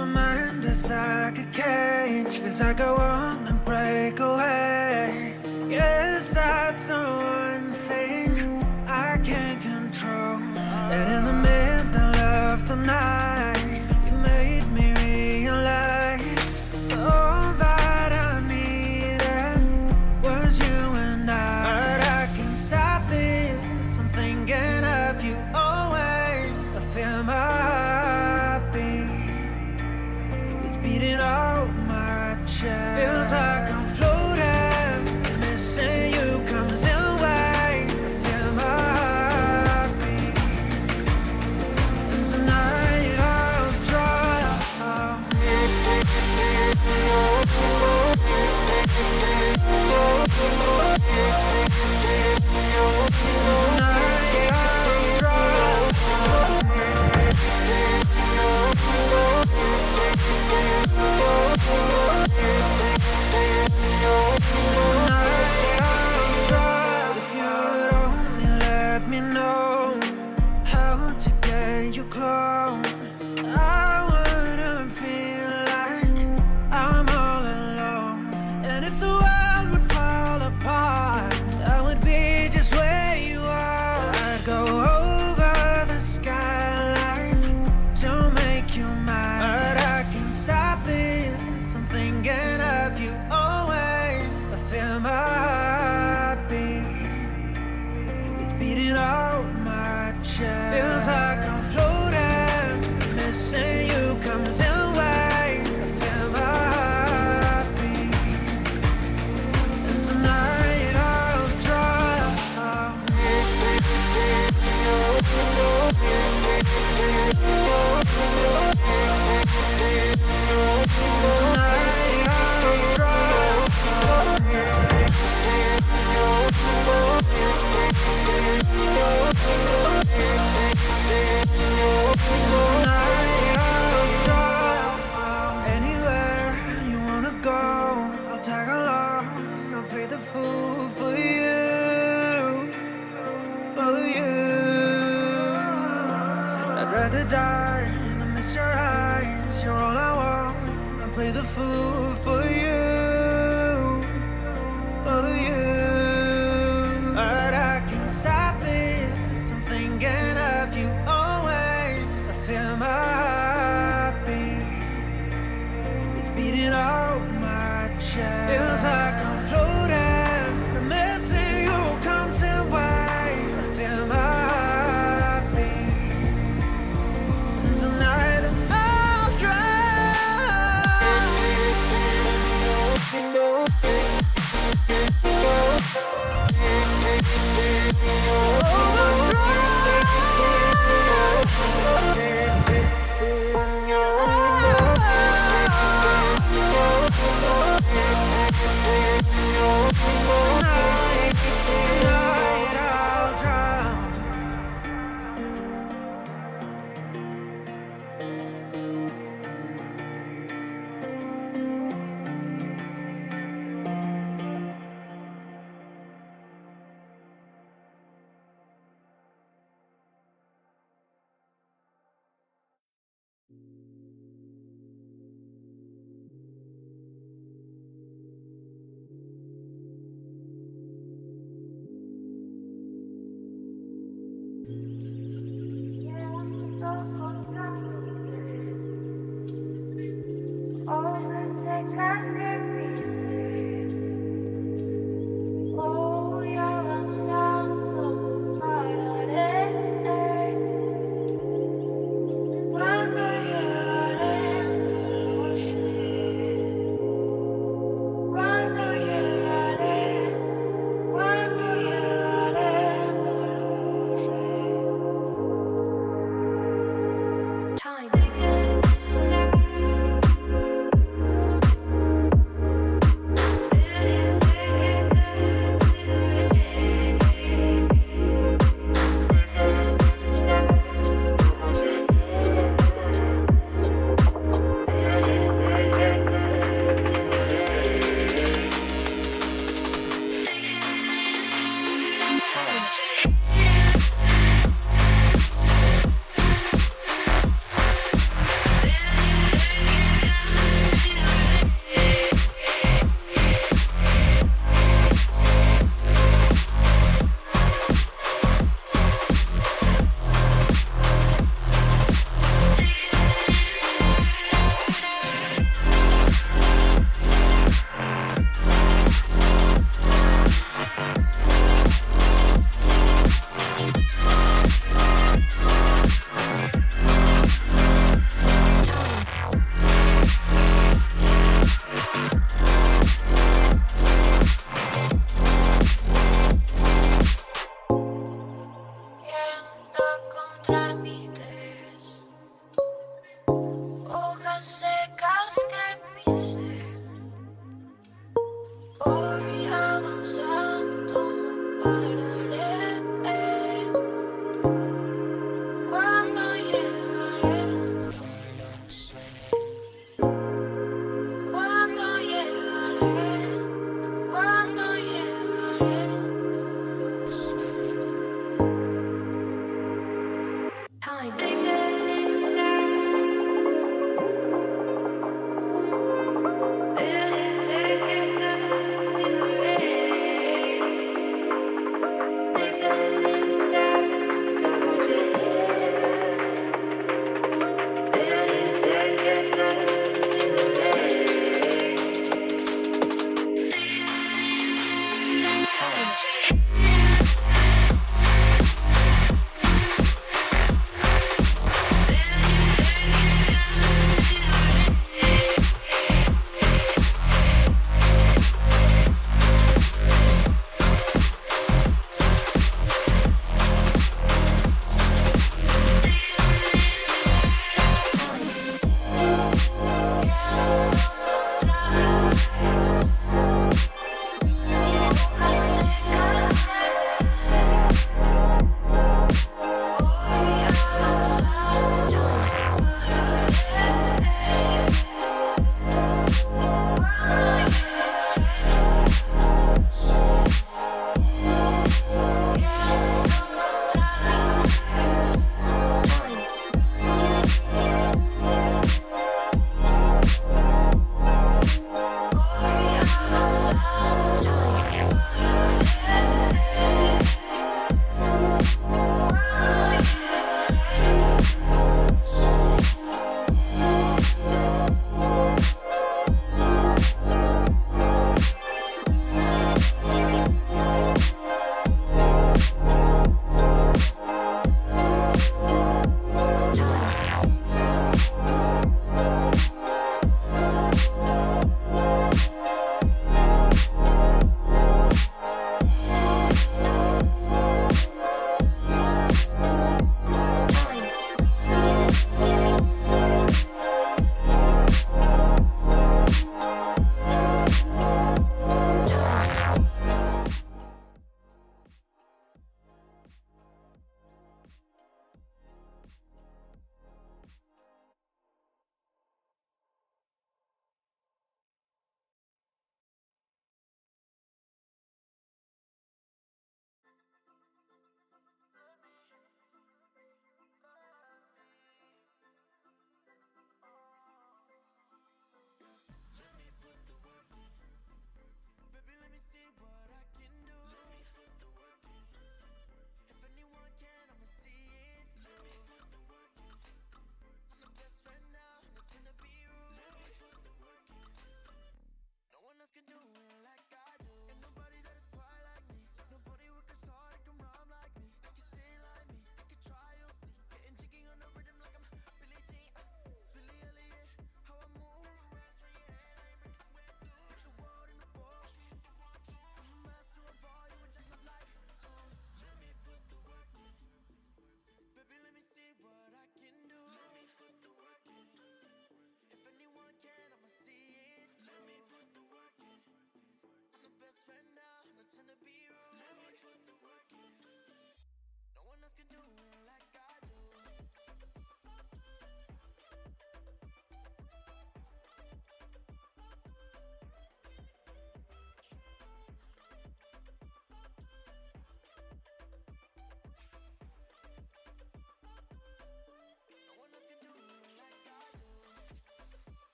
My mind is like a cage, feels like I wanna break away. Yes, that's the one thing I can't control. And in the middle of the night, you made me realize all that I needed was you and I. But I can't stop this, I'm thinking of you always. I feel my heartbeat, it's beating out my chest. Feels like I'm floating, missing you comes in waves. I feel my heartbeat, and tonight I'll try. Tonight I'll try. If you'd only let me know how to get you close, I wouldn't feel like I'm all alone. And if the world would fall apart, I would be just where you are. I'd go over the skyline to make you mine. But I can't stop this, I'm thinking of you always. I feel my heartbeat, it's beating out my chest. Feels like I'm floating, missing you comes in waves. I feel my heartbeat, and tonight I'll try. Tonight I'll try. Anywhere you wanna go, I'll tag along. I'll play the fool for you, for you. I'd rather die than miss your eyes. You're all I want. I'll play the fool for you, for you. But I can't stop this, I'm thinking of you always. I feel my heartbeat, it's beating out my chest. Feels like I'm floating, the missing you comes in waves. I feel my heartbeat, and tonight I'll Tonight I'll drown. trámites, hojas secas que pisé. Voy avanzando, no pararé. Cuando llegaré, no lo sé. Cuando llegaré, cuando llegaré, no lo sé.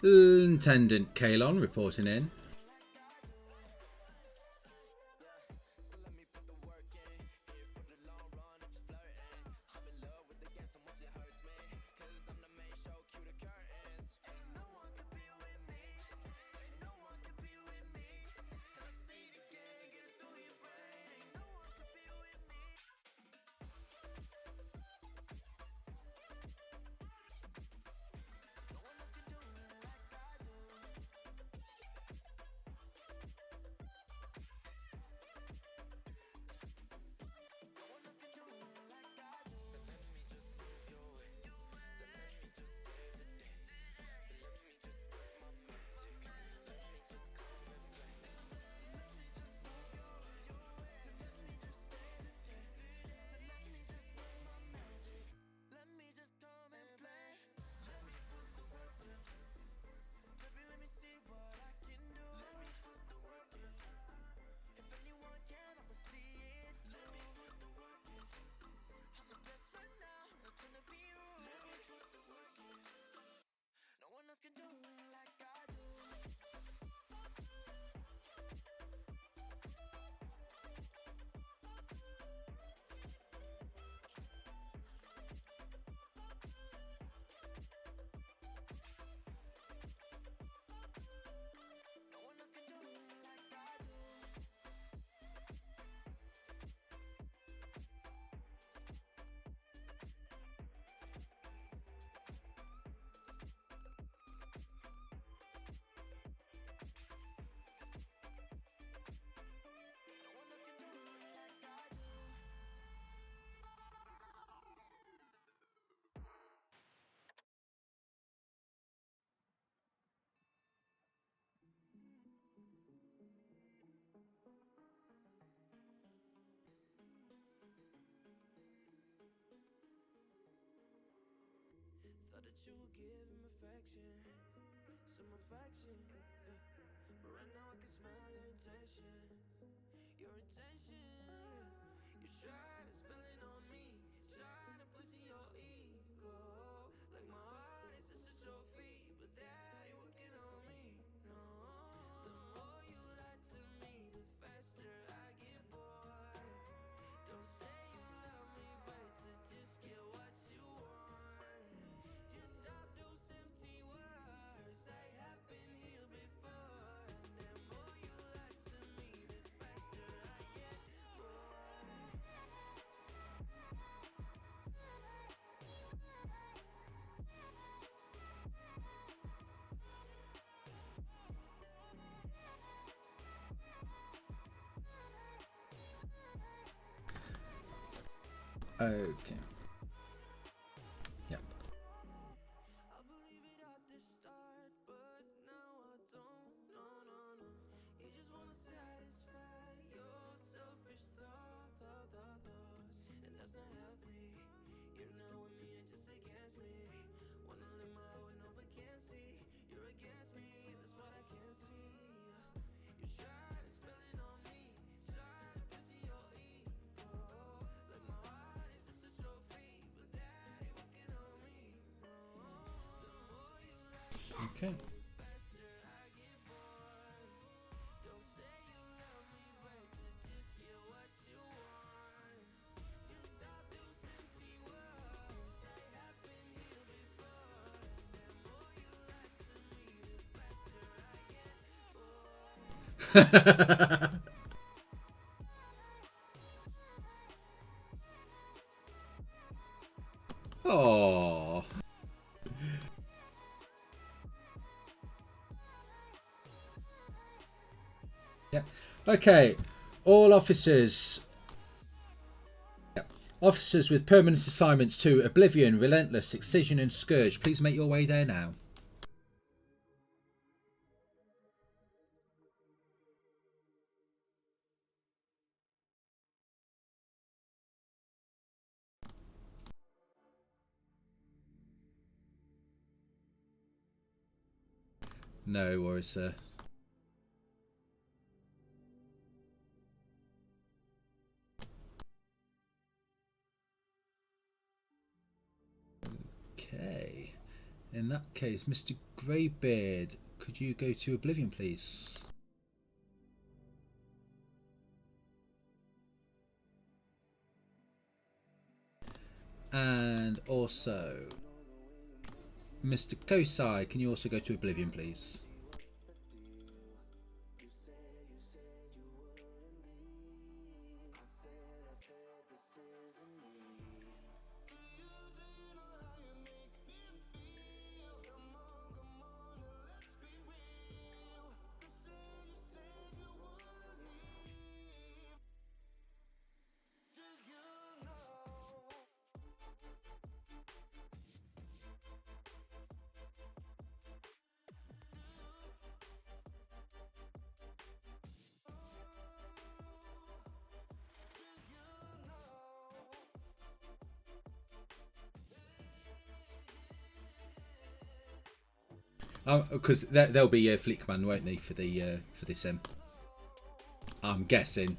Lieutenant Calon reporting in. you would give him affection, some affection. But right now I can smell your intention, your intention. You try to spill it on me, try to place in your ego, like my heart is just a trophy, but that ain't working on me. No, the more you lie to me, the faster I get bored. Don't say you love me, but to just get what you want. Just stop those empty words, I have been here before. And the more you lie to me, the faster I get bored. Okay. Yep. I believe it at the start, but now I don't. No, no, no. You just wanna satisfy your selfish thoughts, and that's not healthy. You're not with me and just against me. Wanna live my life with no vacancy. You're against me, that's what I can't see. You try to spill it on me, try to place in your ego, like my heart is just a trophy, but that ain't working on me. The more you lie, Okay. the faster I get bored. Don't say you love me, but to just get what you want. Just stop those empty words, I have been here before. And the more you lie to me, the faster I get bored. Oh. Yeah. Okay. All officers. Yep. Officers with permanent assignments to Oblivion, Relentless, Excision, and Scourge, please make your way there now. No worries, sir. Okay. In that case, Mr. Greybeard, could you go to Oblivion, please? And also, Mr. Kosai, can you also go to Oblivion, please? Because there'll be a Flickman, won't they, for this I'm guessing.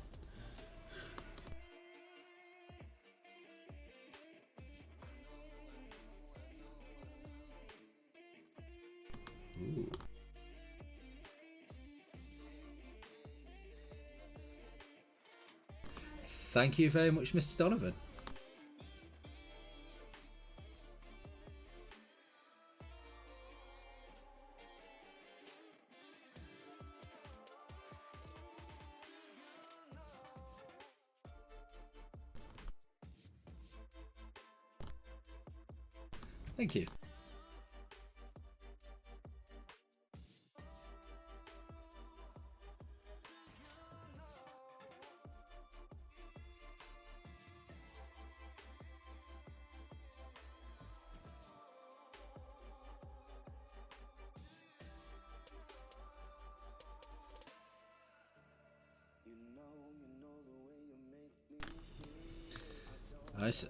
Ooh. Thank you very much, Mr. Donovan. Thank you. Aye, sir.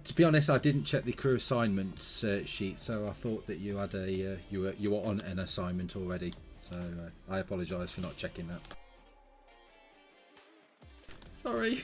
To be honest, I didn't check the crew assignments sheet, so I thought that you had you were on an assignment already. So I apologise for not checking that. Sorry.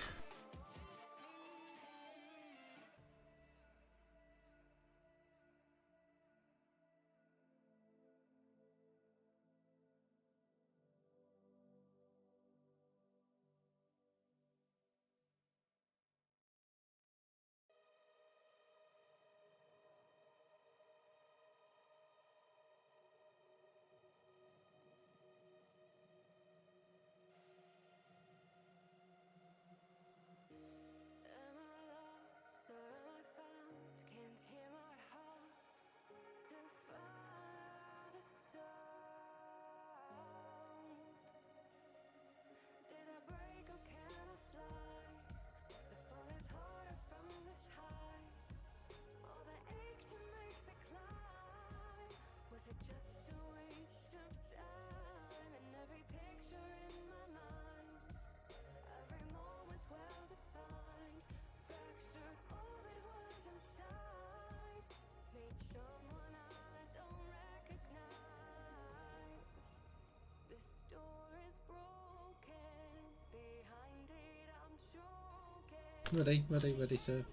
Ready, sir.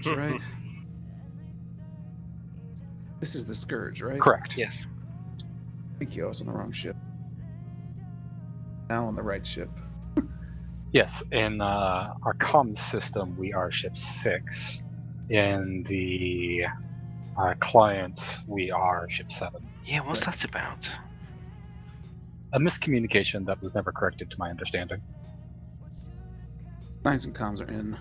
Right. This is the Scourge, right? Correct, yes. Thank you, I was on the wrong ship. Now on the right ship. Yes, in our comms system, we are ship 6. In the clients, we are ship 7. Yeah, what's that about? A miscommunication that was never corrected to my understanding. Science and comms are in.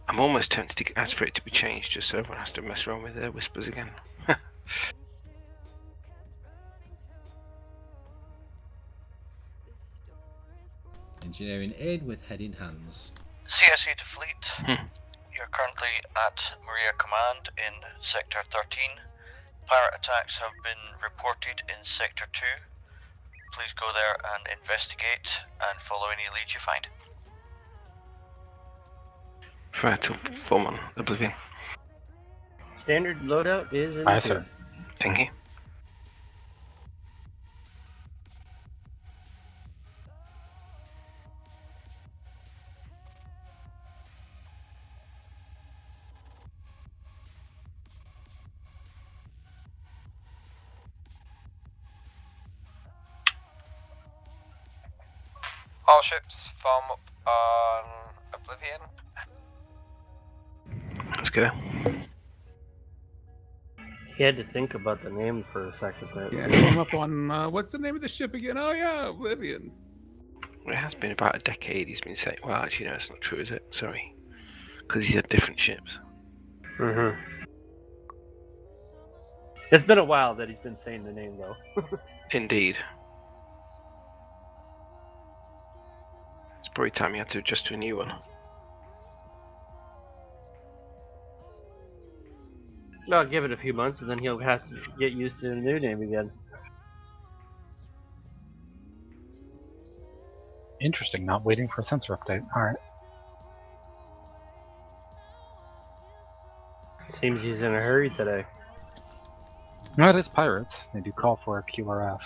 I'm almost tempted to ask for it to be changed just so everyone has to mess around with their whispers again. Engineering in with head in hands. CSA to Fleet. You're currently at Maria Command in Sector 13. Pirate attacks have been reported in Sector 2. Please go there and investigate and follow any leads you find. Try to form on Oblivion. Standard loadout is in Aye, the sir. Thank you. All ships form up on Oblivion. Let's go. He had to think about the name for a second there. Yeah, I'm up on what's the name of the ship again? Oh yeah, Oblivion. It has been about a decade he's been saying. Well, actually, no, it's not true, is it? Sorry. Because he's had different ships. Mm-hmm. It's been a while that he's been saying the name, though. Indeed. It's probably time he had to adjust to a new one. I'll give it a few months, and then he'll have to get used to the new name again. Interesting, not waiting for a sensor update. Alright. Seems he's in a hurry today. No, it is pirates. They do call for a QRF.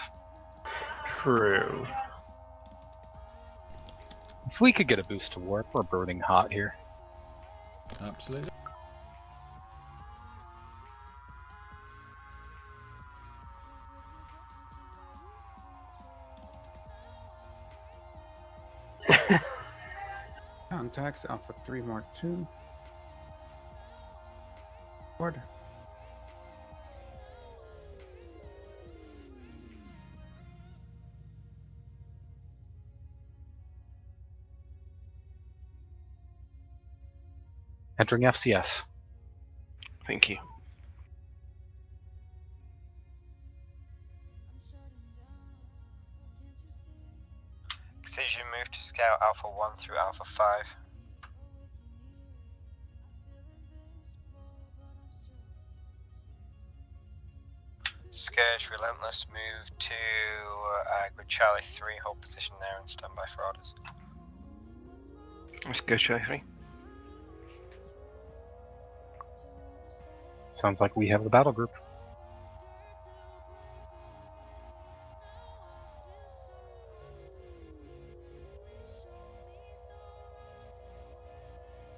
True. If we could get a boost to warp, we're burning hot here. Absolutely. Contacts Alpha 3 Mark 2. Board. Entering FCS. Thank you. Excision move to Scout Alpha 1 through Alpha 5. Scourge Relentless move to Grid Charlie 3, hold position there and stand by for orders. Let's go, Charlie 3. Sounds like we have the battle group.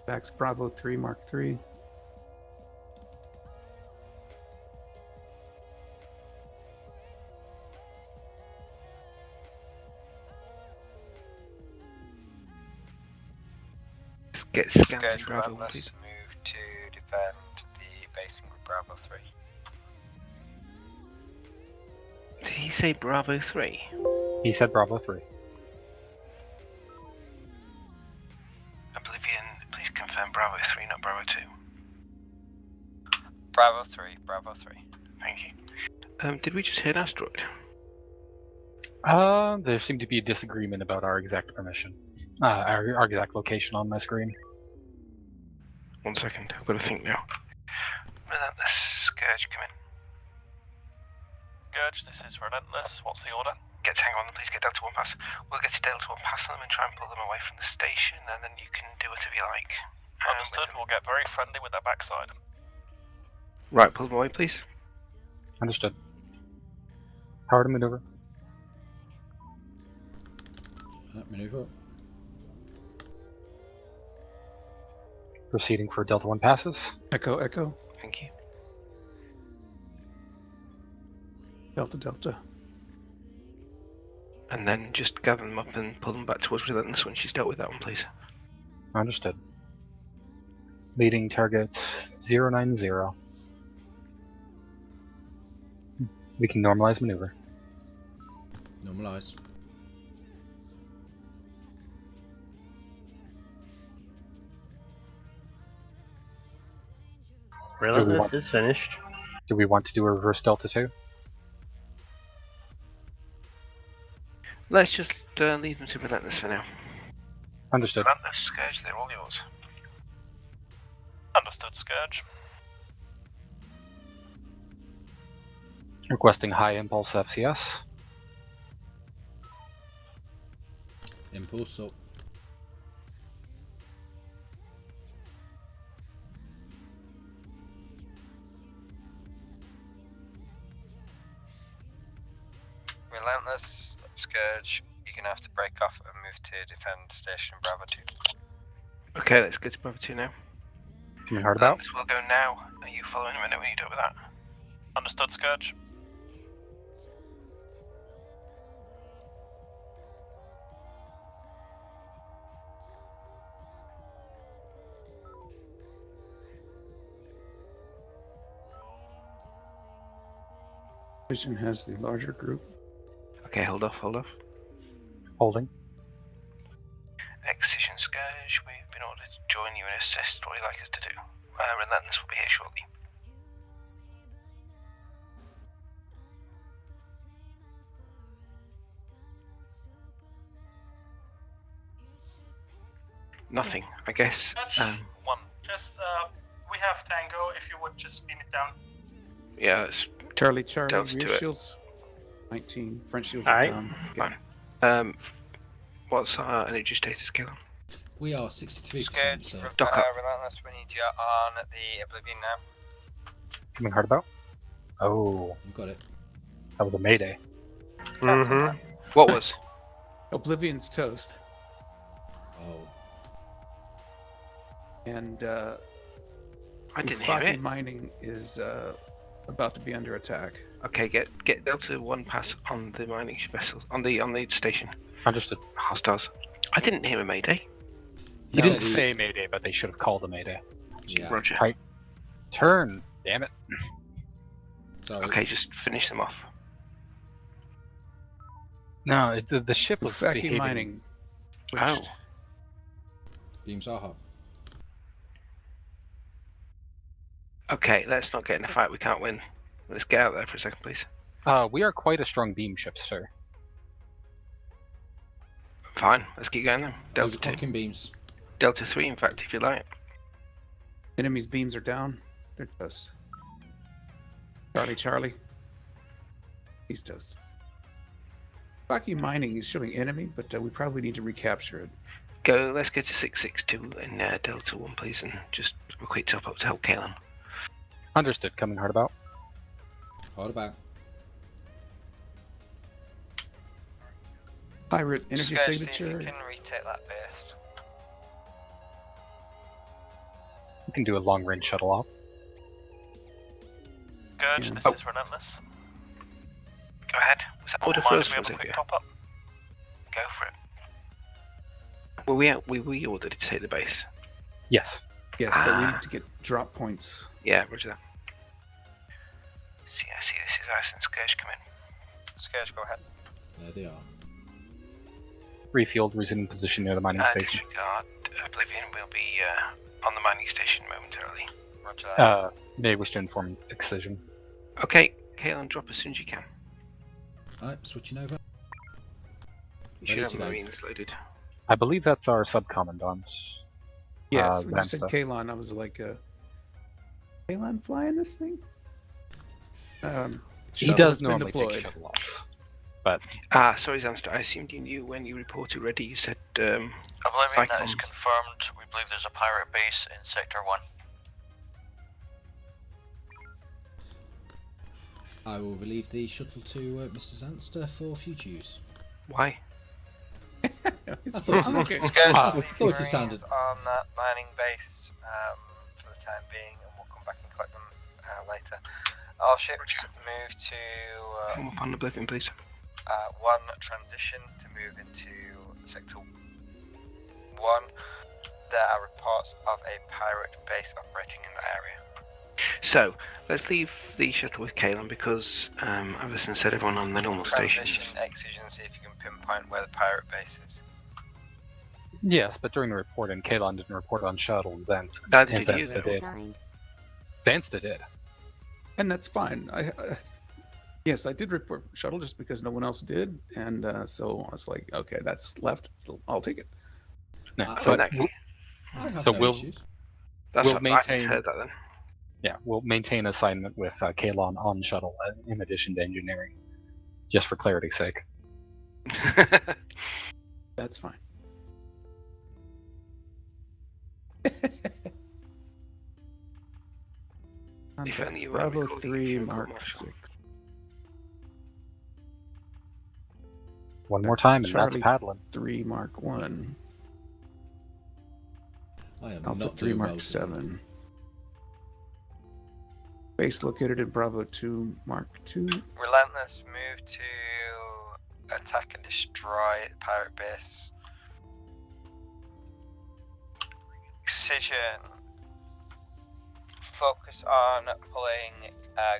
Dax Bravo 3 Mark 3. Get scans Scourge in Bravo 1, Relentless please. move to defend the basing with Bravo 3. Did he say Bravo 3? He said Bravo 3. Oblivion, please confirm Bravo 3, not Bravo 2. Bravo 3, Bravo 3. Thank you. Did we just hit an asteroid? There seemed to be a disagreement about our exact permission. Our exact location on my screen. 1 second, I've got to think now. Relentless, Scourge, come in. Scourge, this is Relentless. What's the order? Hang on, please get Delta 1 pass. We'll get to Delta 1 pass them and try and pull them away from the station, and then you can do whatever you like. Understood. We'll get very friendly with their backside. Right, pull them away, please. Understood. Power to maneuver. Maneuver. Proceeding for Delta 1 passes. Echo, Echo. Thank you. Delta, Delta. And then just gather them up and pull them back towards Relentless when she's dealt with that one, please. Understood. Leading targets 090. We can normalize maneuver. Normalize. Relentless is finished. Do we want to do a reverse Delta 2? Let's just leave them to Relentless for now. Understood. Relentless, Scourge, they're all yours. Understood, Scourge. Requesting high impulse FCS. Impulse up. Relentless, Scourge, you're gonna have to break off and move to defend Station Bravo 2. Okay, let's get to Bravo 2 now. Coming hard about. We'll go now. Are you following him? I know what you do with that. Understood, Scourge. Vision has the larger group. Okay, hold off. Holding. Excision Scourge, we've been ordered to join you and assist. What would you like us to do? Relentless will be here shortly. Nothing, I guess. One. Just, we have Tango, if you would just spin it down. Yeah, it's Charlie, Delta rear to it. shields. 19. Front shields Alright. are down. Fine. What's our energy status, Calon? We are 63%, Scourge, so Dock up. Relentless, we need you on the Oblivion now. Coming hard about. Oh, we've got it. that was a mayday. Mm-hmm. What was? Oblivion's toast. Oh. And I didn't hear Faki it. Mining is about to be under attack. Okay, get Delta 1 pass on the mining vessel, on the station. Understood. Hostiles. I didn't hear a mayday. He No, didn't he- say mayday, but they should have called a mayday. Yeah. Roger. Tight. Turn. Damn it. Sorry. Okay, just finish them off. No, the ship was Faki behaving. Mining. Oh. Switched. Beams are hot. Okay, let's not get in a fight we can't win. Let's get out there for a second, please. We are quite a strong beam ship, sir. Fine, let's keep going then. Delta 2. Overclocking beams. Delta 3, in fact, if you like. Enemy's beams are down. They're toast. Charlie. He's toast. Faki Mining is showing enemy, but we probably need to recapture it. Let's go to 662 in Delta 1, please, and just a quick top up to help Calon. Understood. Coming hard about. Hard about. Pirate energy Scourge, see if signature. you can retake that base. We can do a long range shuttle off. Scourge, Yeah. this Oh. is Relentless. Go ahead. Was that order Mind first? if we Was have a it? quick top up? Go for it. Well, we ordered it to take the base. Yes. Yes, but we need to get drop points. Yeah, roger that. See, I see this is Ice and Scourge come in. Scourge, go ahead. There they are. Refueled, resume position near the mining station. Disregard Oblivion will be on the mining station momentarily. Roger that. May wish to inform Excision. Okay, Calon, drop as soon as you can. Alright, switching over. You should Ready have to go. Marines loaded. I believe that's our sub-commandant. Yes, when you said Zansta. Calon, I was like, Calon flying this thing? He Shuttle does has been normally take deployed. shuttle offs. Sorry, Zanster, I assumed you knew when you reported ready. You said, Oblivion, that is Icon. confirmed. We believe there's a pirate base in Sector 1. I will relieve the shuttle to Mr. Zanster for future use. why? It's I thought fine. it- Okay. Scourge, Ah, leave thought it Marines sounded- on that mining base for the time being, and we'll come back and collect them later. All ships move to Come up on Oblivion, please. 1 transition to move into Sector 1. There are reports of a pirate base operating in the area. So, let's leave the shuttle with Calon because I've listened to everyone on the normal stations. Transition, Excision, see if you can pinpoint where the pirate base is. Yes, but during the report, and Calon didn't report on shuttle, and Neither did you, Zansta though. did. Zansta did. And that's fine. Yes, I did report shuttle just because no one else did, and so I was like, okay, that's left. I'll take it. No, So so in that case, I have So no we'll- issues. that's we'll what maintain- I heard that then. yeah, we'll maintain assignment with Calon on shuttle in addition to engineering, just for clarity's sake. That's fine. If only you were Bravo recording 3, your Mark Marshal. 6. One more That's time, and Charlie. that's paddling. 3, Mark 1. I am Alpha not 3, doing Mark well. 7. Base located in Bravo 2, Mark 2. Relentless, move to attack and destroy pirate base. Excision, focus on pulling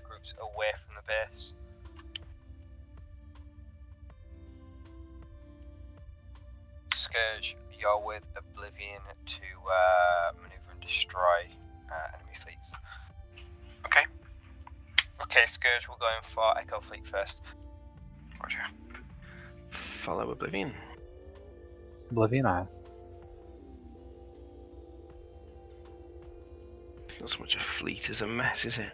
groups away from the base. Scourge, you're with Oblivion to maneuver and destroy enemy fleets. Okay. Okay, Scourge, we're going for Echo Fleet first. Roger. Follow Oblivion. Oblivion Eye. It's not so much a fleet as a mess, is it?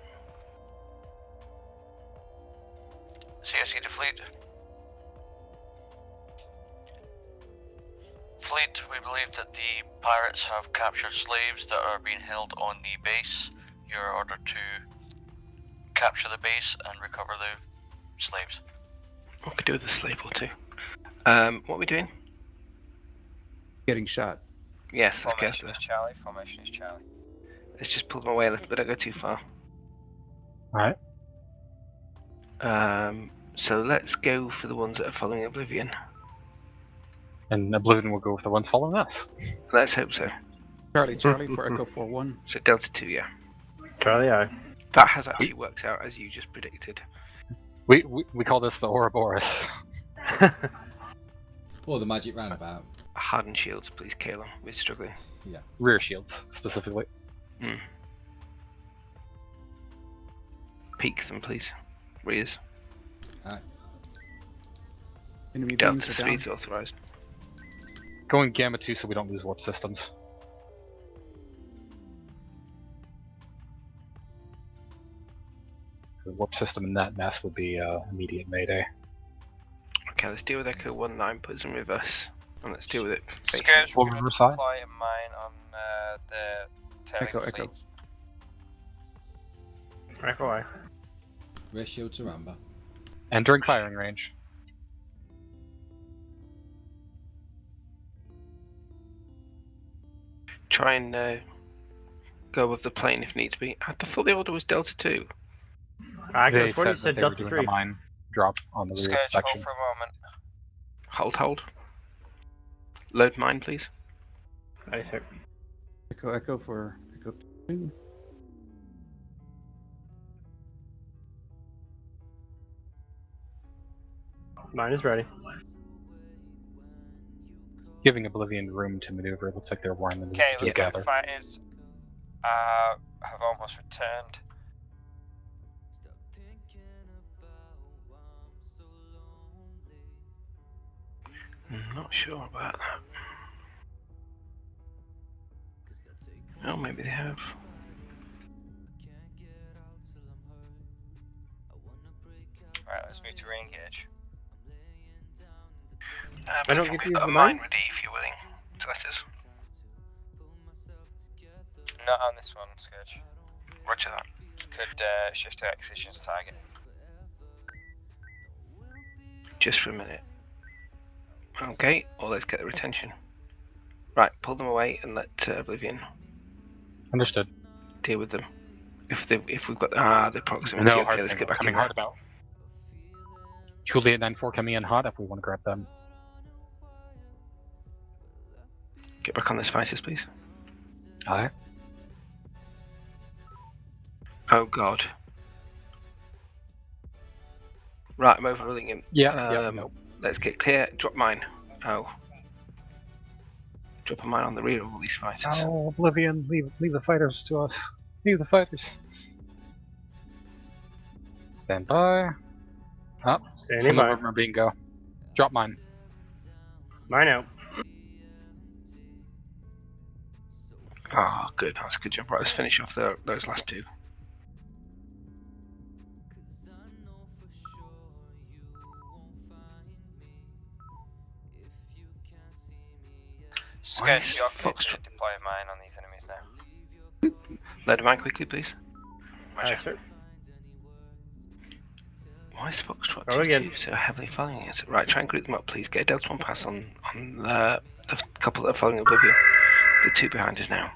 CSE to fleet. Fleet, we believe that the pirates have captured slaves that are being held on the base. You're ordered to capture the base and recover the slaves. I could do with a slave or two. What are we doing? Getting shot. Yes, let's get Formation after is Charlie. Formation is Charlie. Let's just pull them away a little bit. Don't go too far. Alright. So let's go for the ones that are following Oblivion. And Oblivion will go with the ones following us. Let's hope so. Charlie for Echo 4-1. So Delta 2, yeah. Charlie, aye. That has actually worked out as you just predicted. We call this the Ouroboros. Or the magic roundabout. Hardened shields, please, Calon. We're struggling. Rear shields, specifically. Peek them, please. Rears. Enemy Delta beams are 3 down. is authorized. Going Gamma 2 so we don't lose warp systems. The warp system in that mess would be immediate mayday. Okay, let's deal with Echo 1-9, put us in reverse. And let's deal with it. facing. Scourge, Full we're going to reverse side? deploy a mine on the Terran Echo, fleet. Echo. Echo, aye. Rear shield to Rambo. Entering firing range. Try and go above the plane if needs be. I thought the order was Delta 2. Echo They 20 said that said they were Delta doing 3. a mine drop on the rear Scourge, section. hold for a moment. Hold. Load mine, please. Aye, sir. Echo for Echo 2. Mine is ready. Giving Oblivion room to maneuver. It looks like they're warring them Okay, looks like together. the fighters have almost returned. Not sure about that. Oh, maybe they have. Right, let's move to re-engage. I don't get to use got the a mine mine? ready if you're willing to let us. Not on this one, Scourge. Roger that. Could shift to excision's target. Just for a minute. Okay, or let's get the retention. Right, pull them away and let Oblivion Understood. deal with them. If we've got the proximity, No, okay, let's get back coming in. hard about. Juliet 9-4 coming in hot if we want to grab them. Get back on this fighters, please. Alright. Oh god. Right, I'm overruling him. Yeah, no. Let's get clear. Drop mine. Oh. Drop a mine on the rear of all these fighters. Oh, Oblivion, leave the fighters to us. Leave the fighters. Stand by. Up. Standing Some by. of them are being go. Drop mine. Mine out. Ah, good. That's a good job. Right, let's finish off those last two. Scourge, you're clear to Foxtrot? deploy a mine on these enemies now. Load a mine quickly, please. Aye, sir. Why is Foxtrot Go again. so heavily following us? Right, try and group them up, please. Get a Delta 1 pass on the couple that are following Oblivion. The two behind us now.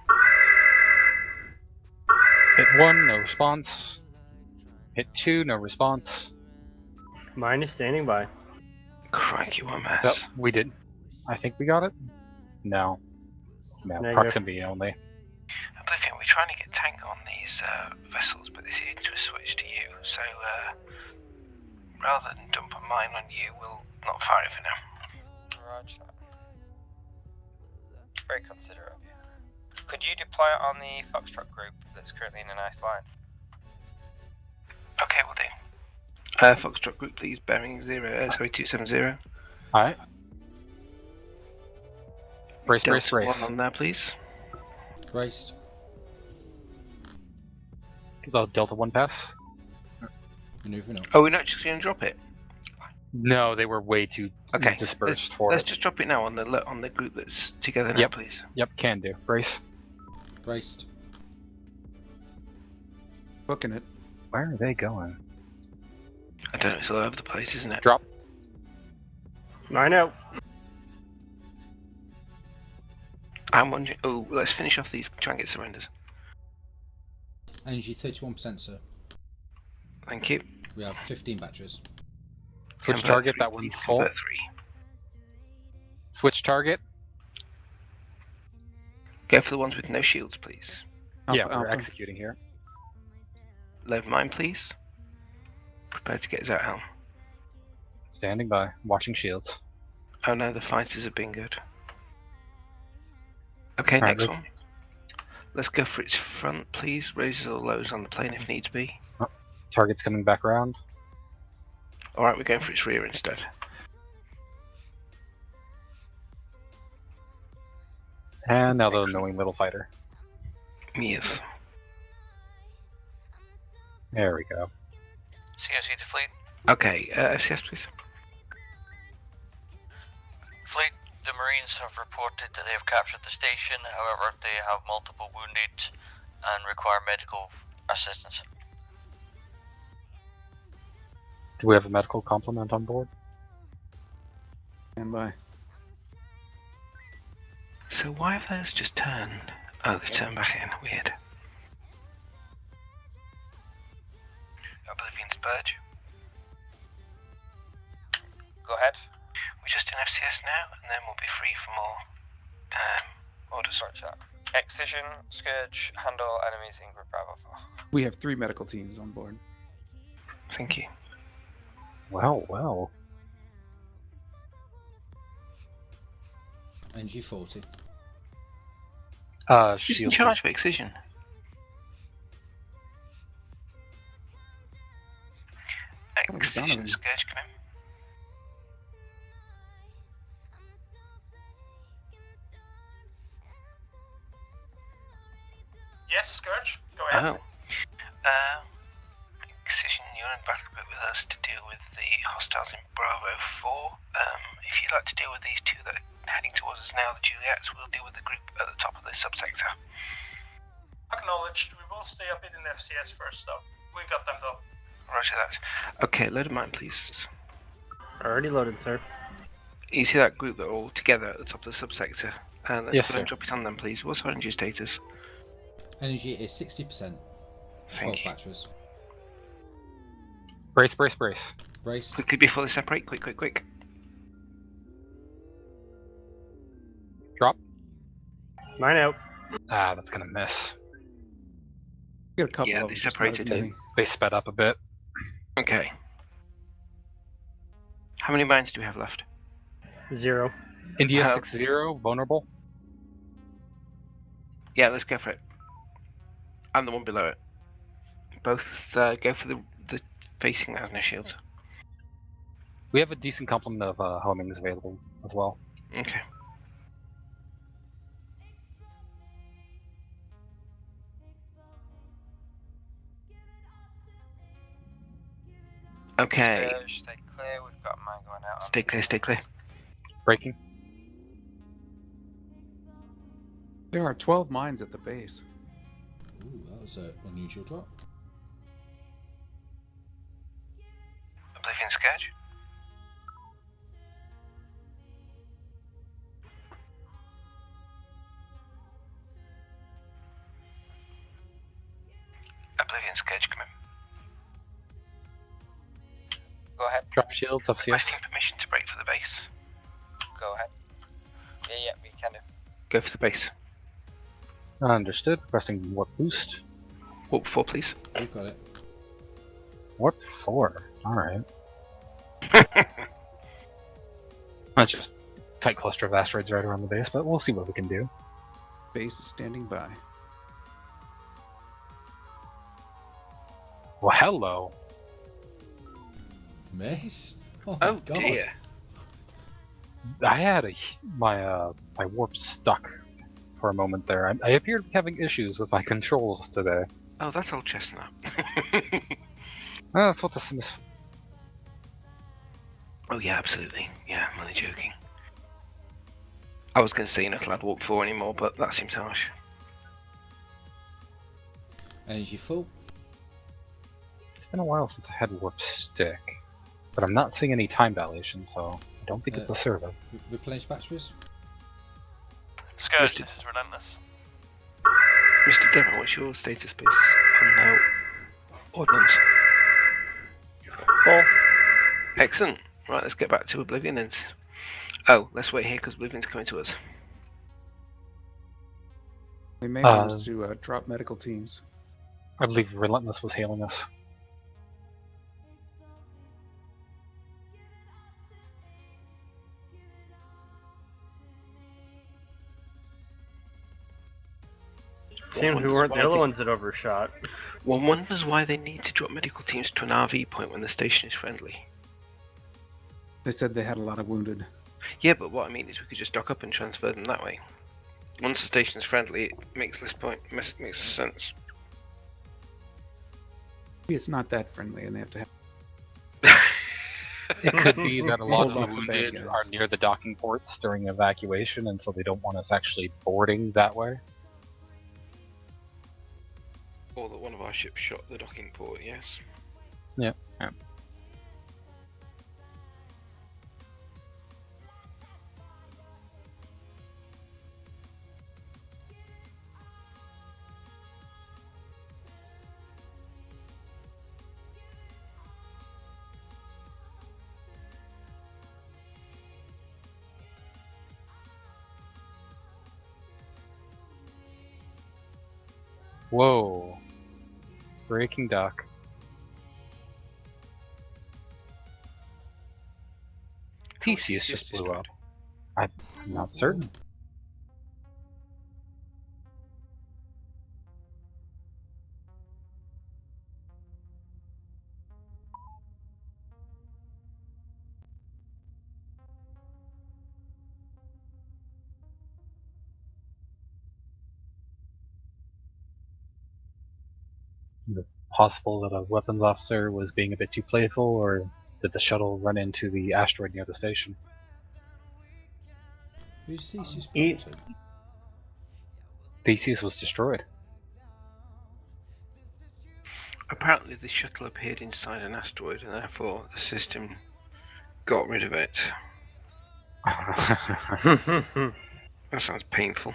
Hit 1, no response. Hit 2, no response. Mine is standing by. Crikey, what a mess. Yep, we did. I think we got it. No. No, Negative. proximity only. Oblivion, we're trying to get tank on these vessels, but they seem to have switched to you. So, rather than dump a mine on you, we'll not fire it for now. Roger. very considerate of you. Could you deploy it on the Foxtrot group that's currently in a nice line? Okay, we'll do. Foxtrot group, please. Bearing 270. Alright. Brace, Delta brace, brace. 1 on there, please. Braced. The Delta 1 pass? Maneuvering up. Oh, we're not just going to drop it? No, they were way too dispersed for let's it. just drop it now on the group that's together now, Yep. please. Yep, can do. Brace. Braced. Booking it. Where are they going? I don't know, it's all over the place, isn't it? Drop. Mine out. I'm wondering. Oh, let's finish off these. Try and get surrenders. Energy 31%, sir. Thank you. We have 15 batteries. Switch Convert target, 3, that one's please. full. Convert 3. Switch target. Go for the ones with no shields, please. Yeah, Alpha, we're Alpha. executing here. Load mine, please. Prepare to get us out, Helm. Standing by. Watching shields. Oh no, the fighters have been good. Okay, Alright, next one. Let's go for its front, please. Raises or lows on the plane if needs be. Target's coming back around. Alright, we're going for its rear instead. And now the annoying little fighter. Yes. There we go. CSE to fleet. Okay, FCS, please. Fleet, the Marines have reported that they have captured the station, however, they have multiple wounded and require medical assistance. Do we have a medical complement on board? Stand by. So why have those just turned? Oh, they turned back in. Weird. Oblivion Spurge. Go ahead. We're just in FCS now, and then we'll be free for more orders. Short chat. Excision, Scourge, handle enemies in Group Bravo 4. We have 3 medical teams on board. Thank you. Well, well. Energy 40. Who's in Shield. charge of Excision? Donovan. Excision, Scourge, come in. Yes, Scourge, go ahead. Oh. Excision, you're in battle group with us to deal with the hostiles in Bravo 4. If you'd like to deal with these 2 that are heading towards us now, the Juliets, we'll deal with the group at the top of the subsector. Acknowledged. We will stay up in the FCS first, though. We got them, though. Roger that. Okay, load of mine, please. Already loaded, sir. You see that group that are all together at the top of the subsector? Let's Yes, go and sir. drop it on them, please. What's our energy status? Energy is 60%. 12 Thank you. batteries. Brace, brace, brace. Braced. Quickly before they separate, quick. Drop. Mine out. Ah, that's gonna miss. We got a couple Yeah, of they them, just not as separated. many. They sped up a bit. Okay. How many mines do we have left? 0. India Uh, 6-0, vulnerable. Yeah, let's go for it. And the one below it. Both go for the facing that has no shields. We have a decent complement of homings available as well. Okay. Okay. Scourge, stay clear. We've got mine going out. Stay clear. Breaking. There are 12 mines at the base. Ooh, that was an unusual drop. Oblivion Scourge. Oblivion Scourge, come in. Go ahead. Drop shields, FCS. Requesting permission to break for the base. Go ahead. Yeah, we can do. Go for the base. Understood. Requesting warp boost. Warp 4, please. We've got it. Warp 4. Alright. That's just tight cluster of asteroids right around the base, but we'll see what we can do. Base is standing by. Well, hello. Mace? Oh my Oh god. dear. I had my warp stuck for a moment there. I appear to be having issues with my controls today. Oh, that's old chestnut. That's what the sim is. Oh yeah, absolutely. Yeah, I'm only joking. I was going to say you're not allowed to walk 4 anymore, but that seems harsh. Energy full. It's been a while since I had warp stick, but I'm not seeing any time dilation, so I don't think it's a servo. Replenish batteries. Scourge, Mr. this is relentless. Mr. Devon, what's your status base on now? Ordnance. Full. Excellent. Right, let's get back to Oblivion then. Oh, let's wait here because Oblivion's coming to us. We may want us to drop medical teams. I believe Relentless was hailing us. Seems we weren't the other ones that overshot. One wonders why they need to drop medical teams to an RV point when the station is friendly. They said they had a lot of wounded. Yeah, but what I mean is we could just dock up and transfer them that way. Once the station is friendly, it makes this point makes sense. It's not that friendly, and they have to have. It could be that a lot of Hold the off the bad wounded guys. are near the docking ports during evacuation, and so they don't want us actually boarding that way. Or that one of our ships shot the docking port, yes. Yeah. Whoa. Breaking dock. TCS just blew up. I'm not certain. Is it possible that a weapons officer was being a bit too playful, or did the shuttle run into the asteroid near the station? Who's Theseus Eat. to? Theseus was destroyed. Apparently the shuttle appeared inside an asteroid and therefore the system got rid of it. That sounds painful.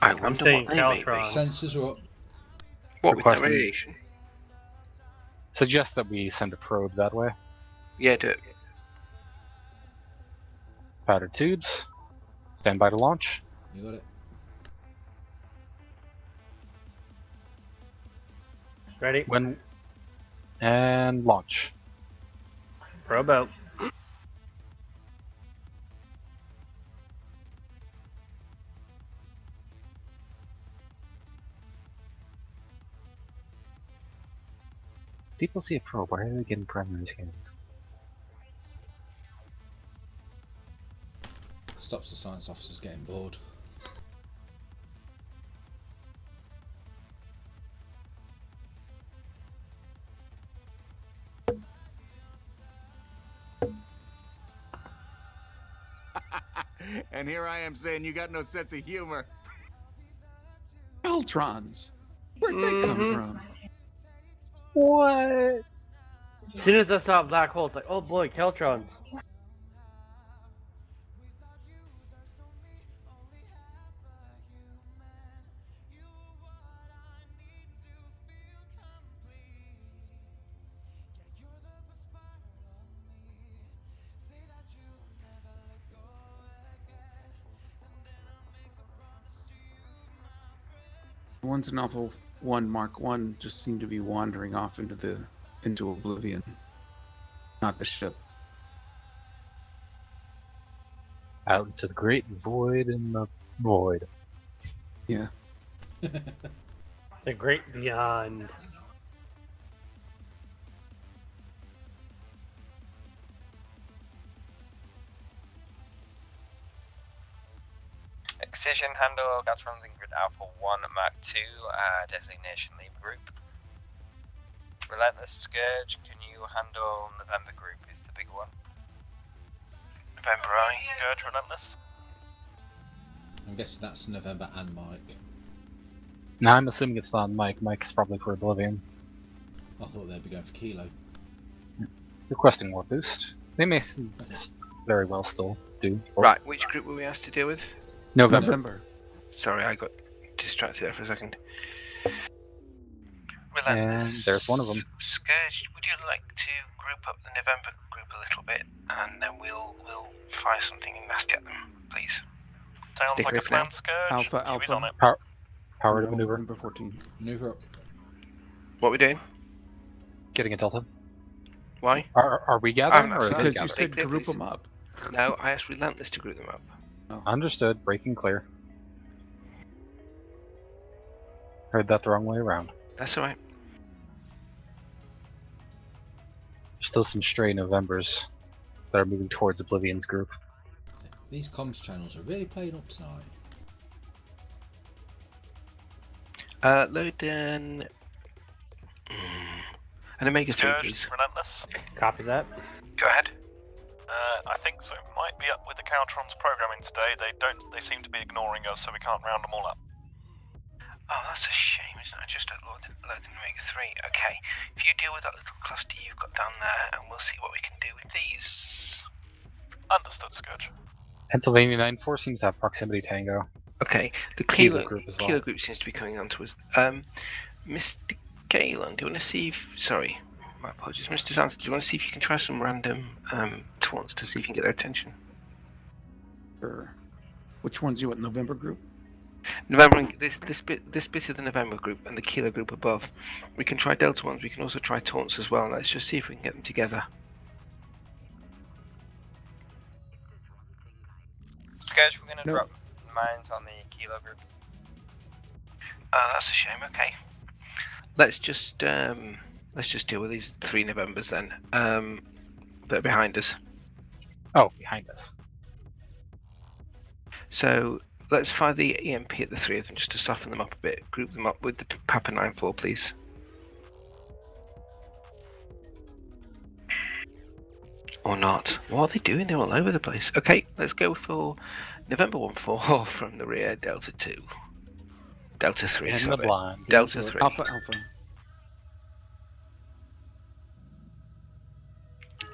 I wonder saying what they may be. Caltron. Sensors are up. What with that Requesting- radiation? Suggest that we send a probe that way. Yeah, do it. Powdered tubes. Stand by to launch. You got it. Ready? When and launch. Probe out. People see a probe. Why are they getting primary scans? Stops the science officers getting bored. And here I am saying you got no sense of humor. Caltrons. Where'd they come from? What? As soon as I saw a black hole, it's like, oh boy, Caltrons. The ones in Alpha 1 Mark 1 just seem to be wandering off into oblivion. Not the ship. Out into the great void in the void. Yeah. The great beyond. Excision handle Gatrons in Grid Alpha 1 Mark 2, designation leave group. Relentless Scourge, can you handle November group is the big one. November I. Scourge, Relentless. I'm guessing that's November and Mike. Now I'm assuming it's not Mike. Mike's probably for Oblivion. I thought they'd be going for Kilo. Requesting more boost. They may very well still do. Right, which group were we asked to deal with? November. Sorry, I got distracted there for a second. And there's one of them. Scourge, would you like to group up the November group a little bit, and then we'll fire something nasty at them, please? Sounds Stick like a with now. plan, Scourge. Alpha, He's Alpha. on it. Power to maneuver. November 14. Maneuver up. What are we doing? Getting a delta. Why? Are we gathering or are they Because you gathering? said Clear, group please. them up. No, I asked Relentless to group them up. Understood. Breaking clear. Heard that the wrong way around. That's alright. Still some stray Novembers that are moving towards Oblivion's group. These comms channels are really playing up tonight. Load an Omega 3, Scourge, please. Relentless. Copy that. Go ahead. I think so. Might be up with the Caltrons programming today. They seem to be ignoring us, so we can't round them all up. Oh, that's a shame, isn't it? I just loaded Omega 3. Okay, if you deal with that little cluster you've got down there, and we'll see what we can do with these. Understood, Scourge. Pennsylvania 9-4 seems to have proximity tango. Okay, the Kilo Kilo group as well. Kilo group seems to be coming on to us. Mr. Calon, do you want to see if... Sorry, my apologies. Mr. Zanz, do you want to see if you can try some random taunts to see if you can get their attention? Sure. Which ones you want? November group? November, this bit of the November group and the Kilo group above. We can try Delta ones, we can also try taunts as well. Let's just see if we can get them together. Scourge, we're going to No. drop mines on the Kilo group. That's a shame. Okay, let's just deal with these 3 Novembers then. That are behind us. Oh, behind us. So let's fire the EMP at the 3 of them just to soften them up a bit. Group them up with the Papa 9-4, please. Or not. What are they doing? They're all over the place. Okay, let's go for November 1-4 from the rear, Delta 2. Delta 3, In the sorry. blind. Delta 3. Alpha,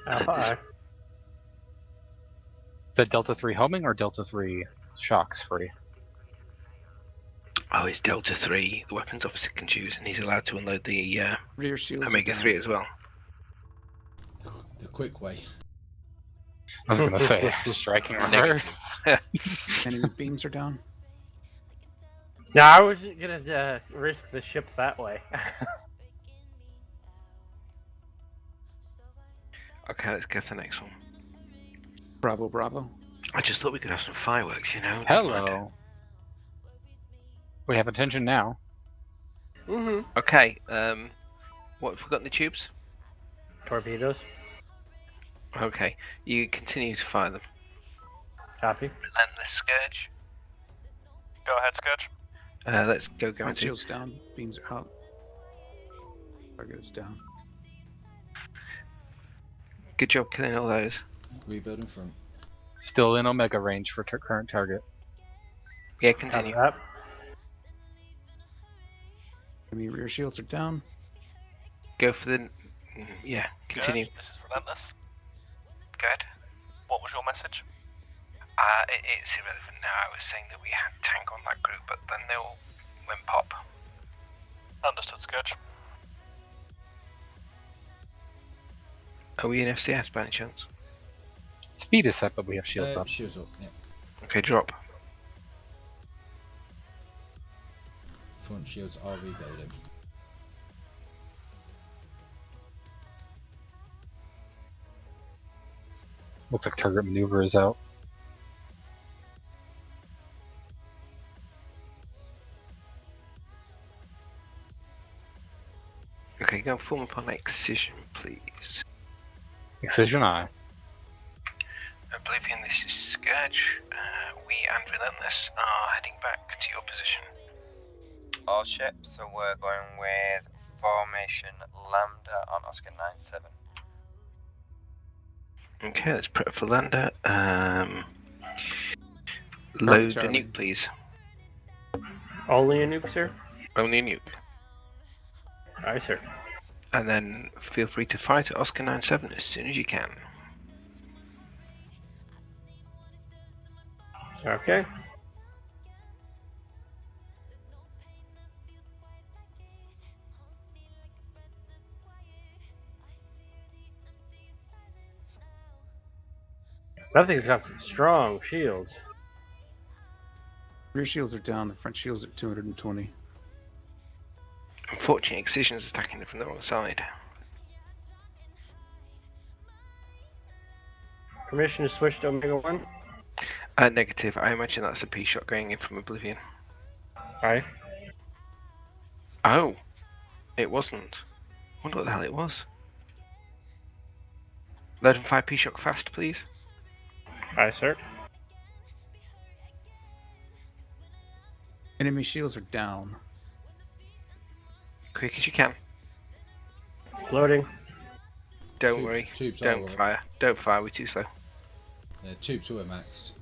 Alpha. Alpha. Is that Delta 3 homing or Delta 3 shocks for you? Oh, it's Delta 3. The weapons officer can choose, and he's allowed to unload the Rear shields. Omega 3 as well. The quick way. I was gonna say, striking reverse. Enemy beams are down. No, I was gonna risk the ship that way. Okay, let's go for the next one. Bravo, Bravo. I just thought we could have some fireworks, you know. Hello. We have attention now. Okay, what have we got in the tubes? Torpedoes. Okay, you continue to fire them. Copy. Relentless Scourge. Go ahead, Scourge. Let's go Front into. shields down. Beams are out. Target is down. Good job killing all those. Rebuild in front. Still in Omega range for current target. Yeah, Copy continue. that. Enemy rear shields are down. Go for the. Yeah, continue. Scourge, this is Relentless. Good. What was your message? It's irrelevant now. I was saying that we had tank on that group, but then they all went pop. Understood, Scourge. Are we in FCS by any chance? Speed is set, but we have shields up. Shields up, yeah. Okay, drop. Front front shields are rebuilding. Looks like target maneuver is out. Okay, go form upon excision, please. Excision eye. Oblivion, this is Scourge. We and Relentless are heading back to your position. All ships, so we're going with formation Lambda on Oscar 9-7. Okay, let's prep for lander. Load the Charlie. nuke, please. Only a nuke, sir? Only a nuke. Aye, sir. And then feel free to fire to Oscar 9-7 as soon as you can. Okay. That thing's got some strong shields. Rear shields are down. The front shields are 220. Unfortunately, Excision is attacking it from the wrong side. Permission to switch to Omega 1? Negative. I imagine that's a P-shot going in from Oblivion. Aye. Oh, it wasn't. Wonder what the hell it was. Load and fire P-shot fast, please. Aye, sir. Enemy shields are down. Quick as you can. Loading. Don't worry. Tubes are Don't alright. fire. Don't fire. We're too slow. Tubes were maxed.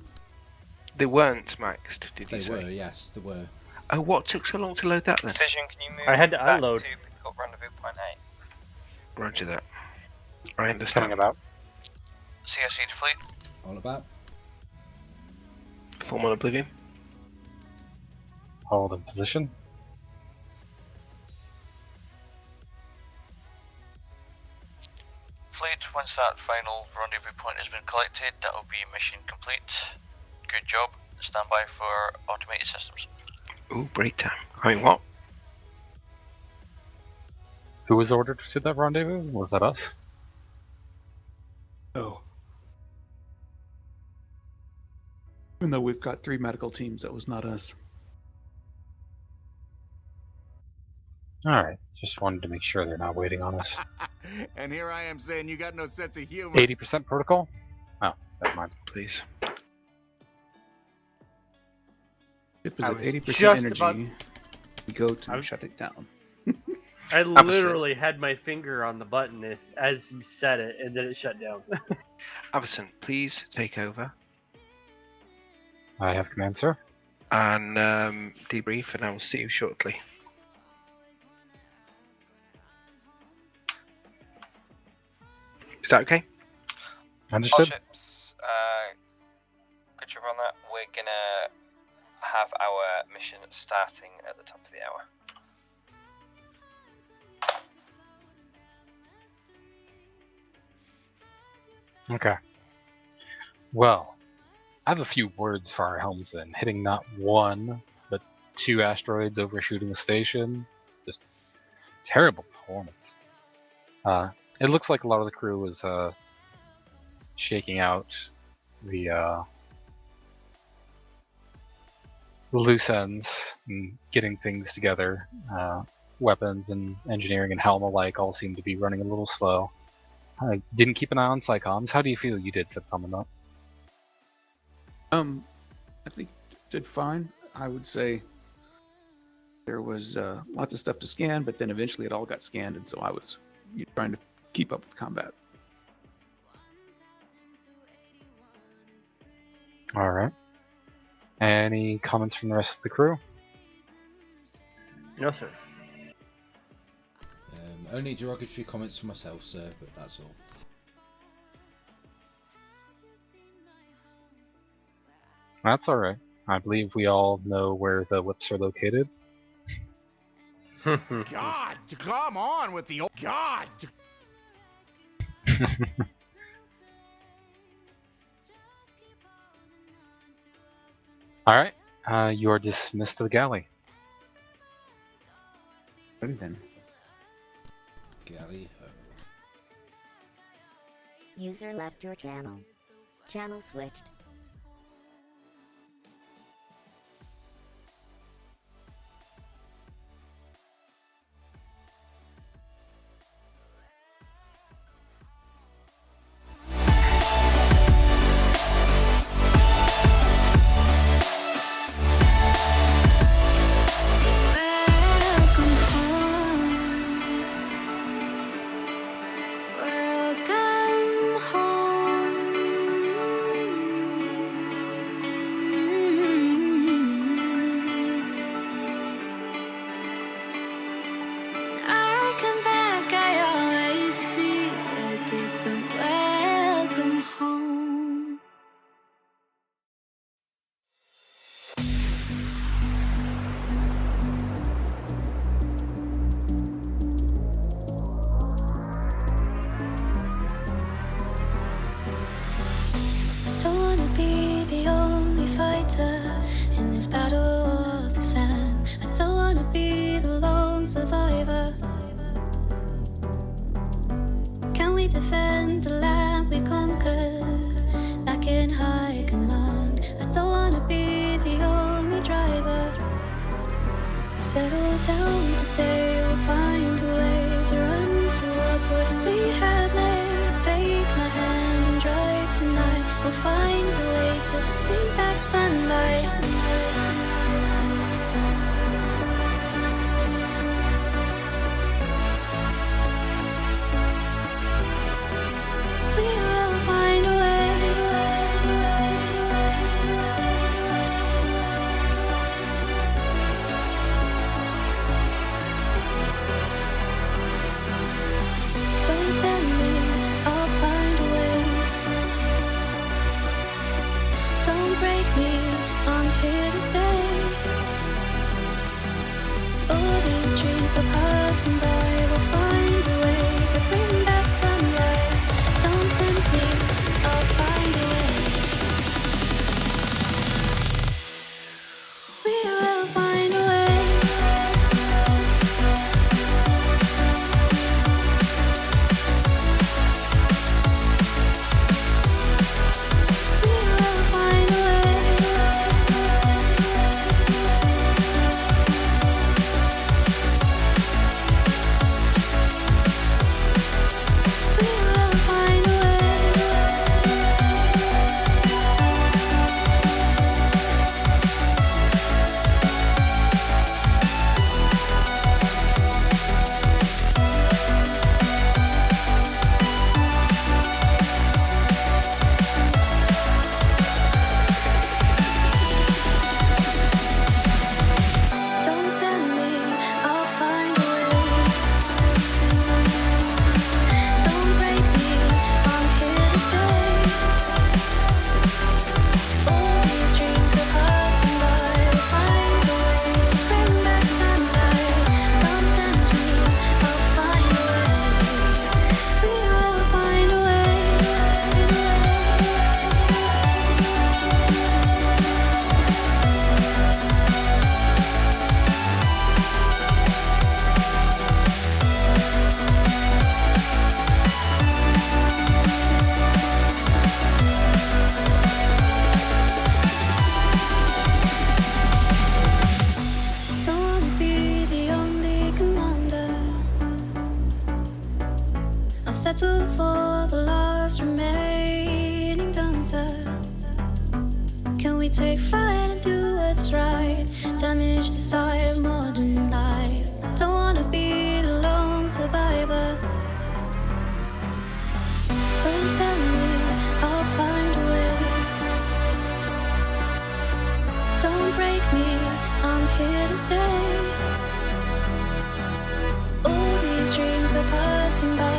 They weren't maxed, did you They say? were, yes, they were. Oh, what took so long to load that then? Excision, can you move I had to back unload. to pick up rendezvous point 8? Roger that. I understand. Coming about. CSC to fleet. All about. Form on Oblivion. Hold in position. Fleet, once that final rendezvous point has been collected, that will be mission complete. Good job. Stand by for automated systems. Ooh, break time. I mean, what? Who was ordered to that rendezvous? Was that us? Oh. Even though we've got 3 medical teams, that was not us. Alright, just wanted to make sure they're not waiting on us. And here I am saying you got no sense of humor. 80% protocol? Oh, never mind. Please. Ship is I at was 80% just energy. about- We go to I was- shut it down. I literally had my finger on the button as you said it, and then it shut down. Avison, please take over I have command, sir. and debrief, and I will see you shortly. Is that okay? All Understood? ships, good job on that. We're gonna have our mission starting at the top of the hour. Okay. Well, I have a few words for our helmsman. Hitting not one, but 2 asteroids overshooting the station. Just terrible performance. It looks like a lot of the crew was shaking out the loose ends and getting things together. Weapons and engineering and helm alike all seem to be running a little slow. I didn't keep an eye on Psycoms. How do you feel you did, Subcommandant? I think did fine. I would say there was lots of stuff to scan, but then eventually it all got scanned, and so I was trying to keep up with combat. Alright. Any comments from the rest of the crew? No, sir. Only derogatory comments for myself, sir, but that's all. That's alright. I believe we all know where the whips are located. God, come on with the old God. Alright. You are dismissed to the galley. Ready then. Galley ho. User left your channel. Channel switched. Defend the land we conquered back in high command. I don't wanna be the only driver. Settle down today, we'll find a way to run towards what we had made. Take my hand and drive tonight. We'll find a way to bring back sunlight. Settle for the last remaining dancer. Can we take flight and do what's right? Damage the side of modern life. Don't wanna be the lone survivor. Don't tell me I'll find a way. Don't break me, I'm here to stay. All these dreams we're passing by.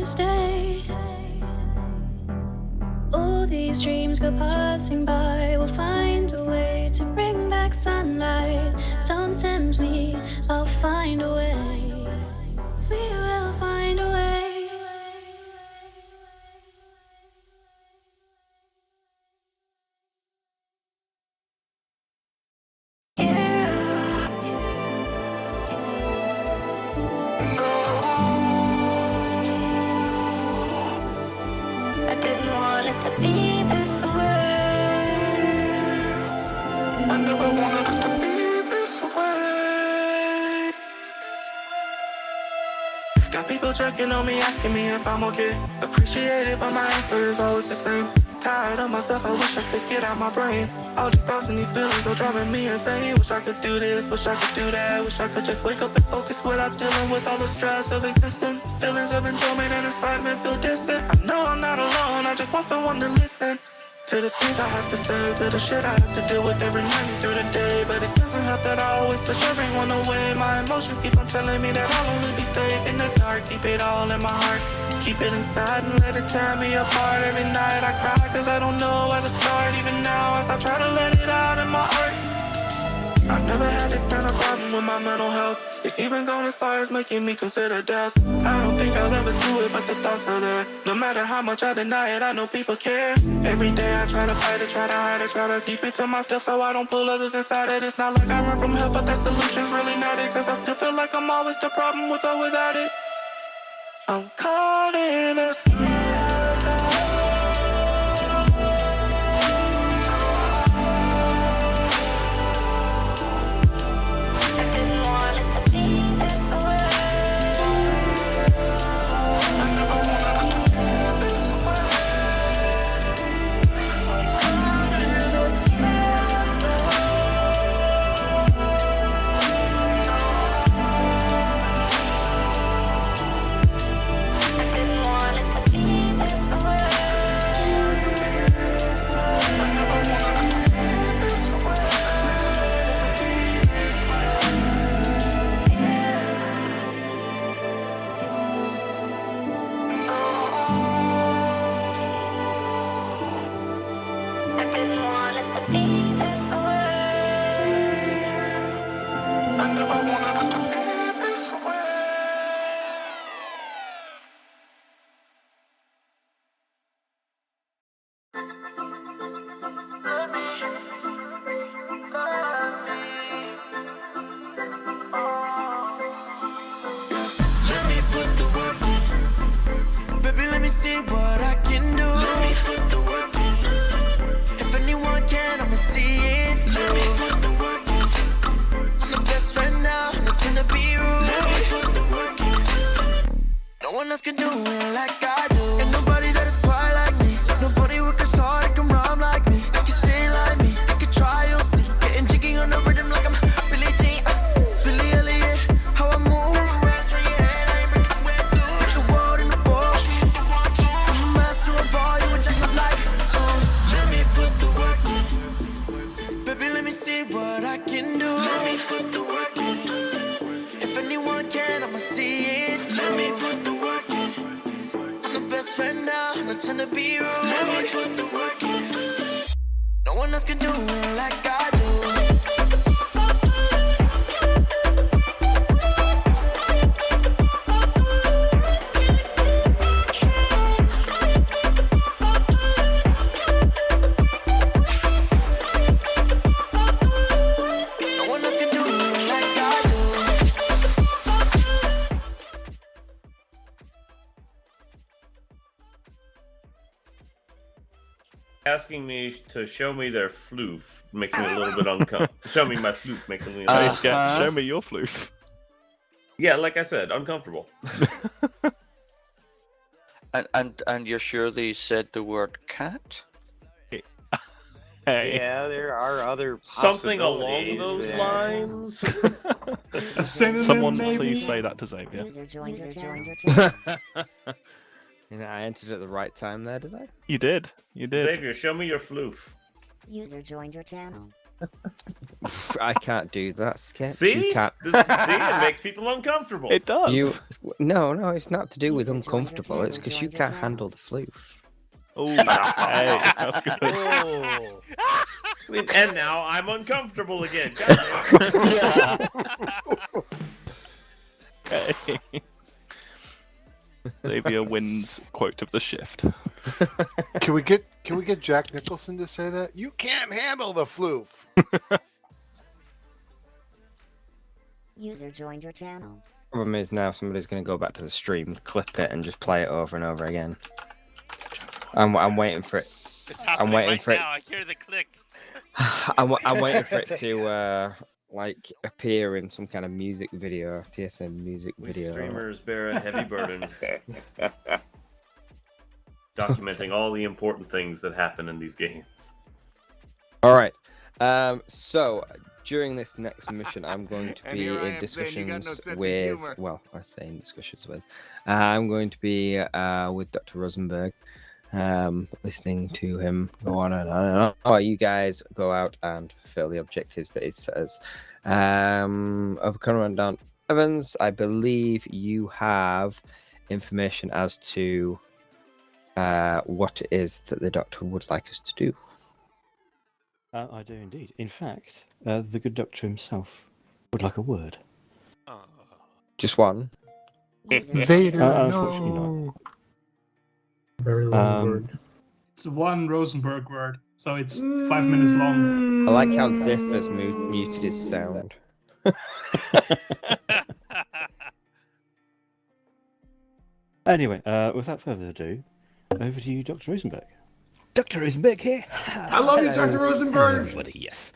to stay. All these dreams go passing by. We'll find a way to bring back sunlight. Don't tempt me, I'll find a way. We will find a way. I didn't want it to be this way. I never wanted it to be this way. Got people checking on me, asking me if I'm okay. Appreciated, but my answer is always the same. Tired of myself, I wish I could get out my brain. All these thoughts and these feelings are driving me insane. Wish I could do this, wish I could do that. Wish I could just wake up and focus without dealing with all the stress of existence. Feelings of enjoyment and excitement feel distant. I know I'm not alone, I just want someone to listen to the things I have to say, to the shit I have to deal with every night and through the day. But it doesn't help that I always push everyone away. My emotions keep on telling me that I'll only be safe in the dark. Keep it all in my heart, keep it inside and let it tear me apart. Every night I cry cause I don't know where to start. Even now as I try to let it out in my heart. I've never had this kind of problem with my mental health. It's even gone as far as making me consider death. I don't think I'll ever do it, but the thoughts are there. No matter how much I deny it, I know people care. Every day I try to fight it, try to hide it, try to keep it to myself so I don't pull others inside it. It's not like I run from help, but that solution's really not it. Cause I still feel like I'm always the problem with or without it. I'm caught in a see what I can do. Let me put the work in. If anyone can, I'ma see it through. Let me put the work in. I'm the best friend now, I'm not trying to be rude. Let me put the work in. No one else can do it like I do. Ain't nobody that is quite like me. Nobody work as hard, that can rhyme like me. That can sing like me, that can try, you'll see. Getting jiggy on the rhythm like I'm Billie Jean. Billy Elliot, how I move. See what I can do. Let me put the work in. If anyone can, I'ma see it through. Let me put the work in. I'm the best friend now, I'm not trying to be rude. Let me put the work in. No one else can do it like I do. Asking me to show me their floof makes me a little bit uncomfortable. Show me my floof makes me yeah, show me your floof. Yeah, like I said, uncomfortable. and you're sure they said the word cat? Hey. Yeah, there are other something along those lines. Someone please say that to Xavier. User joined your channel. You know, I entered at the right time there, did I? You did. You did. Xavier, show me your floof. User joined your channel. I can't do that sketch. See? You can't. See, it makes people uncomfortable. It does. No, it's not to do with uncomfortable. It's because you can't handle the floof. Oh, hey, that's good. Oh. And now I'm uncomfortable again. Okay. Xavier wins quote of the shift. Can we get Jack Nicholson to say that? You can't handle the floof. User joined your channel. Problem is now somebody's going to go back to the stream, clip it, and just play it over and over again. I'm waiting for it. I'm waiting for it. Now. I hear the click. I'm waiting for it to like appear in some kind of music video, TSN music video. Streamers bear a heavy burden, documenting all the important things that happen in these games. All right. So during this next mission, I'm going to be in discussions with. Well, I say in discussions with. I'm going to be with Dr. Rosenberg. Listening to him go on and on and on. Oh, you guys go out and fulfill the objectives that it says. Over Commandant Evans, I believe you have information as to what it is that the Doctor would like us to do. I do indeed. In fact, the good Doctor himself would like a word. Just one? Vader, unfortunately not. Very long word. It's one Rosenberg word, so it's 5 minutes long. I like how Ziff has muted his sound. Anyway, without further ado, over to you, Dr. Rosenberg. Dr. Rosenberg here. I love you, Dr. Rosenberg. Everybody, yes.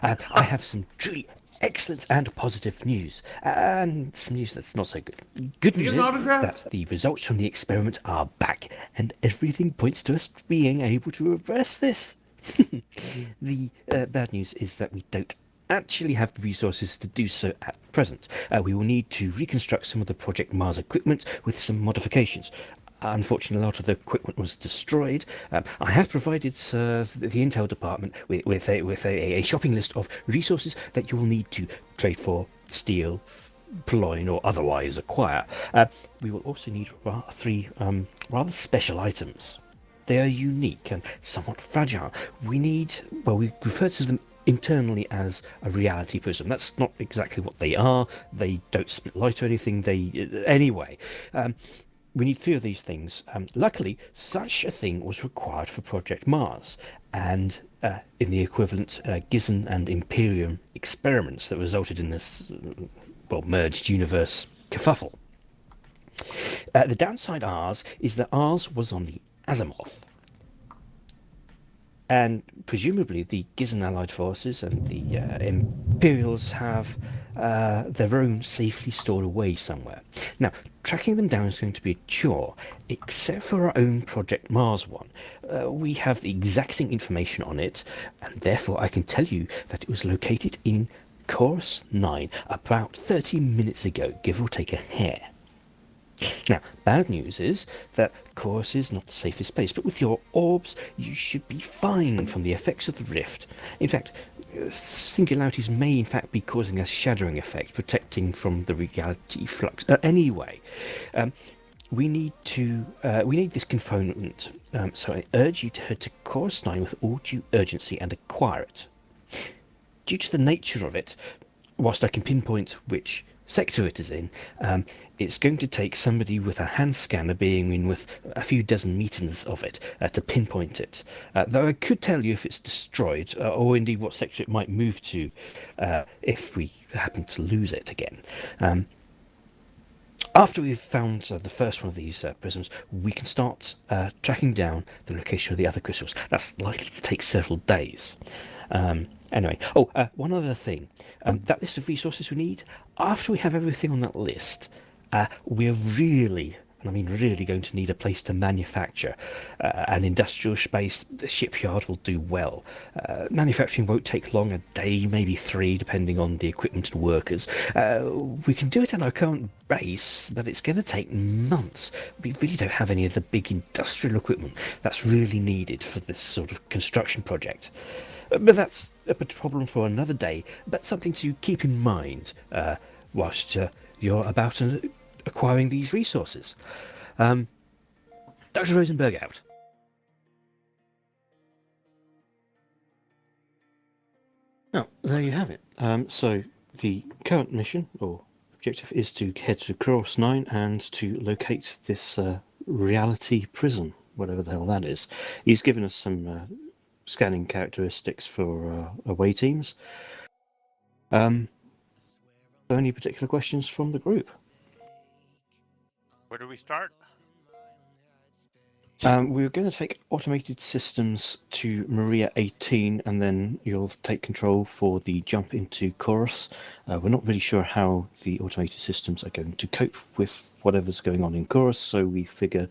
I have some truly excellent and positive news, and some news that's not so good. Good news is that the results from the experiment are back, and everything points to us being able to reverse this. The bad news is that we don't actually have the resources to do so at present. We will need to reconstruct some of the Project Mars equipment with some modifications. Unfortunately, a lot of the equipment was destroyed. I have provided the Intel department with a shopping list of resources that you will need to trade for, steal, purloin, or otherwise acquire. We will also need three rather special items. They are unique and somewhat fragile. We refer to them internally as a reality prism. That's not exactly what they are. They don't split light or anything. Anyway. We need three of these things. Luckily, such a thing was required for Project Mars, and in the equivalent Gizon and Imperium experiments that resulted in this, merged universe kerfuffle. The downside ours is that ours was on the Azimuth. And presumably the Gizon Allied Forces and the Imperials have their own safely stored away somewhere. Now, tracking them down is going to be a chore, except for our own Project Mars one. We have the exacting information on it, and therefore I can tell you that it was located in Chorus 9 about 30 minutes ago, give or take a hair. Now, bad news is that Chorus is not the safest place, but with your orbs, you should be fine from the effects of the rift. In fact, singularities may in fact be causing a shattering effect, protecting from the reality flux. Anyway, we need this component, so I urge you to head to Chorus 9 with all due urgency and acquire it. Due to the nature of it, whilst I can pinpoint which sector it is in, it's going to take somebody with a hand scanner being in with a few dozen meters of it to pinpoint it. Though I could tell you if it's destroyed, or indeed what sector it might move to if we happen to lose it again. After we've found the first one of these prisms, we can start tracking down the location of the other crystals. That's likely to take several days. Anyway, one other thing. That list of resources we need, after we have everything on that list, we're really, and I mean really, going to need a place to manufacture. An industrial space, the shipyard will do well. Manufacturing won't take long, a day, maybe 3, depending on the equipment and workers. We can do it at our current base, but it's going to take months. We really don't have any of the big industrial equipment that's really needed for this sort of construction project. But that's a problem for another day, but something to keep in mind whilst you're about acquiring these resources. Dr. Rosenberg out. Now, there you have it. So the current mission, or objective, is to head to Cross 9 and to locate this reality prison, whatever the hell that is. He's given us some scanning characteristics for away teams. Any particular questions from the group? Where do we start? We're going to take automated systems to Maria 18, and then you'll take control for the jump into Chorus. We're not really sure how the automated systems are going to cope with whatever's going on in Chorus, so we figure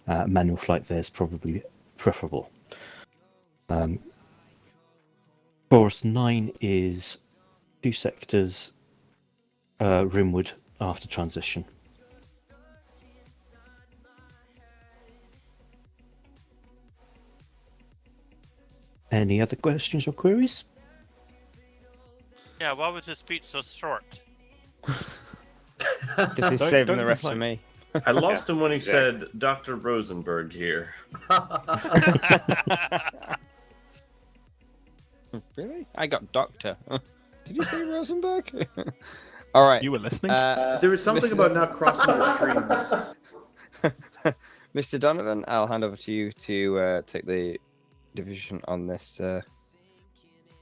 manual flight there is probably preferable. Chorus 9 is 2 sectors rimward after transition. Any other questions or queries? Yeah, why was his speech so short? Because he's saving the rest for me. I lost him when he said Dr. Rosenberg here. Really? I got doctor. Did you say Rosenberg? All right. You were listening? There was something about not crossing the streams. Mr. Donovan, I'll hand over to you to take the division on this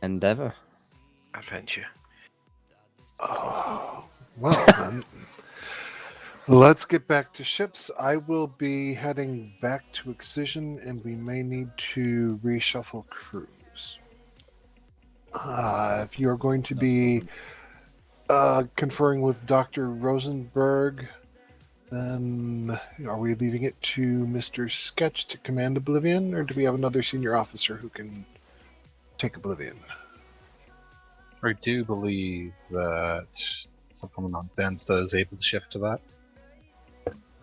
endeavor. Adventure. Oh, well then. Let's get back to ships. I will be heading back to Excision, and we may need to reshuffle crews. If you're going to be conferring with Dr. Rosenberg, then are we leaving it to Mr. Sketch to command Oblivion, or do we have another senior officer who can take Oblivion? I do believe that someone on Zansta is able to shift to that.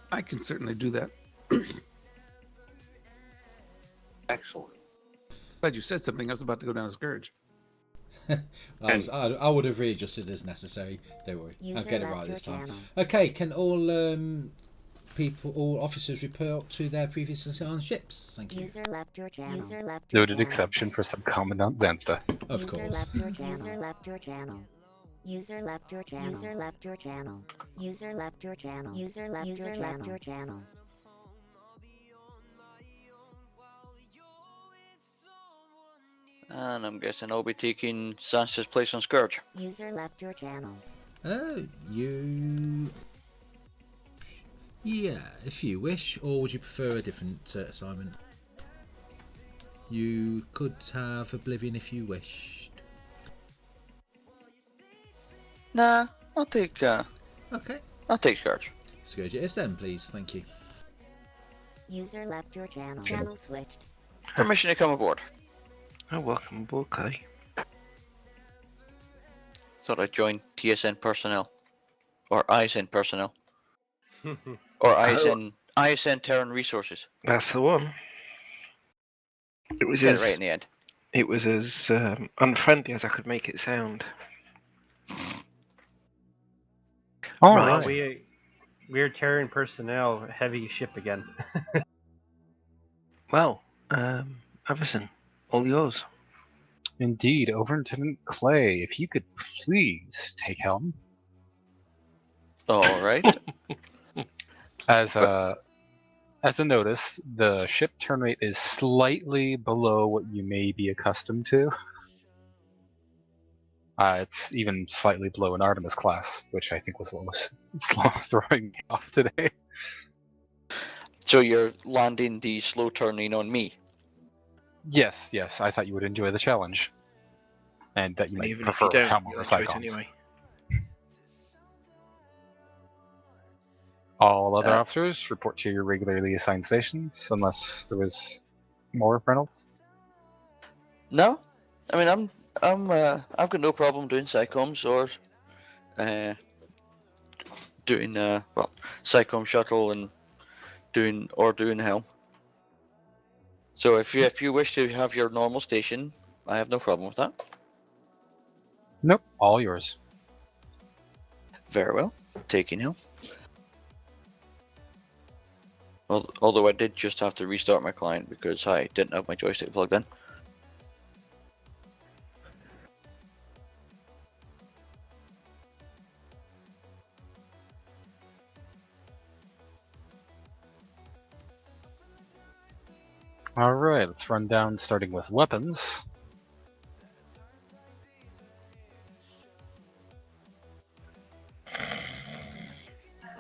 I can certainly do that. Excellent. Glad you said something. I was about to go down a scourge. I would have readjusted as necessary. Don't worry, I'll get it right this time. Okay, can all all officers report to their previously assigned ships? Thank you. User left your channel. User left your Noted channel. exception for Subcommandant Zansta. Of User course. left your channel. User left your channel. User left your channel. User left your channel. User left your channel. User left your channel. And I'm guessing I'll be taking Sansa's place on Scourge. User left your channel. You... Yeah, if you wish, or would you prefer a different assignment? You could have Oblivion if you wished. Nah, I'll take Okay. I'll take Scourge. Scourge it is then, please. Thank you. User left your channel. Channel switched. Permission to come aboard. Oh, welcome aboard, Clay. Thought I'd join TSN personnel. Or ISN personnel. Or ISN Terran Resources. That's the one. It was Get it right in the end. It was as unfriendly as I could make it sound. All right. We're Terran personnel, heavy ship again. Well, Everson, all yours. Indeed, Overintendent Clay, if you could please take helm. All right. As a notice, the ship turn rate is slightly below what you may be accustomed to. It's even slightly below an Artemis class, which I think was what was throwing me off today. So you're landing the slow turning on me? Yes, I thought you would enjoy the challenge. And that you might Even prefer if you don't, helm you'll over enjoy it Cyclones. anyway. All other officers report to your regularly assigned stations, unless there was more, Reynolds. No, I mean I've got no problem doing Psychoms or doing Psychom shuttle and doing Helm. So if you wish to have your normal station, I have no problem with that. Nope, all yours. Very well. Taking him. Although I did just have to restart my client because I didn't have my joystick plugged in. Alright, let's run down starting with weapons.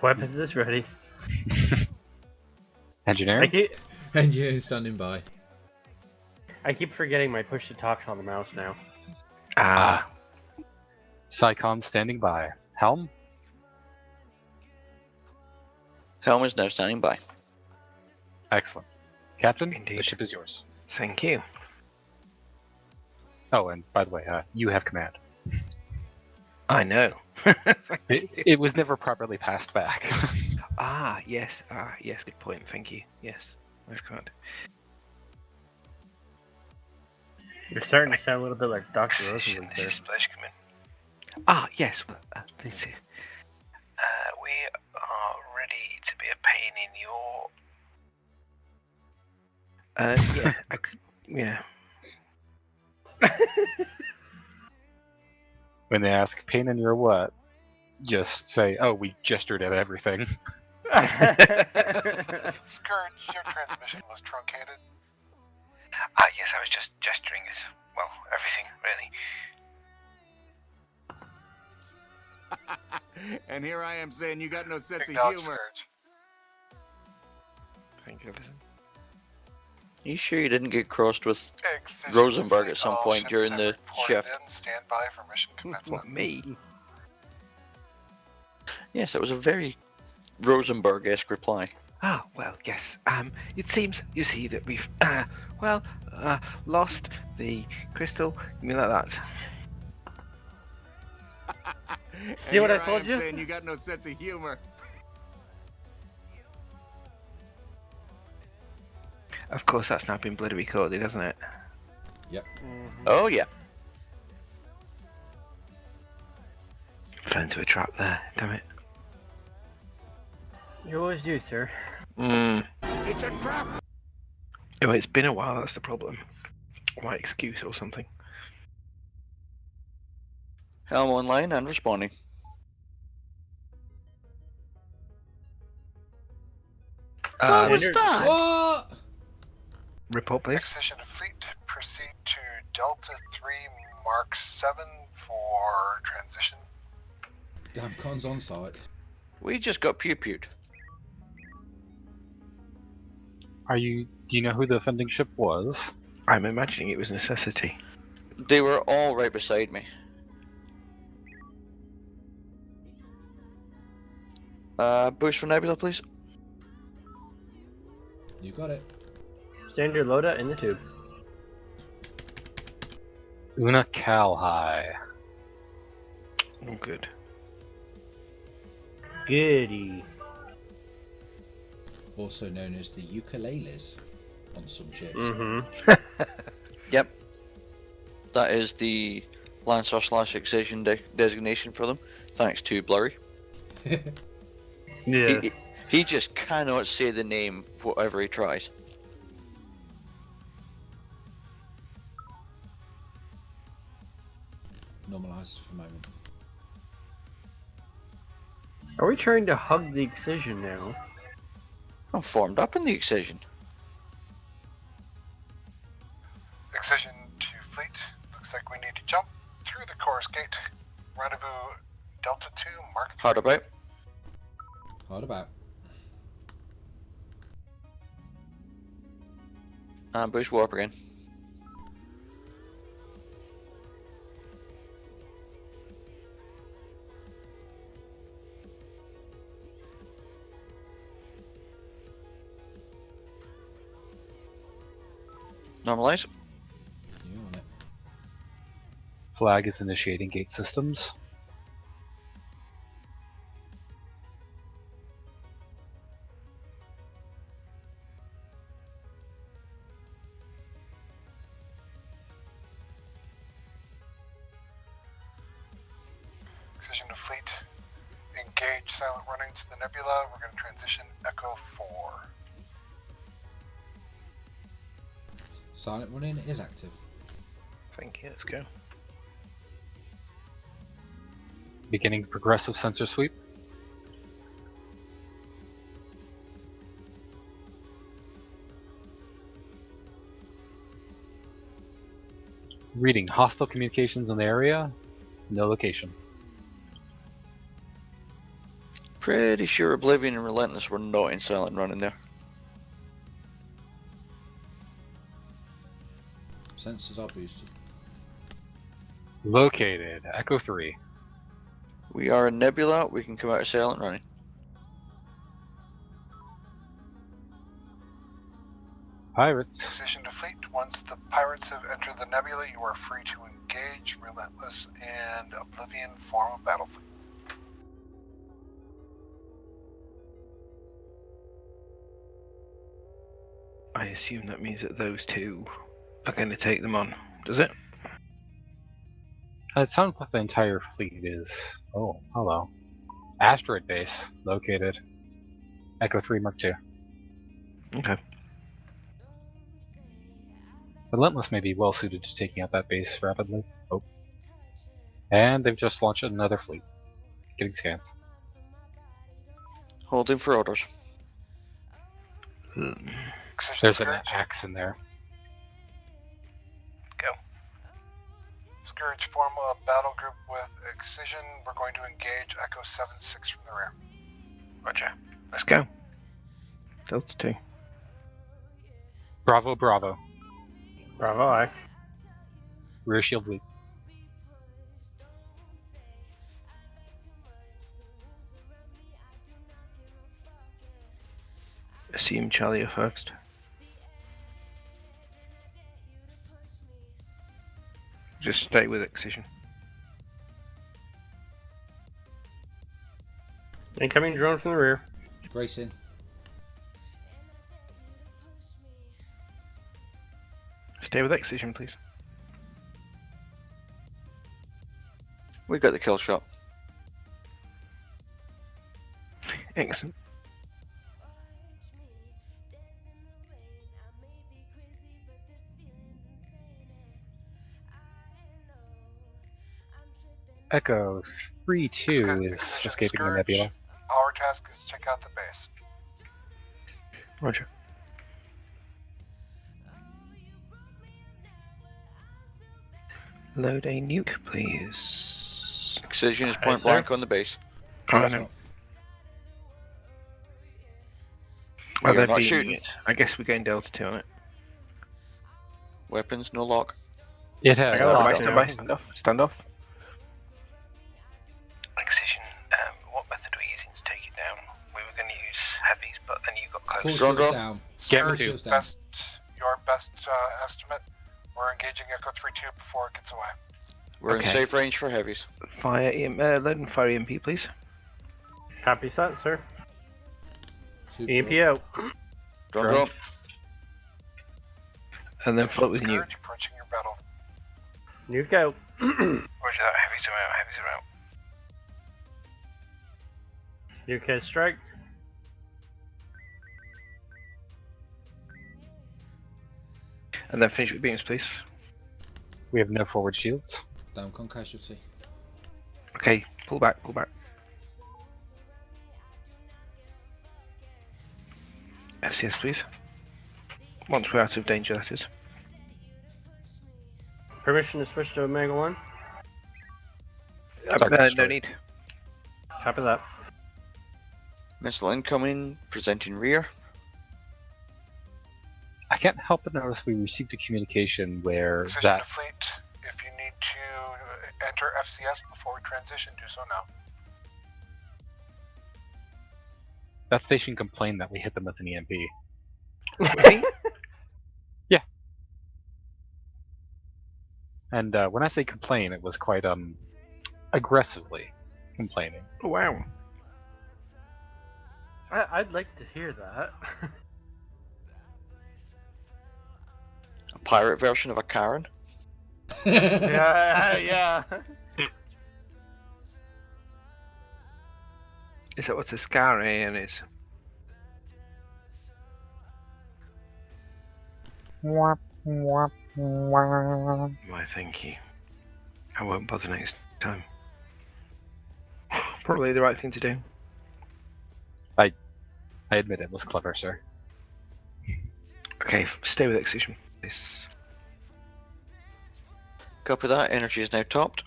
Weapons is ready. Engineering? Engineering standing by. I keep forgetting my push to talk's on the mouse now. Psycom standing by. Helm? Helm is now standing by. Excellent. Captain, the ship is yours. Thank you. Oh, and by the way, you have command. I know. It was never properly passed back. Yes. Yes, good point. Thank you. Yes, I've got. You're starting to sound a little bit like Dr. Rosenberg there. Splash come in. Yes. Well, let's see. We are ready to be a pain in your. Yeah, I could. Yeah. When they ask, pain in your what? Just say, oh, we gestured at everything. Scourge, your transmission was truncated. Yes, I was just gesturing at, well, everything, really. And here I am saying you got no sense of Acknowledge humor. Thank you, everything. Are you sure you didn't get crossed with Excision Rosenberg at some all point ships during have the reported shift? in. Stand by for mission commencement. What, me? Yes, it was a very Rosenberg-esque reply. Well, yes. It seems, you see, that we've, lost the crystal. You mean like that? See what I told you? Saying you got no sense of humor. Of course, that's now been bloody recorded, hasn't it? Yep. Oh, yeah. Fell into a trap there, damn it. You always do, sir. It's a trap. Oh, it's been a while, that's the problem. My excuse or something. Helm online and responding. What was Standard- that? What? Report, please. Excision fleet, proceed to Delta 3 Mark 7 for transition. Damn, Con's on site. We just got pew-pewed. Do you know who the offending ship was? I'm imagining it was necessity. They were all right beside me. Boost for Nebula, please. You got it. Standard loadout in the tube. Una Calhai. Oh, good. Goody. Also known as the ukuleles on some ships. Mm-hmm. Yep. That is the Lancer/Excision designation for them, thanks to Blurry. Yeah. He just cannot say the name whatever he tries. Normalised for a moment. Are we trying to hug the Excision now? I'm formed up in the Excision. Excision to fleet. Looks like we need to jump through the chorus gate. Rendezvous Delta 2 Mark 3. Hard about. Hard about. Ambush warp again. Normalize. You on it. Flag is initiating gate systems. Decision to fleet. Engage silent running to the nebula. We're going to transition Echo 4. Silent running is active. Thank you, let's go. Beginning progressive sensor sweep. Reading hostile communications in the area. No location. Pretty sure Oblivion and Relentless were not in silent running there. Sensors are boosted. Located. Echo 3. We are in Nebula. We can come out of silent running. Pirates. Decision to fleet. Once the pirates have entered the nebula, you are free to engage. Relentless and Oblivion form a battle fleet. I assume that means that those two are going to take them on, does it? It sounds like the entire fleet is... Oh, hello. Asteroid base. Located. Echo 3 Mark II. Okay. Relentless may be well suited to taking out that base rapidly. Oh. And they've just launched another fleet. Getting scans. Holding for orders. There's an axe in there. Go. Scourge form a battle group with Excision. We're going to engage Echo 7-6 from the rear. Roger. Let's go. Delta 2. Bravo, bravo. Bravo, aye. Rear shield weak. Assume Charlie are first. Just stay with Excision. Incoming drone from the rear. Brace in. Stay with Excision, please. We got the kill shot. Excellent. Echo 3-2 is escaping the nebula. Our task is to check out the base. Roger. Load a nuke, please. Excision is point blank on the base. I know. You're they're not beating shooting. it. I guess we're going Delta 2 on it. Weapons, no lock. It has. Stand by, stand off, stand off. Excision, what method are we using to take it down? We were going to use heavies, but then you got close. Full Drone, shields drone. down. Get me Full to. shields down. Your best estimate. We're engaging Echo 3-2 before it gets away. We're in Okay. safe range for heavies. Fire load and fire EMP, please. Copy that, sir. Super. EMP out. Drone, drone. And then float with nuke. Scourge approaching your battle. Nuke out. Roger that, heavies are out, heavies are out. Nuke has strike. And then finish with beams, please. We have no forward shields. Down con casualty. Okay, pull back, pull back. SCS, please. Once we're out of danger, that is. Permission to switch to Omega 1. No need. Copy that. Missile incoming, presenting rear. I can't help but notice we received a communication where Decision that to fleet. If you need to enter FCS before we transition, do so now. that station complained that we hit them with an EMP. Really? Yeah. And when I say complain, it was quite aggressively complaining. Oh, wow. I'd like to hear that. A pirate version of a Karen. Yeah. Is that what the Scar AN is? Why, thank you. I won't bother next time. Probably the right thing to do. I admit it was clever, sir. Okay, stay with Excision, please. Copy that. Energy is now topped.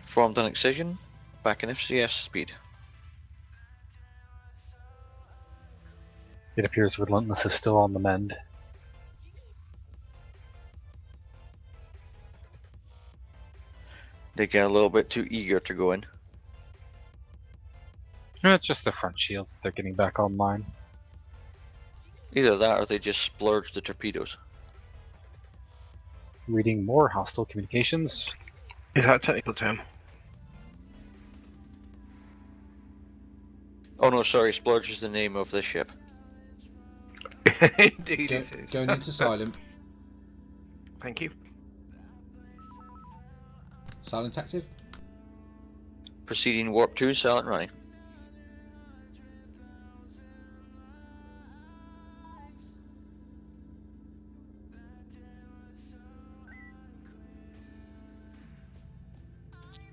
Formed on Excision. Back in FCS speed. It appears Relentless is still on the mend. They get a little bit too eager to go in. No, it's just the front shields they're getting back online. Either that or they just splurge the torpedoes. Reading more hostile communications. Is that a technical term? Oh no, sorry, splurge is the name of this ship. Indeed it is. Going into silent. Thank you. Silent active. Proceeding warp 2, silent running.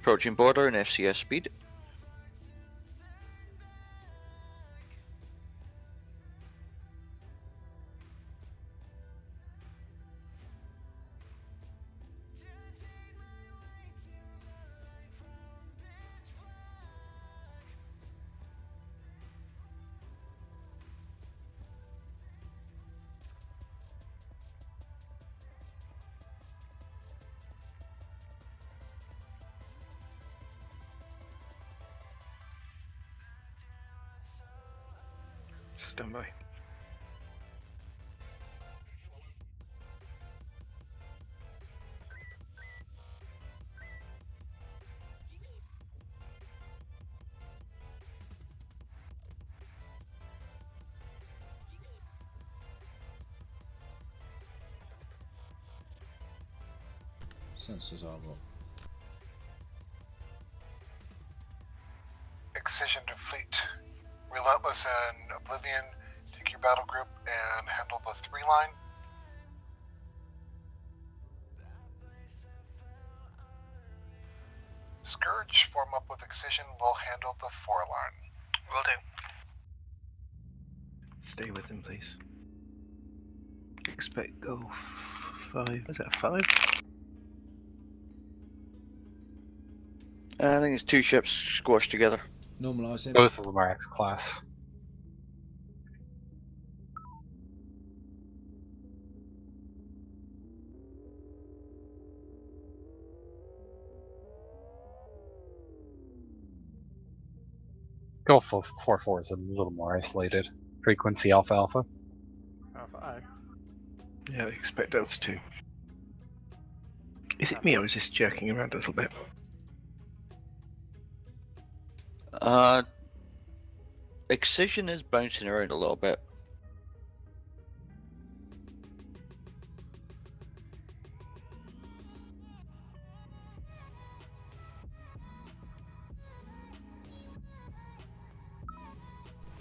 Approaching border in FCS speed. Stand by. Sensors are up. Excision to fleet. Relentless and Oblivion, take your battle group and handle the 3 line. Scourge, form up with Excision, will handle the 4 line. Will do. Stay with him, please. Expect go 5. Is that a 5? I think it's 2 ships squashed together. Normalising. Both of them are X-class. Gulf 4-4 is a little more isolated. Frequency Alpha Alpha. Alpha I. Yeah, expect Delta 2. Is it me or is this jerking around a little bit? Excision is bouncing around a little bit.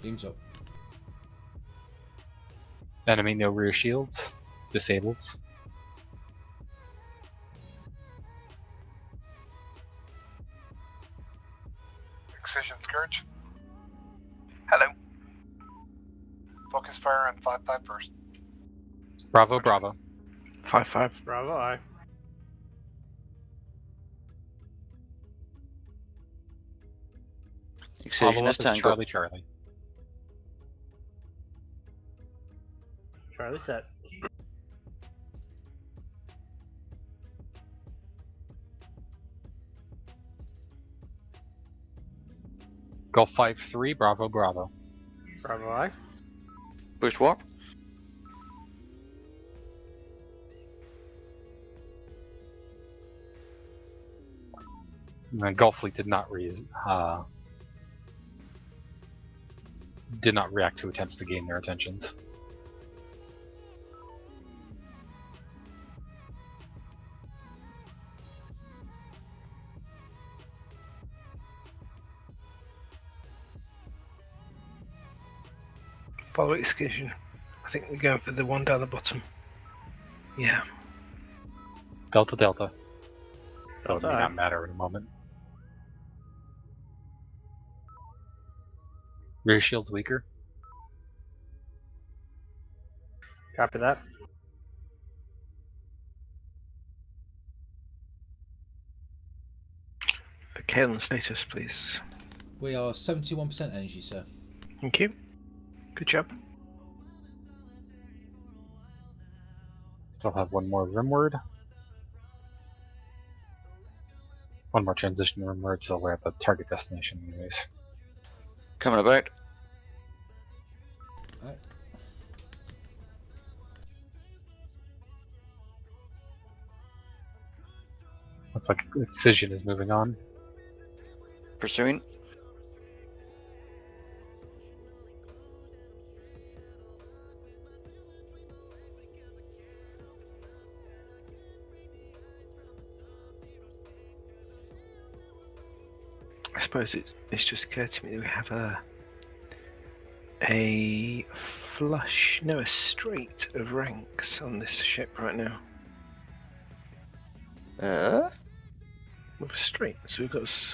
Beams up. Enemy no rear shields. Disables. Excision Scourge. Hello. Focus fire on 5-5 first. Bravo, Bravo. 5-5. Bravo I. Excision Follow up is is Tango. Charlie Charlie. Charlie set. Gulf 5-3, Bravo, Bravo. Bravo I. Boost warp. And Gulf Fleet did not react to attempts to gain their attentions. Follow excursion. I think we're going for the one down the bottom. Yeah. Delta. That'll Delta. may not matter in a moment. Rear shield's weaker. Copy that. Calon status, please. We are 71% energy, sir. Thank you. Good job. Still have one more rim word. One more transition rim word till we're at the target destination anyways. Coming about. Right. Looks like Excision is moving on. Pursuing. I suppose it's just occurred to me that we have a straight of ranks on this ship right now. With a straight, so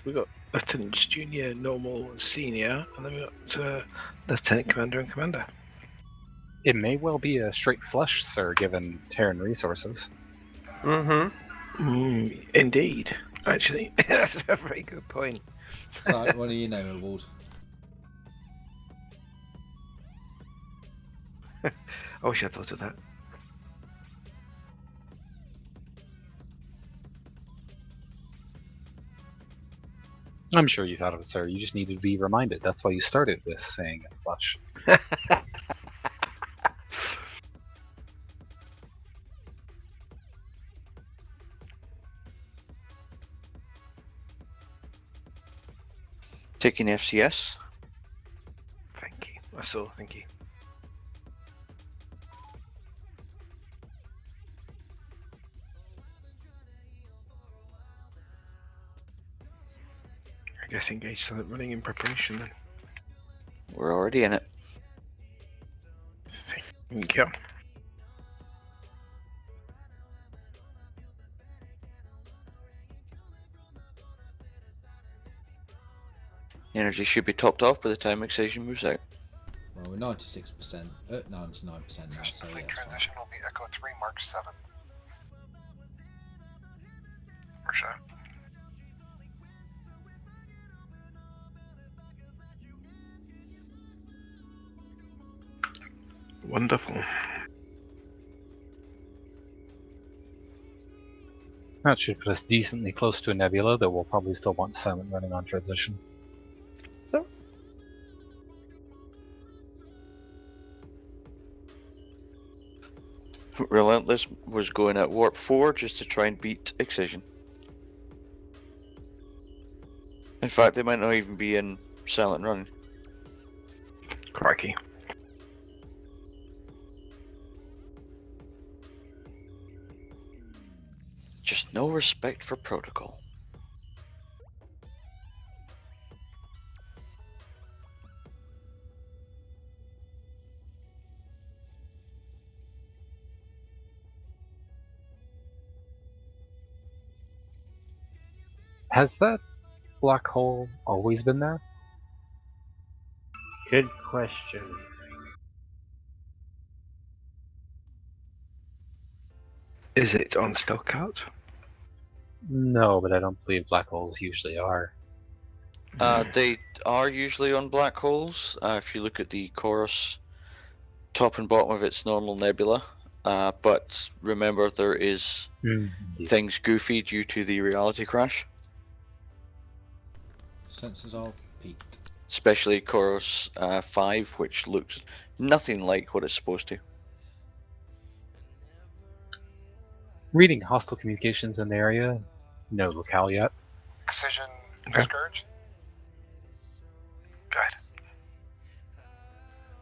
we've got lieutenants, junior, normal, and senior, and then we've got lieutenant commander and commander. It may well be a straight flush, sir, given Terran resources. Indeed, actually, that's a very good point. So, what do you know, Award? I wish I thought of that. I'm sure you thought of it, sir. You just needed to be reminded. That's why you started with saying it flush. Taking FCS. Thank you. I saw. Thank you. I guess engage silent running in preparation then. We're already in it. Thank you. Energy should be topped off by the time Excision moves out. Well, we're 96%, 99% now, so yeah. Transition will be Echo 3, Mark 7. Mark 7. Wonderful. That should put us decently close to a nebula, though we'll probably still want silent running on transition. Relentless was going at warp 4 just to try and beat Excision. In fact, they might not even be in silent running. Crikey. Just no respect for protocol. Has that black hole always been there? Good question. Is it on Stelkart? No, but I don't believe black holes usually are. They are usually on black holes. If you look at the Chorus, top and bottom of its normal nebula. But remember, there is things goofy due to the reality crash. Sensors are peaked. Especially Chorus 5, which looks nothing like what it's supposed to. Reading hostile communications in the area. No locale yet. Excision, Okay. Scourge. Go ahead.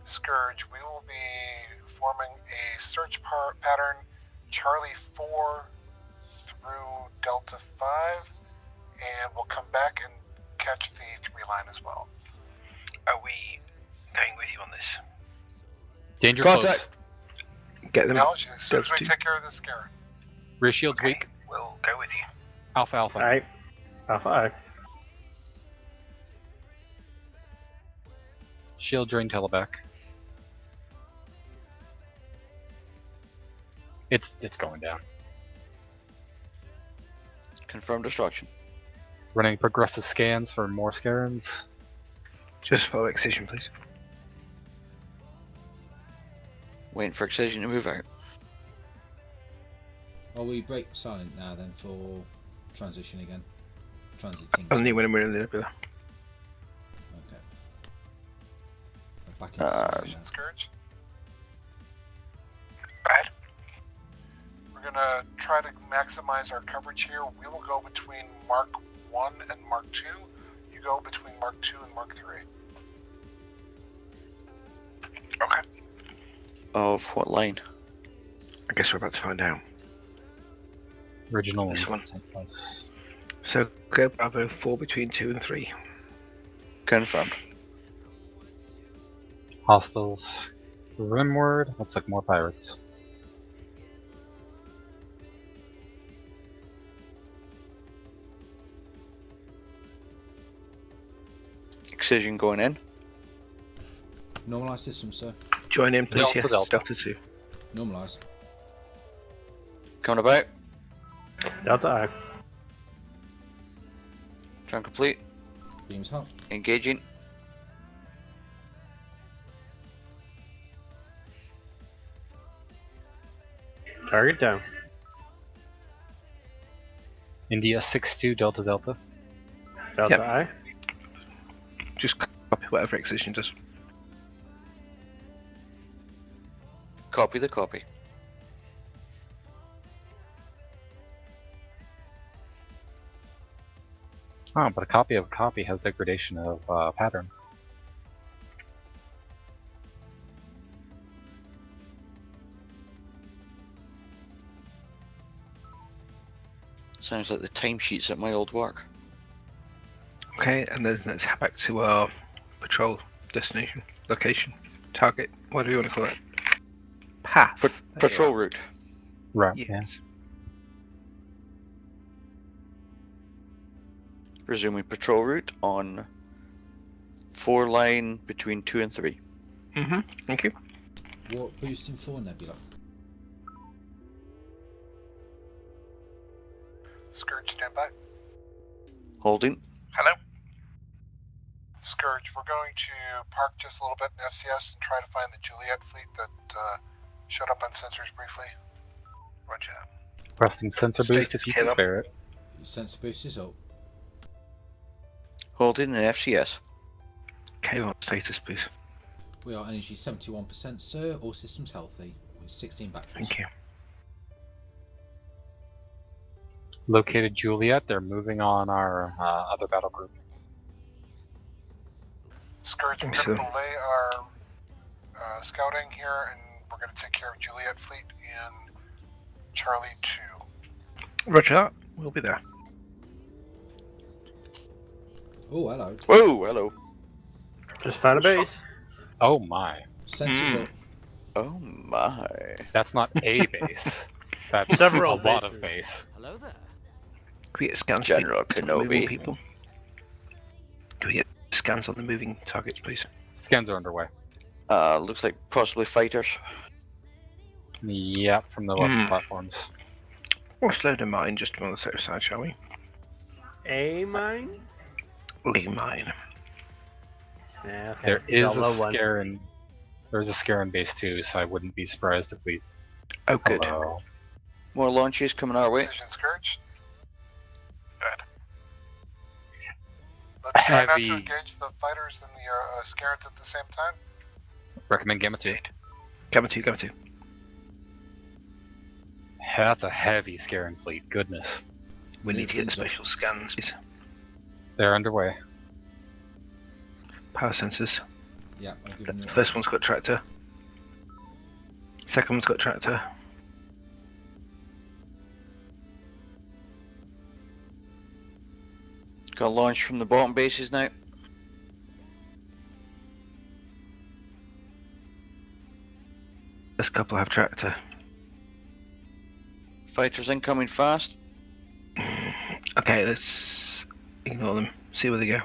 Scourge, we will be forming a search pattern Charlie 4 through Delta 5, and we'll come back and catch the 3 line as well. Are we going with you on this? Danger Contact. close. Get them. Now, as soon as we take care of this Scarab. Rear shield's weak. We'll go with you. Alpha, alpha. Alright. Alpha. Shield drain teleback. It's going down. Confirm destruction. Running progressive scans for more Scarens. Just follow Excision, please. Waiting for Excision to move out. Well, we break silent now then for transition again. Transiting. Only when we're in the nebula. Okay. We're back into Scourge. Brad? We're gonna try to maximize our coverage here. We will go between Mark 1 and Mark 2. You go between Mark 2 and Mark 3. Okay. Of what line? I guess we're about to find out. Original This one. Plus. So go Bravo 4 between 2 and 3. Confirmed. Hostiles. Rimward. Looks like more pirates. Excision going in. Normalize system, sir. Join in, please. Delta, Yes. Delta. Delta 2. Normalize. Coming about. Delta I. Turn complete. Beams hot. Engaging. Target down. India 6-2 Delta Delta. Delta Yep. I. Just copy whatever Excision does. Copy the copy. Oh, but a copy of a copy has degradation of pattern. Sounds like the timesheets at my old work. Okay, and then let's head back to our patrol destination, location, target, whatever you want to call it. Path. Patrol route. Right. Yes. Resuming patrol route on 4 line between 2 and 3. Mm-hmm. Thank you. Warp boosting for Nebula. Scourge, stand by. Holding. Hello? Scourge, we're going to park just a little bit in FCS and try to find the Juliet fleet that showed up on sensors briefly. Roger. Requesting sensor boost if you can Calon. spare it. Sensor boost is up. Holding an FCS. Calon status, please. We are energy 71%, sir. All systems healthy. With 16 batteries. Thank you. Located Juliet. They're moving on our other battle group. Scourge, we're Thanks, going to sir. delay our scouting here, and we're going to take care of Juliet fleet in Charlie 2. Roger that. We'll be there. Oh, hello. Whoa, hello. Just found a base. Oh my. Sensors up. Oh my. That's not a base. That's Several a lot bases. of base. Hello there. Can we get scans? General please, on the moving Kenobi. people? Can we get scans on the moving targets, please? Scans are underway. Looks like possibly fighters. Yep, from the weapon platforms. We'll slow them mine just to be on the safe side, shall we? A mine? Lee mine. Yeah, okay. There is a Low one. Scaran. There's a Scaran base too, so I wouldn't be surprised if we. Oh, good. Hello. More launches coming our way. Precision Scourge. Good. Let's try not Heavy. to engage the fighters and the Scarabs at the same time. Recommend Gamma 2. Gamma 2, Gamma 2. That's a heavy Scaran fleet. Goodness. We need to get the special scans, please. They're underway. Power sensors. Yeah, I'm giving you. First one's got tractor. Second one's got tractor. Got launch from the bottom bases now. There's a couple have tractor. Fighters incoming fast. Okay, let's ignore them. See where they go.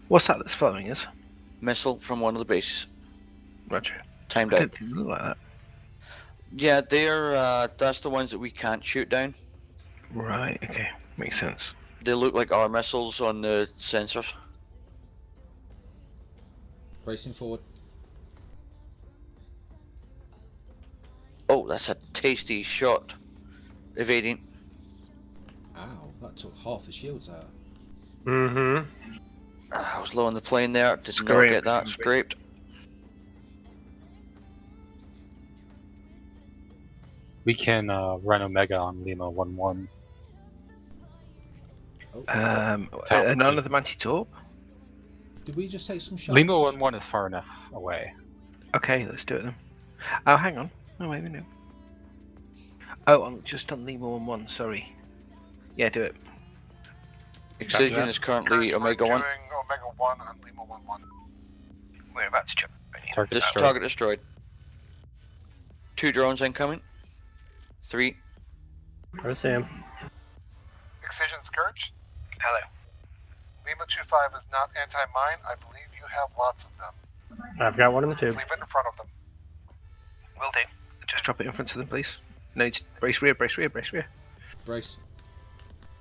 What's that that's following us? Missile from one of the bases. Roger. Timed out. Don't look like that. Yeah, they're that's the ones that we can't shoot down. Right. Okay. Makes sense. They look like our missiles on the sensors. Bracing forward. Oh, that's a tasty shot. Evading. Ow, that took half the shields out. Mm-hmm. I was low on the plane there. Did not Scraped. get that. Scraped. We can run Omega on Lima 1-1. None of them anti-torp? Did we just take some shots? Lima 1-1 is far enough away. Okay, let's do it then. Oh, hang on. No, wait a minute. Oh, I'm just on Lima 1-1, sorry. Yeah, do it. Excision is currently Omega 1. Doing Omega 1 on Lima 1-1. We're about to jump. Target destroyed. 2 drones incoming. 3. Where's Sam? Excision Scourge. Hello. Lima 2-5 is not anti-mine. I believe you have lots of them. I've got one in the tube. Leave it in front of them. Will do. Just drop it in front of them, please. No, brace rear, brace rear, brace rear. Brace.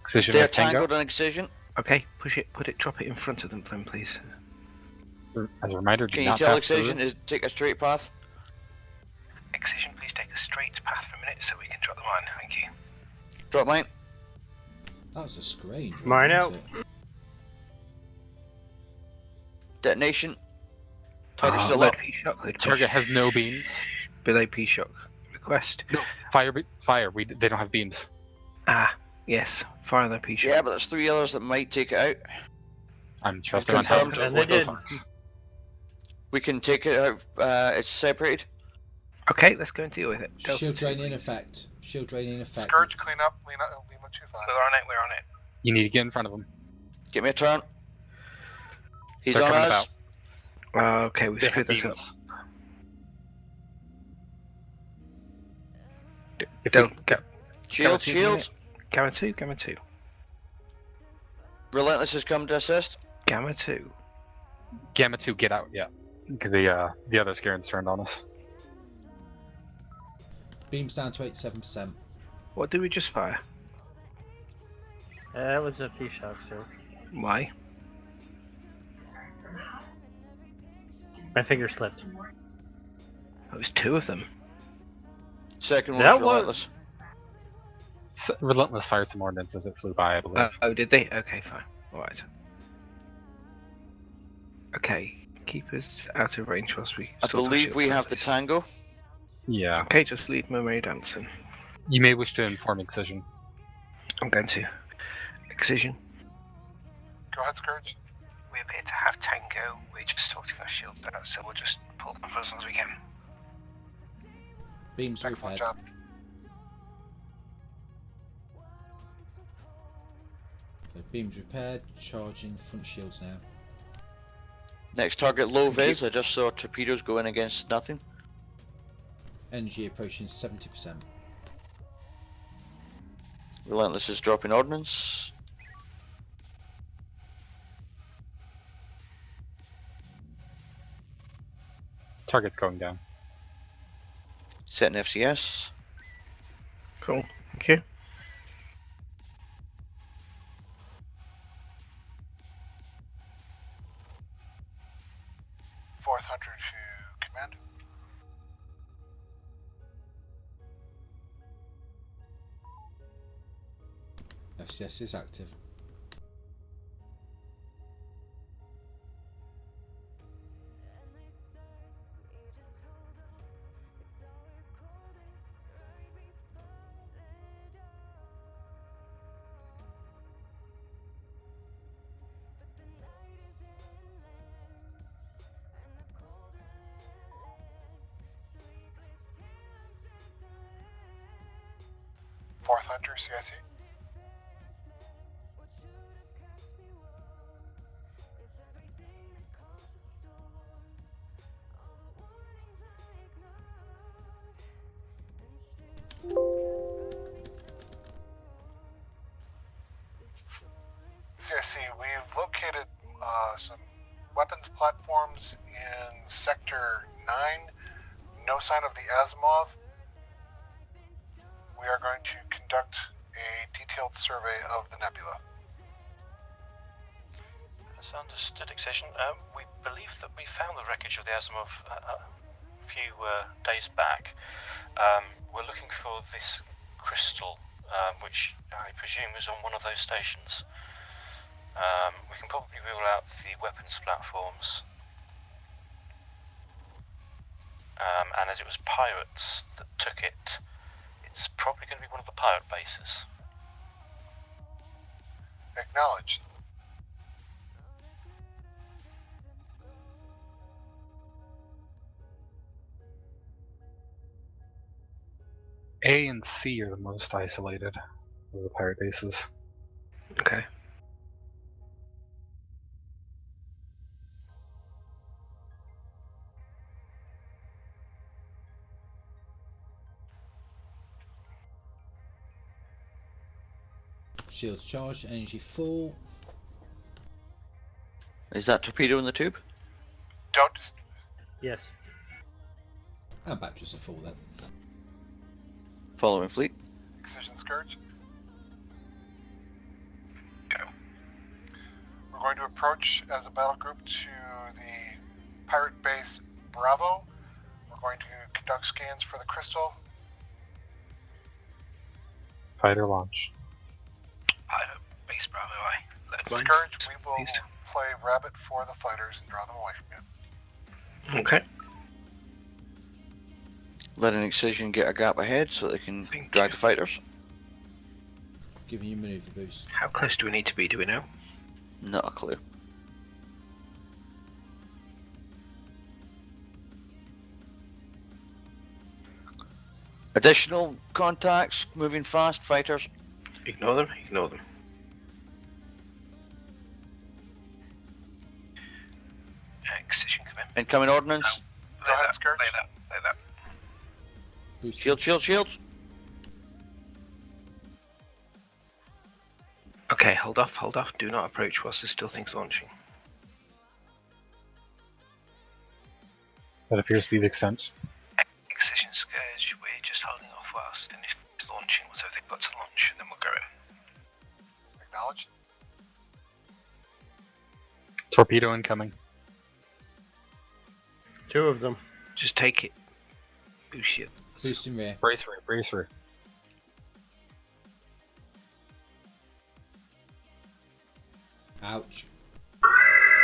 Excision They're with Tango. tangled on Excision. Okay, push it, put it, drop it in front of them then, please. As a reminder, do Can you not tell pass Excision through. to take a straight path? Excision, please take a straight path for a minute so we can drop the mine. Thank you. Drop mine. That was a screen. Mine out. Detonation. Target still Load up. P-shock. Target has no beams. Below P-shock. Request. No, fire. They don't have beams. Ah, yes. Fire the P-shock. Yeah, but there's 3 others that might take it out. I'm trusting on help to Confirmed. avoid those arms. We can take it out. It's separated. Okay, let's go and deal with it. Shield drain in effect. Shield drain in effect. Scourge clean up Lima 2-5. We're on it. We're on it. You need to get in front of them. Get me a turn. He's They're on coming us. about. Okay, we They screwed have this up. beams. Shield, shield. Gamma 2, Gamma 2. Relentless has come to assist. Gamma 2. Gamma 2, get out. Yeah. The other Scaren's turned on us. Beams down to 87%. What did we just fire? That was a P-shock, sir. Why? My finger slipped. It was 2 of them. Second one That was Relentless. Relentless fired some ordnance as it flew by, I believe. Oh, did they? Okay, fine. Alright. Okay, keep us out of range whilst we... I sort our believe shield we have the process. Tango. Yeah. Okay, just leave Mermaid dancing. You may wish to inform Excision. I'm going to. Excision. Go ahead, Scourge. We appear to have Tango. We're just sorting our shields out, so we'll just pull them for as long as we can. Beams Excellent repaired. job. Okay, beams repaired. Charging front shields now. Next target low vis. I just saw torpedoes go in against nothing. Energy approaching 70%. Relentless is dropping ordnance. Target's going down. Setting FCS. Cool. Thank you. Fourth Hunter to command. FCS is active. Fourth Hunter, CIC. some weapons platforms in Sector 9. No sign of the Asimov. We are going to conduct a detailed survey of the nebula. That's understood, Excision. We believe that we found the wreckage of the Asimov a few days back. We're looking for this crystal, which I presume is on one of those stations. We can probably rule out the weapons platforms. And as it was pirates that took it, it's probably going to be one of the pirate bases. Acknowledged. A and C are the most isolated of the pirate bases. Okay. Shields charged, energy full. Is that torpedo in the tube? Don't. Yes. And batteries are full then. Following fleet. Excision Scourge. Go. We're going to approach as a battle group to the pirate base Bravo. We're going to conduct scans for the crystal. Fighter launch. Pilot base Bravo, Let's Scourge, we will play rabbit for the fighters and draw them away from you. Okay. Let an Excision get a gap ahead so they can drag the fighters. Giving you maneuver boost. How close do we need to be, do we know? Not a clue. Additional contacts, moving fast, fighters. Ignore them, ignore them. Excision, come in. Incoming ordnance. Go ahead, Scourge. Lay that. Shield, shields. Okay, hold off. Do not approach whilst there's still things launching. That appears to be the extent. Excision Scourge, we're just holding off whilst and if it's launching, whatever they've got to launch, then we'll go in. Acknowledged. Torpedo incoming. 2 of them. Just take it. Boost it. Boosting rear. Brace for it, brace for it. Ouch.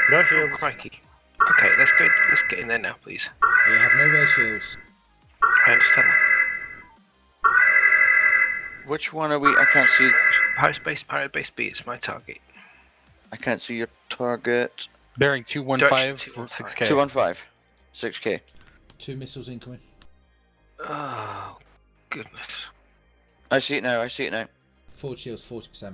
No shield. Crikey. Okay, let's get in there now, please. We have no rear shields. I understand that. Which one are we? I can't see. Pirate base B, it's my target. I can't see your target. Bearing 215 for 6K. 215. 6K. 2 missiles incoming. Oh, goodness. I see it now. 4 shields, 40%.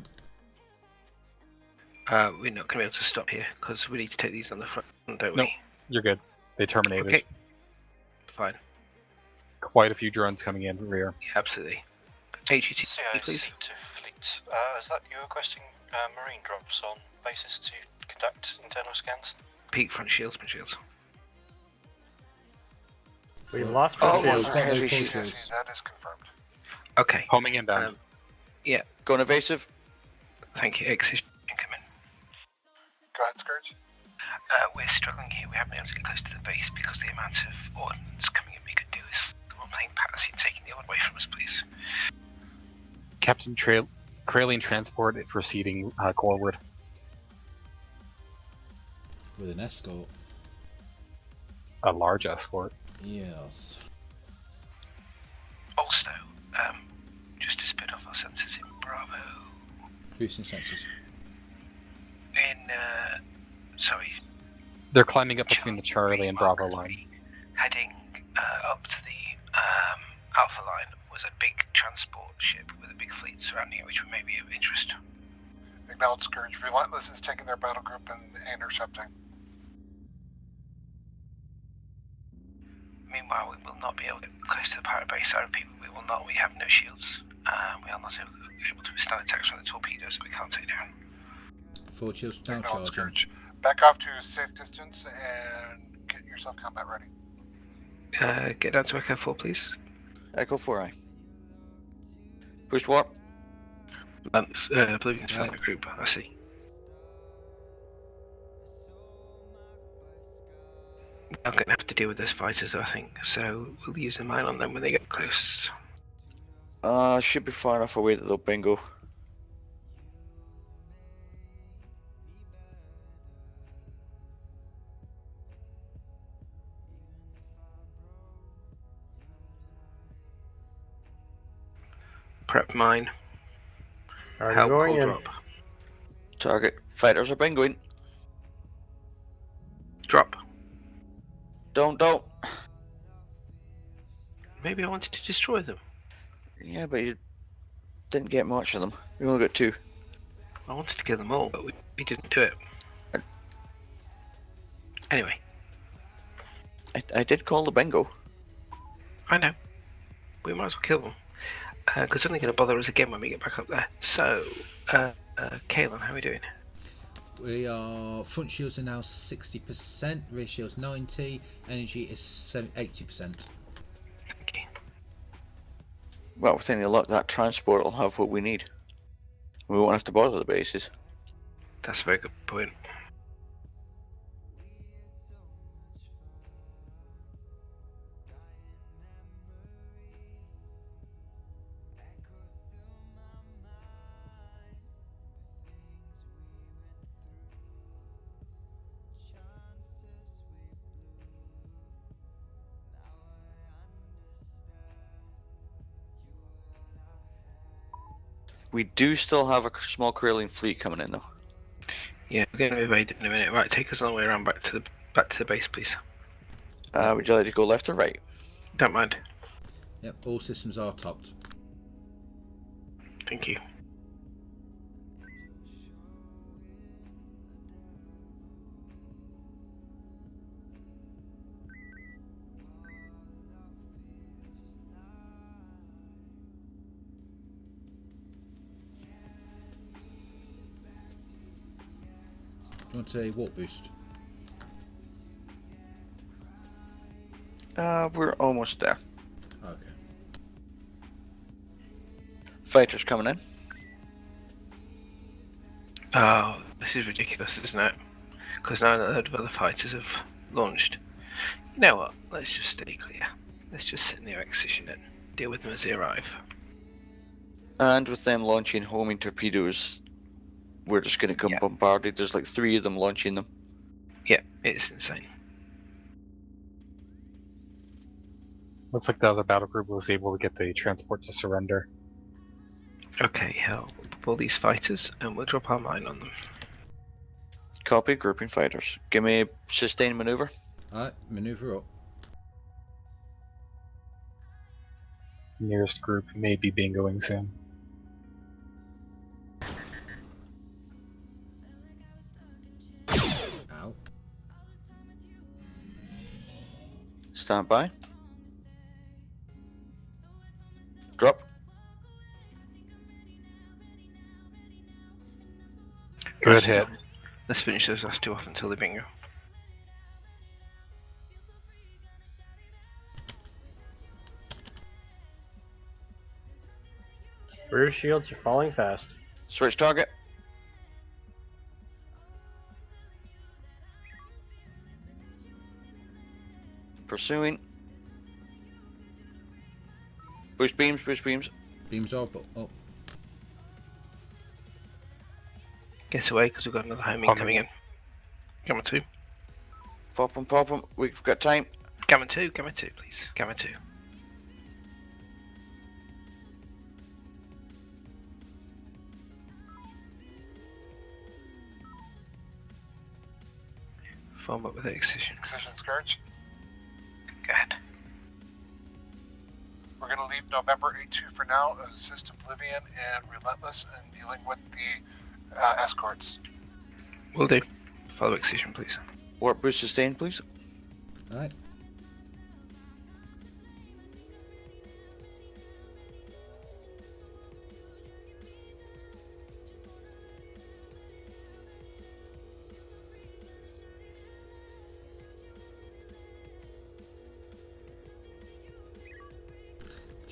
We're not going to be able to stop here because we need to take these on the front, don't we? No, you're good. They terminated. Okay. Fine. Quite a few drones coming in rear. Yeah, absolutely. HET, please. To fleet. Is that you requesting marine drops on bases to conduct internal scans? Peak front shields. We lost Oh, shields. heavy That shields. is confirmed. Okay. Homing inbound. Yeah. Going evasive. Thank you. Excision. Incoming. Go ahead, Scourge. We're struggling here. We haven't been able to get close to the base because the amount of ordnance coming in we could do is one playing Patsy and taking the other way from us, please. Captain Calon transport proceeding forward. With an escort. A large escort. Yes. Also, just to spit off our sensors in Bravo. Boosting sensors. Sorry. They're climbing up between the Charlie and Bravo line. Heading up to the Alpha line was a big transport ship with a big fleet surrounding it, which may be of interest. Acknowledged, Scourge. Relentless is taking their battle group and intercepting. Meanwhile, we will not be able to get close to the pirate base. Our people, we will not. We have no shields. We are not able to withstand attacks from the torpedoes that we can't take down. 4 shields down Acknowledged, charging. Scourge. back off to a safe distance and get yourself combat ready. Get down to Echo 4, please. Echo 4, aye. Push warp. Lance, Oblivion's from the group, I see. I'm going to have to deal with those fighters, I think, so we'll use the mine on them when they get close. Should be far enough away that they'll bingo. Prep mine. Already Help going call in. drop. Target. Fighters are bingoing. Drop. Don't. Maybe I wanted to destroy them. Yeah, but you didn't get much of them. You only got 2. I wanted to kill them all, but we didn't do it. Anyway. I did call the bingo. I know. We might as well kill them. Because they're only going to bother us again when we get back up there. So, Calon, how are we doing? We are... Front shields are now 60%, rear shields 90, energy is 80%. Well, with any luck, that transport will have what we need. We won't have to bother the bases. That's a very good point. We do still have a small Corellian fleet coming in, though. Yeah, we're going to evade them in a minute. Right, take us all the way around back to the base, please. Would you like to go left or right? Don't mind. Yep, all systems are topped. Thank you. Do you want a warp boost? We're almost there. Okay. Fighters coming in. Oh, this is ridiculous, isn't it? Because now a load of other fighters have launched. You know what? Let's just stay clear. Let's just sit near Excision and deal with them as they arrive. And with them launching homing torpedoes, we're just going to come bombarded. There's like 3 of them launching them. Yeah, it's insane. Looks like the other battle group was able to get the transport to surrender. Okay, hell, we'll pull these fighters and we'll drop our mine on them. Copy, grouping fighters. Give me a sustained maneuver. Alright, maneuver up. Nearest group may be bingoing soon. Ow. Stand by. Drop. Good hit. Let's finish those last 2 off until they bingo. Rear shields are falling fast. Switch target. Pursuing. Boost beams, boost beams. Beams are up. Get away because we've got another homing coming in. Gamma 2. Pop them. We've got time. Gamma 2, please. Gamma 2. Form up with the Excision. Excision Scourge. Go ahead. We're going to leave November 8-2 for now, assist Oblivion and Relentless in dealing with the escorts. Will do. Follow Excision, please. Warp boost sustained, please. Alright.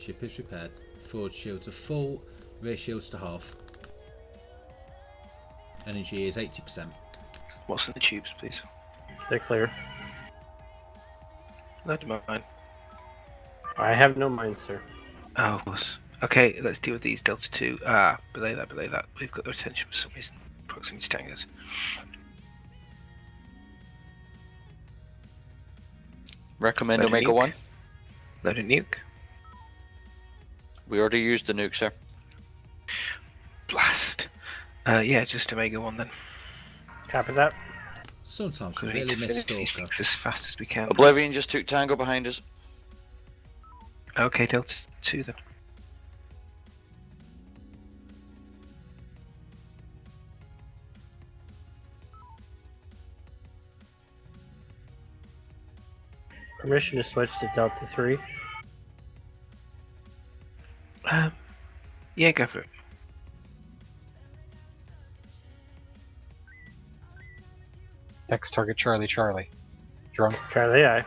Ship is repaired. Forward shields are full, rear shields to half. Energy is 80%. What's in the tubes, please? They're clear. Load them up, mine. I have no mind, sir. Oh, of course. Okay, let's deal with these Delta 2. Ah, belay that. We've got their attention for some reason. Proximity tangos. Recommend Load a Omega nuke. 1. Load a nuke. We already used the nuke, sir. Blast. Yeah, just Omega 1 then. Copy that. Sometimes we We need really to miss finish these Stalker. things as fast as we can. Oblivion just took Tango behind us. Okay, Delta 2 then. Permission to switch to Delta 3. Yeah, go for it. Next target, Charlie. Drone. Charlie, aye.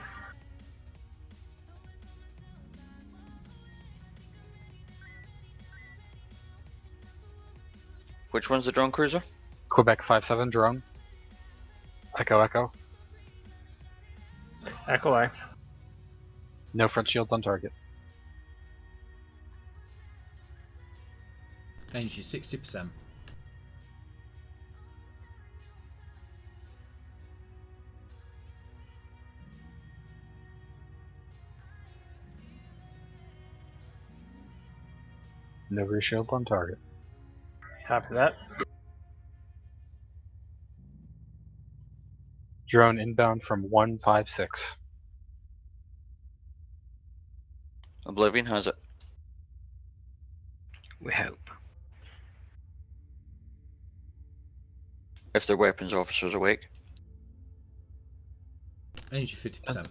Which one's the drone cruiser? Quebec 5-7, drone. Echo. Echo, aye. No front shields on target. Energy 60%. No rear shields on target. Copy that. Drone inbound from 156. Oblivion has it. We hope. If their weapons officer's awake. Energy 50%.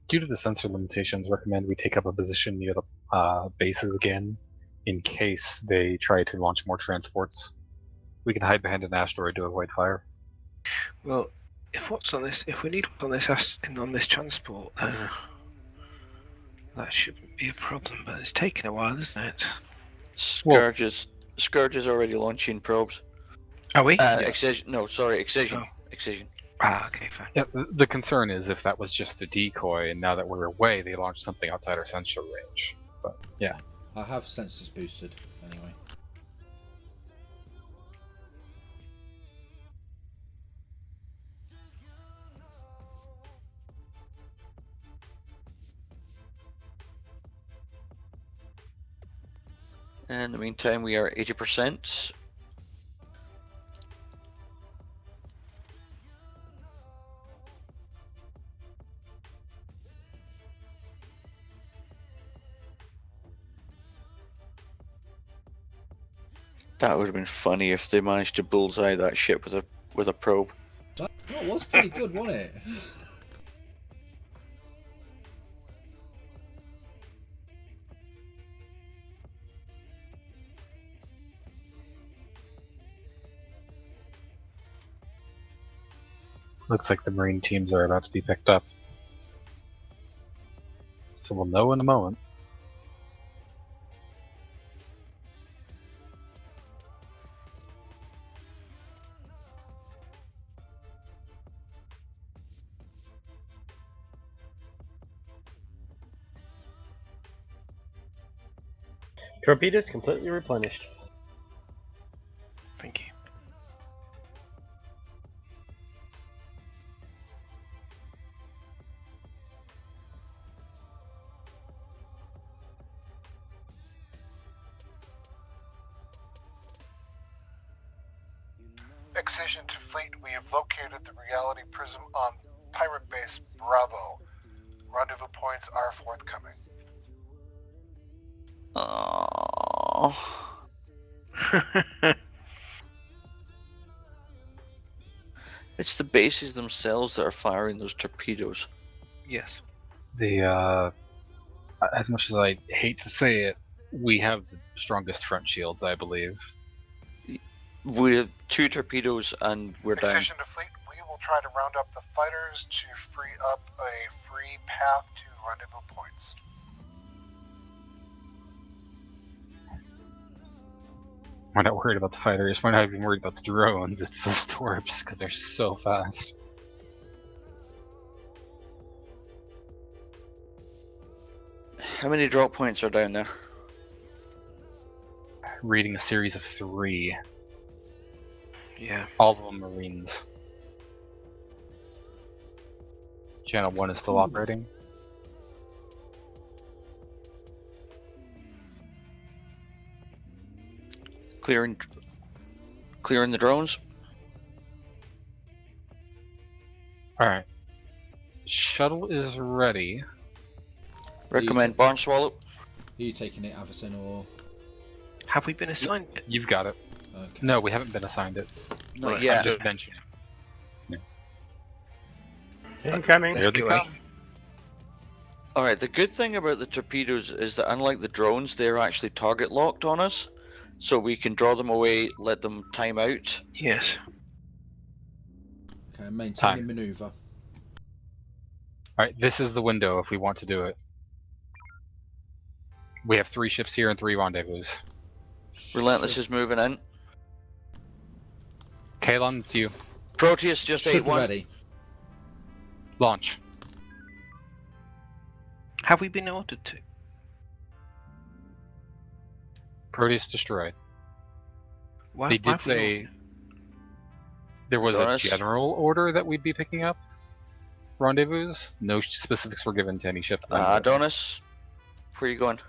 Due to the sensor limitations, recommend we take up a position near the bases again, in case they try to launch more transports. We can hide behind an asteroid to avoid fire. Well, if we need what's on this transport, that shouldn't be a problem. But it's taken a while, isn't it? Scourge is already launching probes. Are we? Excision. No, sorry, Excision. Oh. Excision. Ah, okay, fine. Yeah, the concern is if that was just a decoy, and now that we're away, they launched something outside our sensor range. But yeah. I have sensors boosted anyway. In the meantime, we are 80%. That would have been funny if they managed to bullseye that ship with a probe. That was pretty good, wasn't it? Looks like the Marine teams are about to be picked up. So we'll know in a moment. Torpedoes completely replenished. Thank you. Excision to fleet, we have located the reality prism on Pirate Base Bravo. Rendezvous points are forthcoming. Oh. It's the bases themselves that are firing those torpedoes. Yes. As much as I hate to say it, we have the strongest front shields, I believe. We have 2 torpedoes and we're down. Excision to fleet, we will try to round up the fighters to free up a free path to rendezvous points. We're not worried about the fighters. We're not even worried about the drones. It's those torps because they're so fast. How many drop points are down there? Reading a series of 3. Yeah. All of them Marines. Channel 1 is still operating. Clearing the drones. Alright. Shuttle is ready. Recommend Barn Swallow. Are you taking it, Avison, or...? Have we been assigned it? You've got it. Okay. No, we haven't been assigned it. Not yet. I'm just mentioning it. Incoming. There they come. Alright, the good thing about the torpedoes is that unlike the drones, they're actually target locked on us. So we can draw them away, let them time out. Yes. Okay, maintaining maneuver. Alright, this is the window if we want to do it. We have 3 ships here and 3 rendezvous. Relentless is moving in. Calon, it's you. Proteus just ate one. Ready. Launch. Have we been ordered to? Proteus destroyed. Why, They did say there was a general order that we'd be picking up rendezvous. No specifics were given to any ship. Adonis, where are you going?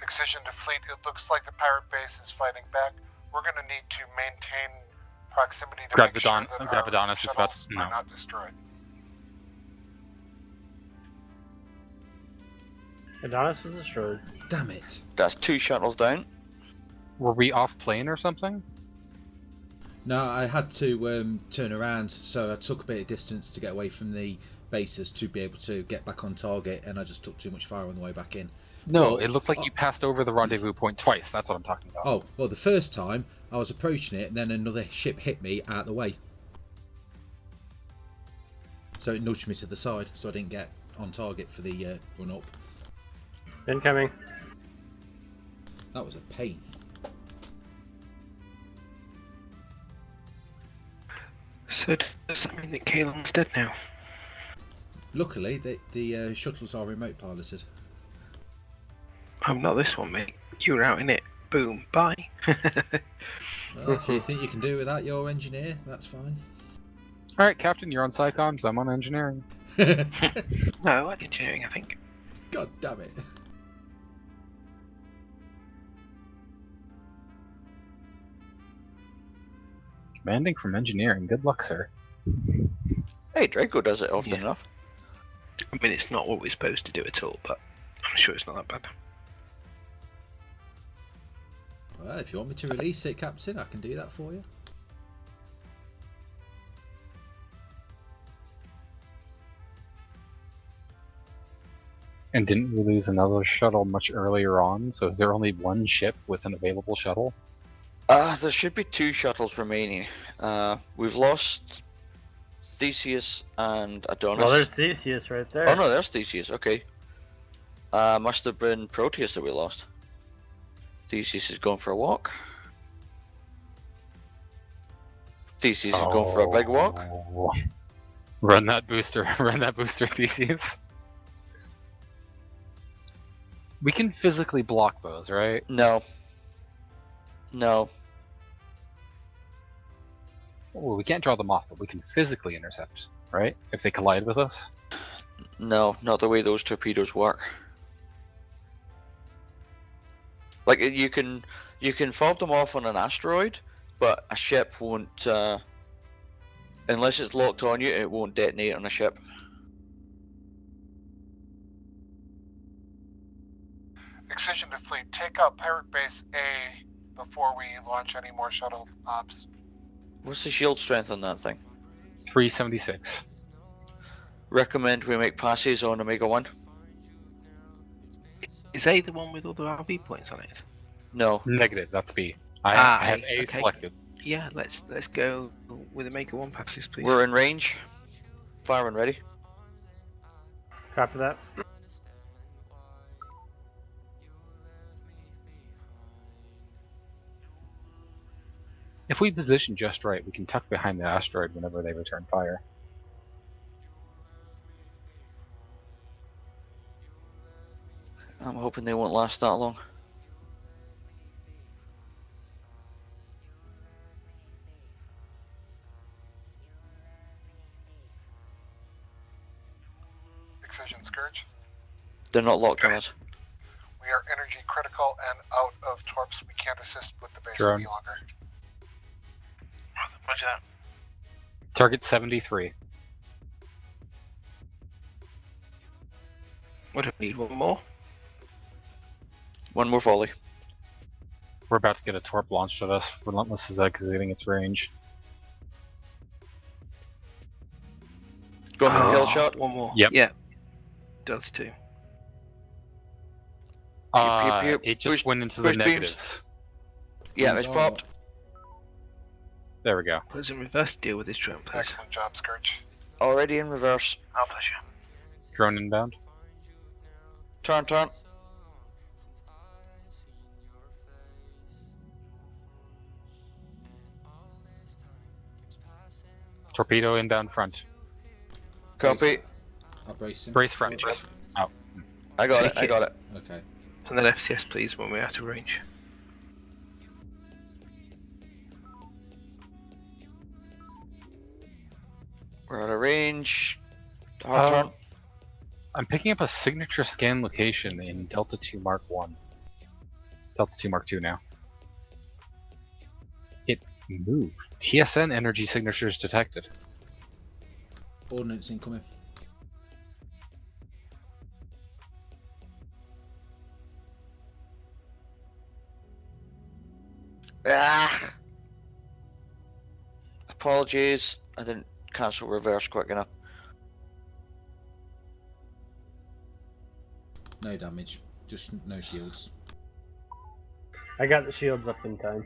Excision to fleet, it looks like the pirate base is fighting back. We're going to need to maintain proximity to Grab make the sure that grab our Adonis, it's about shuttles to... are not destroyed. Adonis was destroyed. Damn it. That's 2 shuttles down. Were we off plane or something? No, I had to turn around, so I took a bit of distance to get away from the bases to be able to get back on target, and I just took too much fire on the way back in. No, it looked like you passed over the rendezvous point twice. That's what I'm talking about. Oh, well, the first time I was approaching it, and then another ship hit me out of the way. So it nudged me to the side, so I didn't get on target for the run up. Incoming. That was a pain. So does that mean that Calon's dead now? Luckily, the shuttles are remote piloted. I'm not this one, mate. You were out in it. Boom. Bye. Well, if you think you can do without your engineer, that's fine. Alright, Captain, you're on Psychons, I'm on engineering. No, I'm engineering, I think. God damn it. Commanding from engineering, good luck, sir. Hey, Draco does it often enough. I mean, it's not what we're supposed to do at all, but I'm sure it's not that bad. Well, if you want me to release it, Captain, I can do that for you. And didn't we lose another shuttle much earlier on? So is there only 1 ship with an available shuttle? There should be 2 shuttles remaining. We've lost Theseus and Adonis. Well, there's Theseus right there. Oh no, there's Theseus, okay. Must have been Proteus that we lost. Theseus is going for a walk. Theseus is going for a big walk. Run that booster, run that booster, Theseus. We can physically block those, right? No. No. Well, we can't draw them off, but we can physically intercept, right? If they collide with us? No, not the way those torpedoes work. Like, you can fob them off on an asteroid, but a ship won't, unless it's locked on you, it won't detonate on a ship. Excision to fleet, take out Pirate Base A before we launch any more shuttle ops. What's the shield strength on that thing? 376. Recommend we make passes on Omega 1. Is A the one with all the RV points on it? No. Negative, that's B. I have A okay. selected. Yeah, let's go with a Maker 1 passes, please. We're in range. Firing ready. Copy that. If we position just right, we can tuck behind the asteroid whenever they return fire. I'm hoping they won't last that long. Excision Scourge. They're not locked on us. We are energy critical and out of torps. We can't assist with the base Drone. any longer. Roger that. Target 73. What do we need? One more? One more volley. We're about to get a torp launched at us. Relentless is exiting its range. Going for a kill shot. One more. Yep. Yeah. Delta 2. It just went into the push beams. negatives. Yeah, it's popped. There we go. Put us in reverse. Deal with this drone, please. Excellent job, Scourge. Already in reverse. Our pleasure. Drone inbound. Turn. Torpedo inbound front. Copy. I'll brace him. Brace front. Brace front. Out. I got Take it. I got it. Okay. And then FCS, please, when we're out of range. We're out of range. Hard turn. I'm picking up a signature scan location in Delta 2 Mark 1. Delta 2 Mark 2 now. It moved. TSN energy signatures detected. Ordnance incoming. Ah! Apologies. I didn't cancel reverse quick enough. No damage. Just no shields. I got the shields up in time.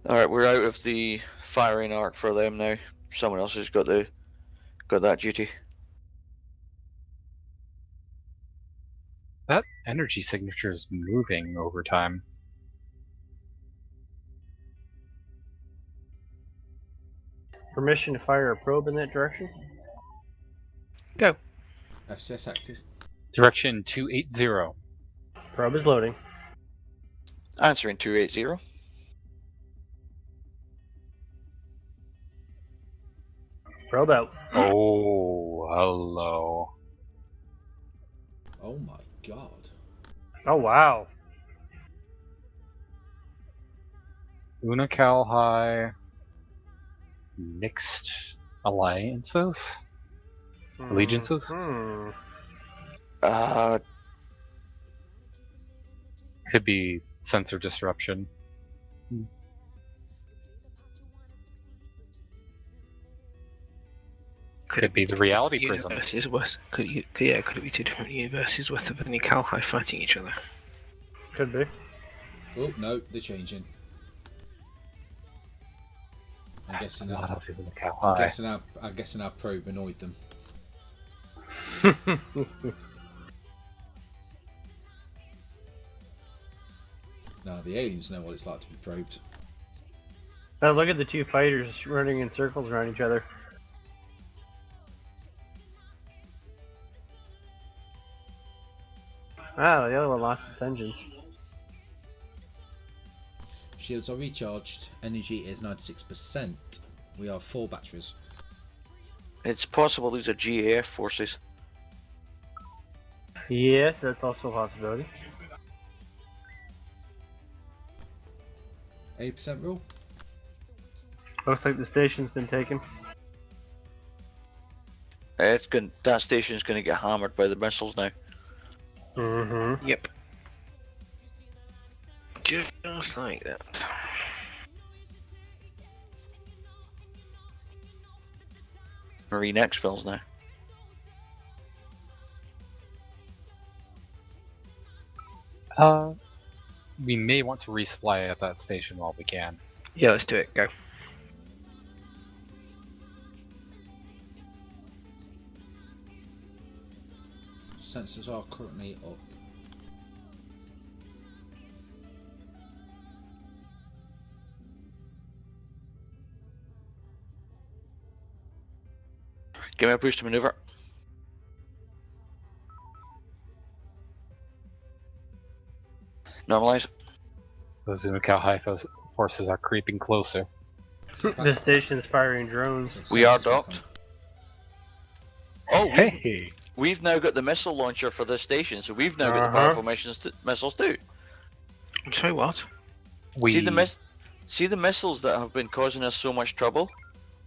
Alright, we're out of the firing arc for them now. Someone else has got that duty. That energy signature is moving over time. Permission to fire a probe in that direction? Go. FCS active. Direction 280. Probe is loading. Answering 280. Probe out. Oh, hello. Oh my god. Oh wow. Unocal High. Mixed alliances? Allegiances? Could be sensor disruption. Could it be the reality prism? Could it be two different universes worth of any Calhi fighting each other? Could be. Oh no, they're changing. I'm guessing our probe annoyed them. No, the aliens know what it's like to be probed. Now look at the two fighters running in circles around each other. Ah, the other one lost its engines. Shields are recharged. Energy is 96%. We are 4 batteries. It's possible these are GAF forces. Yes, that's also a possibility. 80% rule. Looks like the station's been taken. That station's going to get hammered by the missiles now. Mm-hmm. Yep. Just like that. Marine exfils now. we may want to resupply at that station while we can. Yeah, let's do it. Go. Sensors are currently up. Give me a push to maneuver. Normalize. Those Unocal High forces are creeping closer. The station's firing drones. We are docked. Oh, Hey! We've now got the missile launcher for this station, so we've now got the powerful missiles too. I'm sorry, what? See the missiles that have been causing us so much trouble?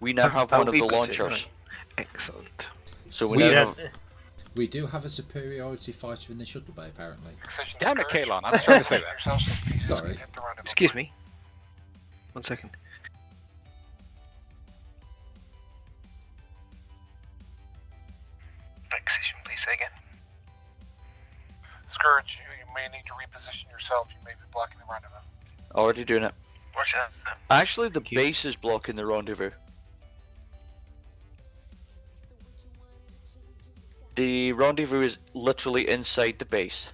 We now have one of the launchers. Excellent. So we now have... We do have a superiority fighter in the shuttle bay, apparently. Damn it, Calon! I was trying to say that. Sorry. Excuse me. 1 second. Excision, please say again. Scourge, you may need to reposition yourself. You may be blocking the rendezvous. Already doing it. Where's that? Actually, the base is blocking the rendezvous. The rendezvous is literally inside the base.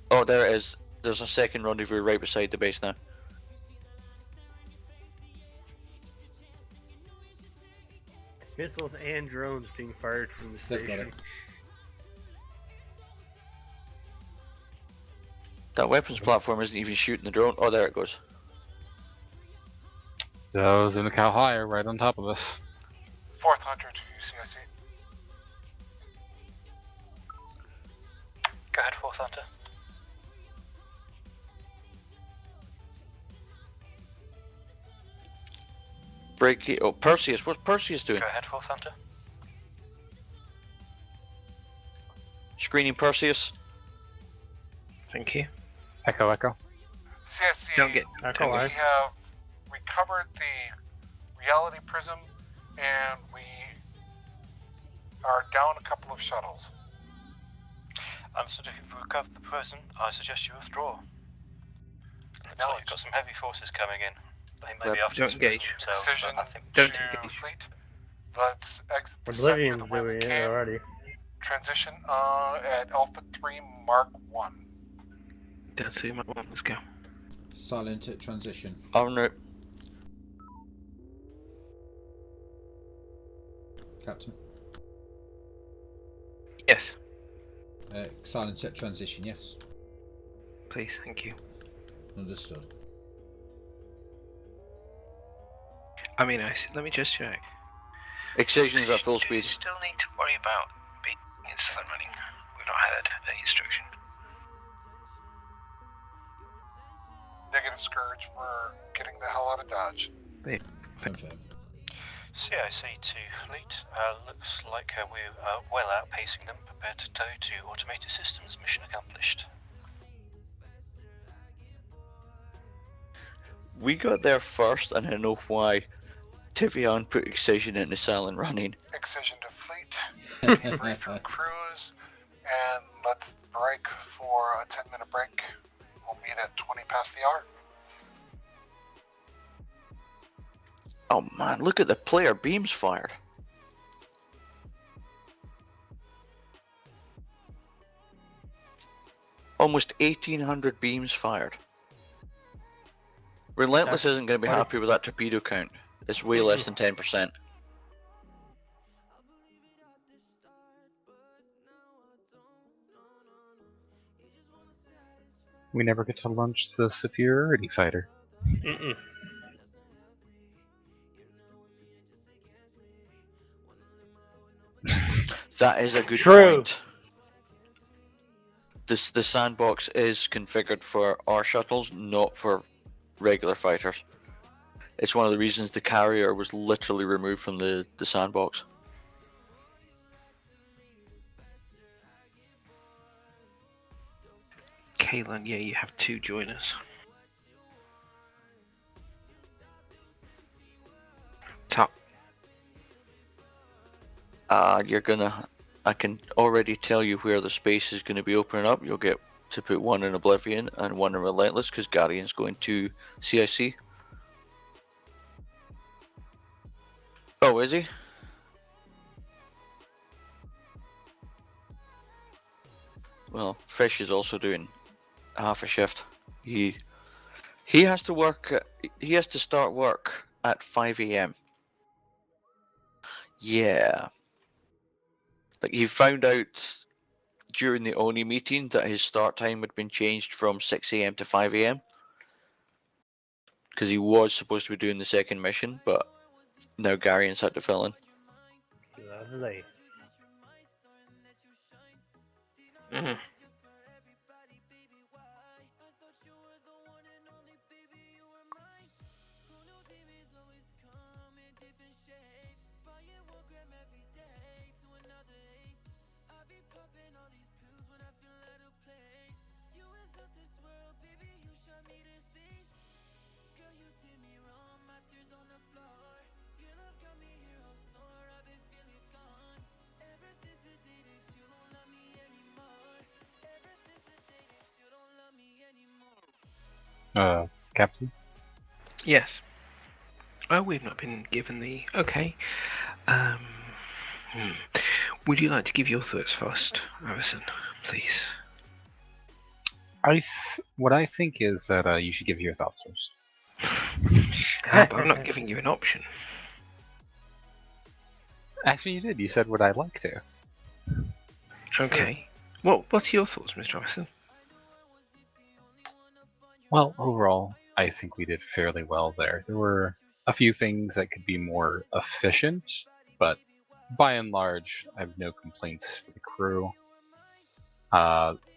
Oh, there it is. There's a second rendezvous right beside the base now. Missiles and drones being fired from the They've got station. it. That weapons platform isn't even shooting the drone. Oh, there it goes. Those Unocal High are right on top of us. 4th Hunter to UCIC. Go ahead, 4th Hunter. Break it. Oh, Perseus. What's Perseus doing? Go ahead, 4th Hunter. Screening Perseus. Thank you. Echo. CSC, Don't get. we have recovered the reality prism, and we are down a couple of shuttles. Understood. If you've recovered the prism, I suggest you withdraw. Now you've got some heavy forces coming in. They may be after Don't engage. themselves, Precision but I think Don't to engage. fleet. Let's exit the sector Oblivion's the way we doing it can. already. Transition at Alpha 3 Mark 1. That's who my one. Let's go. Silent at transition. En route. Captain. Yes. Silent at transition, yes. Please, thank you. Understood. I mean, let me just check. Excision's at full speed. Do you still need to worry about being in silent running? We've not had any instruction. Negative Scourge, we're getting the hell out of Dodge. Confirm. CIC to fleet. Looks like we're well outpacing them. Prepare to tow to automated systems. Mission accomplished. We got there first, and I know why. Tivian put Excision into silent running. Excision to fleet. Free from cruise. And let's break for a 10-minute break. We'll meet at 20 past the hour. Oh man, look at the player beams fired. Almost 1,800 beams fired. Relentless isn't going to be happy with that torpedo count. It's way less than 10%. We never get to launch the superiority fighter. That is a good point. The sandbox is configured for our shuttles, not for regular fighters. It's one of the reasons the carrier was literally removed from the sandbox. Calon, yeah, you have 2 joiners. Top. I can already tell you where the space is going to be opening up. You'll get to put one in Oblivion and one in Relentless because Guardian's going to CIC. Oh, is he? Well, Fish is also doing half a shift. He has to work. He has to start work at 5 a.m. Yeah. Like he found out during the Oni meeting that his start time had been changed from 6 a.m. to 5 a.m. because he was supposed to be doing the second mission, but now Garian's had to fill in. Lovely. Mm-hmm. Captain? Yes. Oh, we've not been given the... Okay. Would you like to give your thoughts first, Harrison, please? What I think is that you should give your thoughts first. But I'm not giving you an option. Actually, you did. You said would I like to. Okay. What's your thoughts, Mr. Harrison? Well, overall, I think we did fairly well there. There were a few things that could be more efficient, but by and large, I have no complaints for the crew.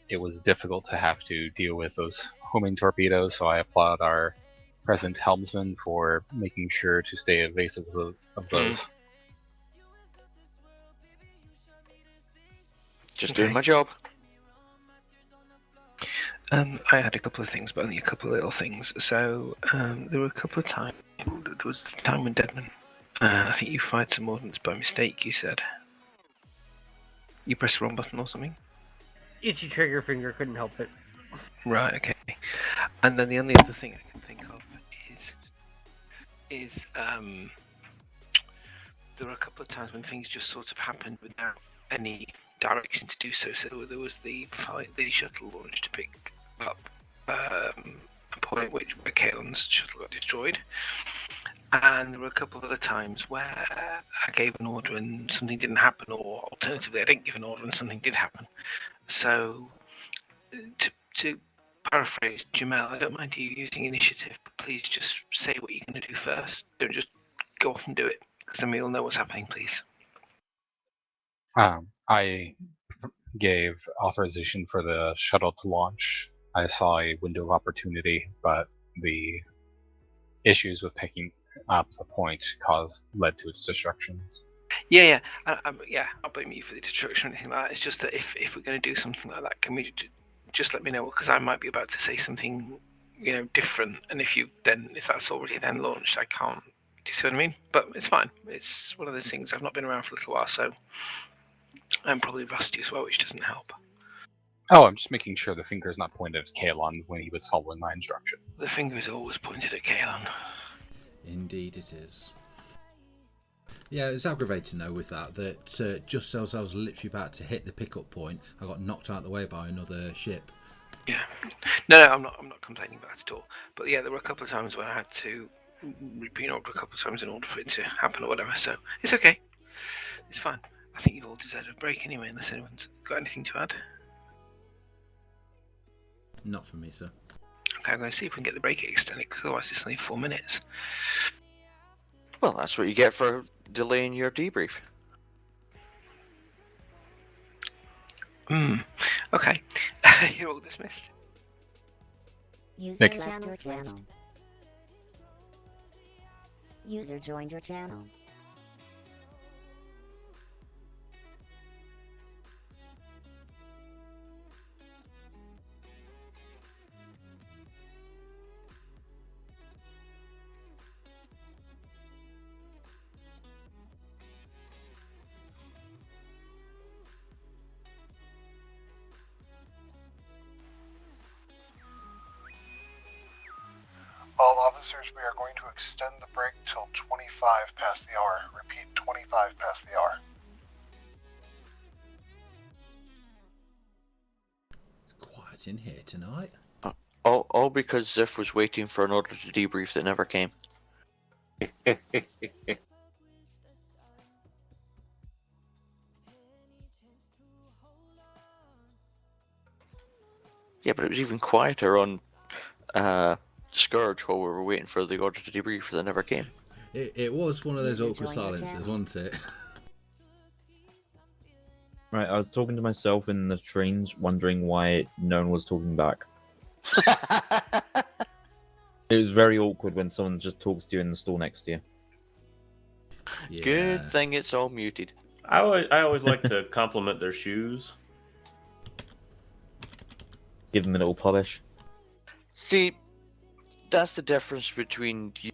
It was difficult to have to deal with those homing torpedoes, so I applaud our present helmsman for making sure to stay evasive of those. Just doing my job. I had a couple of things, but only a couple of little things. So there were a couple of times. There was the time when Deadman, I think you fired some ordnance by mistake. You said you pressed the wrong button or something. Itchy trigger finger, couldn't help it. Right. Okay. And then the only other thing I can think of is there were a couple of times when things just sort of happened without any direction to do so. So there was the shuttle launch to pick up a point where Calon's shuttle got destroyed, and there were a couple of other times where I gave an order and something didn't happen, or alternatively I didn't give an order and something did happen. So to paraphrase Jamel, I don't mind you using initiative, but please just say what you're going to do first. Don't just go off and do it, because then we all know what's happening, please. I gave authorization for the shuttle to launch. I saw a window of opportunity, but the issues with picking up the point led to its destruction. Yeah. I'll blame you for the destruction or anything like that. It's just that if we're going to do something like that, can we just let me know, because I might be about to say something, different, and if that's already then launched, I can't. Do you see what I mean? But it's fine. It's one of those things. I've not been around for a little while, so I'm probably rusty as well, which doesn't help. Oh, I'm just making sure the finger is not pointed at Calon when he was following my instruction. The finger is always pointed at Calon. Indeed it is. Yeah, it's aggravating though with that just as I was literally about to hit the pickup point, I got knocked out of the way by another ship. Yeah. No, I'm not complaining about that at all. But yeah, there were a couple of times when I had to repeat order a couple of times in order for it to happen or whatever, so it's okay. It's fine. I think you've all deserved a break anyway, unless anyone's got anything to add. Not for me, sir. Okay, I'm going to see if we can get the break extended, because otherwise it's only 4 minutes. Well, that's what you get for delaying your debrief. Okay. You're all dismissed. User left your channel. User joined your channel. officers, we are going to extend the break till 25 past the hour. Repeat, 25 past the hour. Quiet in here tonight. All because Ziff was waiting for an order to debrief that never came. Yeah, but it was even quieter on Scourge while we were waiting for the order to debrief that never came. It was one of those awkward silences, wasn't it? Right, I was talking to myself in the trains, wondering why no one was talking back. It was very awkward when someone just talks to you in the stall next to you. Yeah. Good thing it's all muted. I always like to compliment their shoes. Give them a little polish. See, that's the difference between you.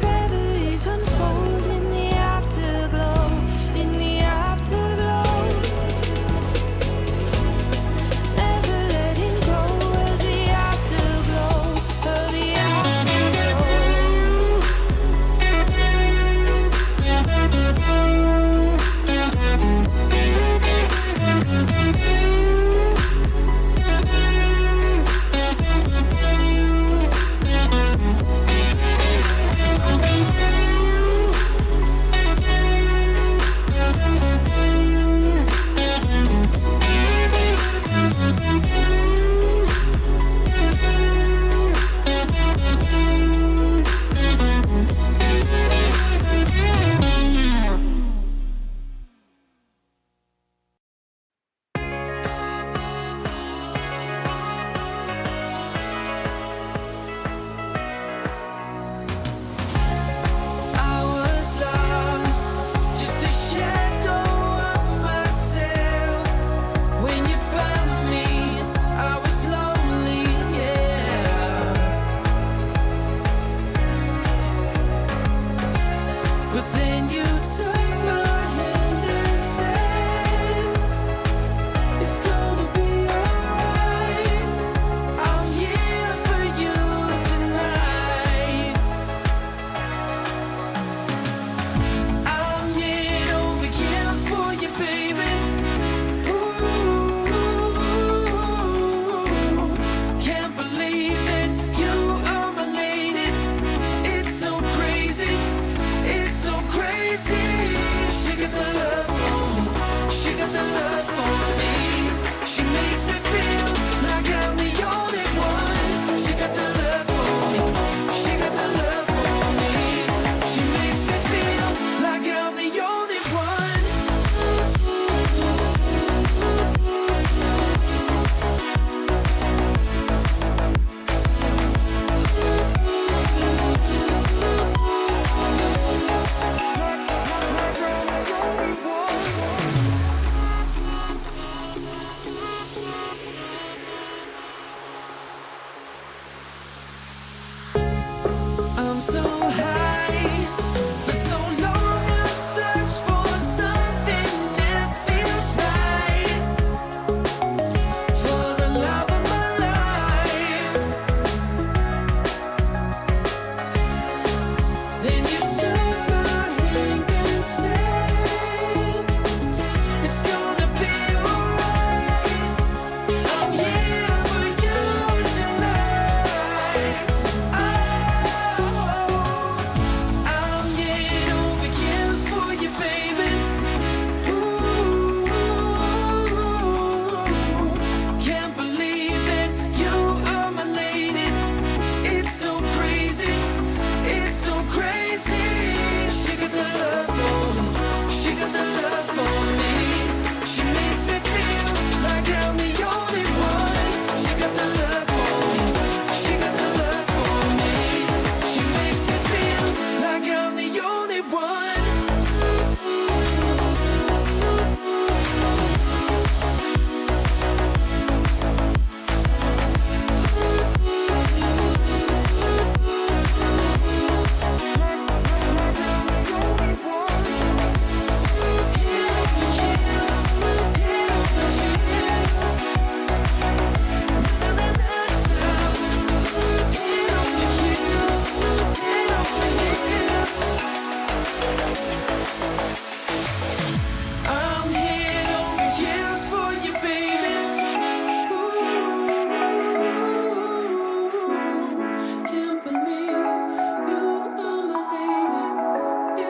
Reveries unfold in the afterglow, in the afterglow. Never letting go of the afterglow, of the afterglow.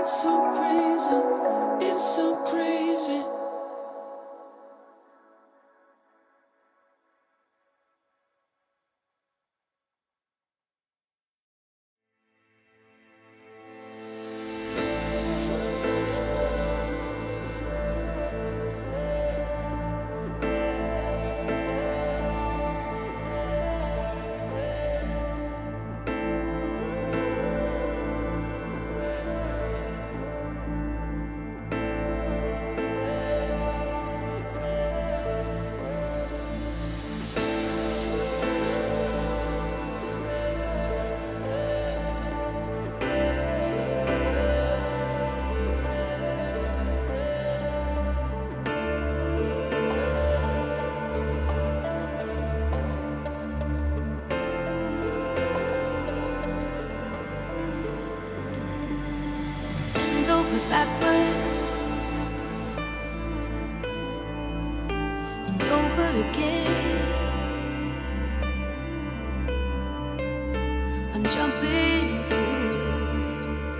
It's so crazy. It's so crazy. Bend over backward and over again. I'm jumping rules,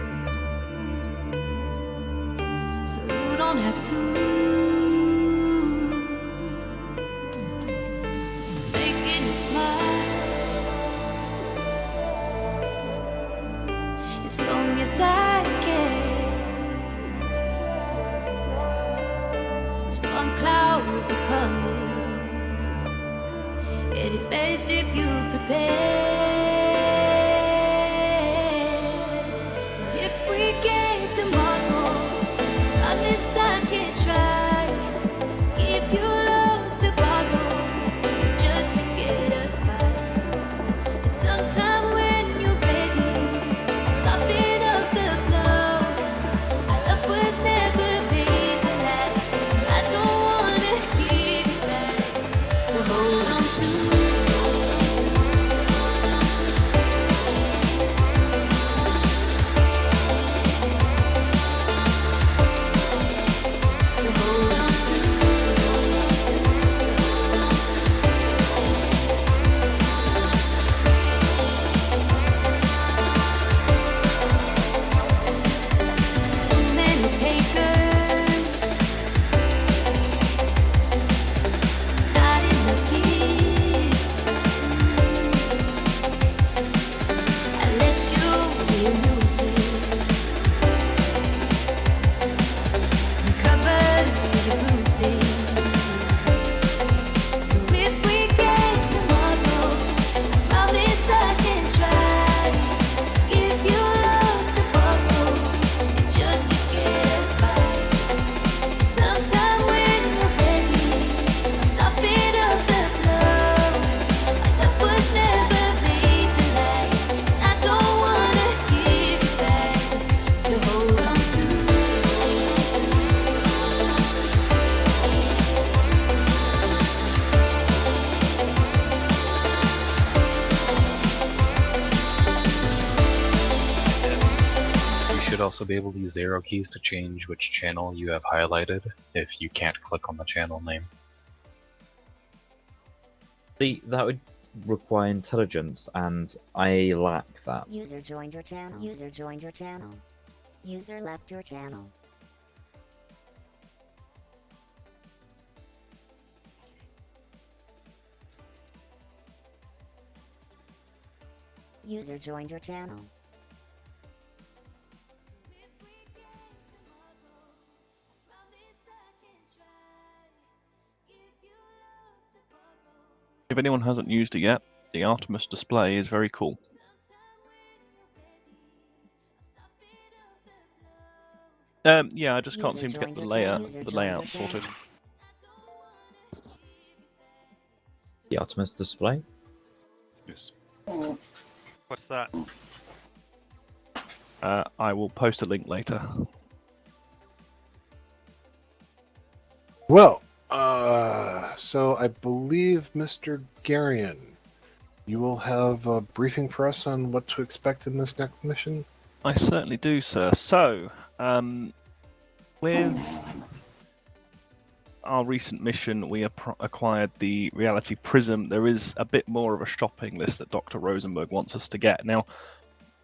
so you don't have to. Making you smile as long as I can. Storm clouds are coming, and it's best if you prepare. If we get tomorrow, promise I can try. Give you love to borrow, just to get us by. And sometime when you're ready, soften up the blow. Our love was never made to last. I don't wanna give you back to hold on to. To hold on to. Too many takers, not enough give. I let you lose it, cover the bruises. So if we get tomorrow, promise I can try. Give you love to borrow, just to get us by. Sometime when you're ready, soften up the blow. Our love was never made to last. I don't wanna give you back to hold on to. You should also be able to use arrow keys to change which channel you have highlighted if you can't click on the channel name. See, that would require intelligence, and I lack that. User joined your channel. User joined your channel. User left your channel. User joined your channel. If anyone hasn't used it yet, the Artemis display is very cool. Yeah, I just can't seem to get the layout sorted. The Artemis display? Yes. What's that? I will post a link later. Well, so I believe, Mr. Garion, you will have a briefing for us on what to expect in this next mission? I certainly do, sir. So, with our recent mission, we acquired the Reality Prism. There is a bit more of a shopping list that Dr. Rosenberg wants us to get. Now,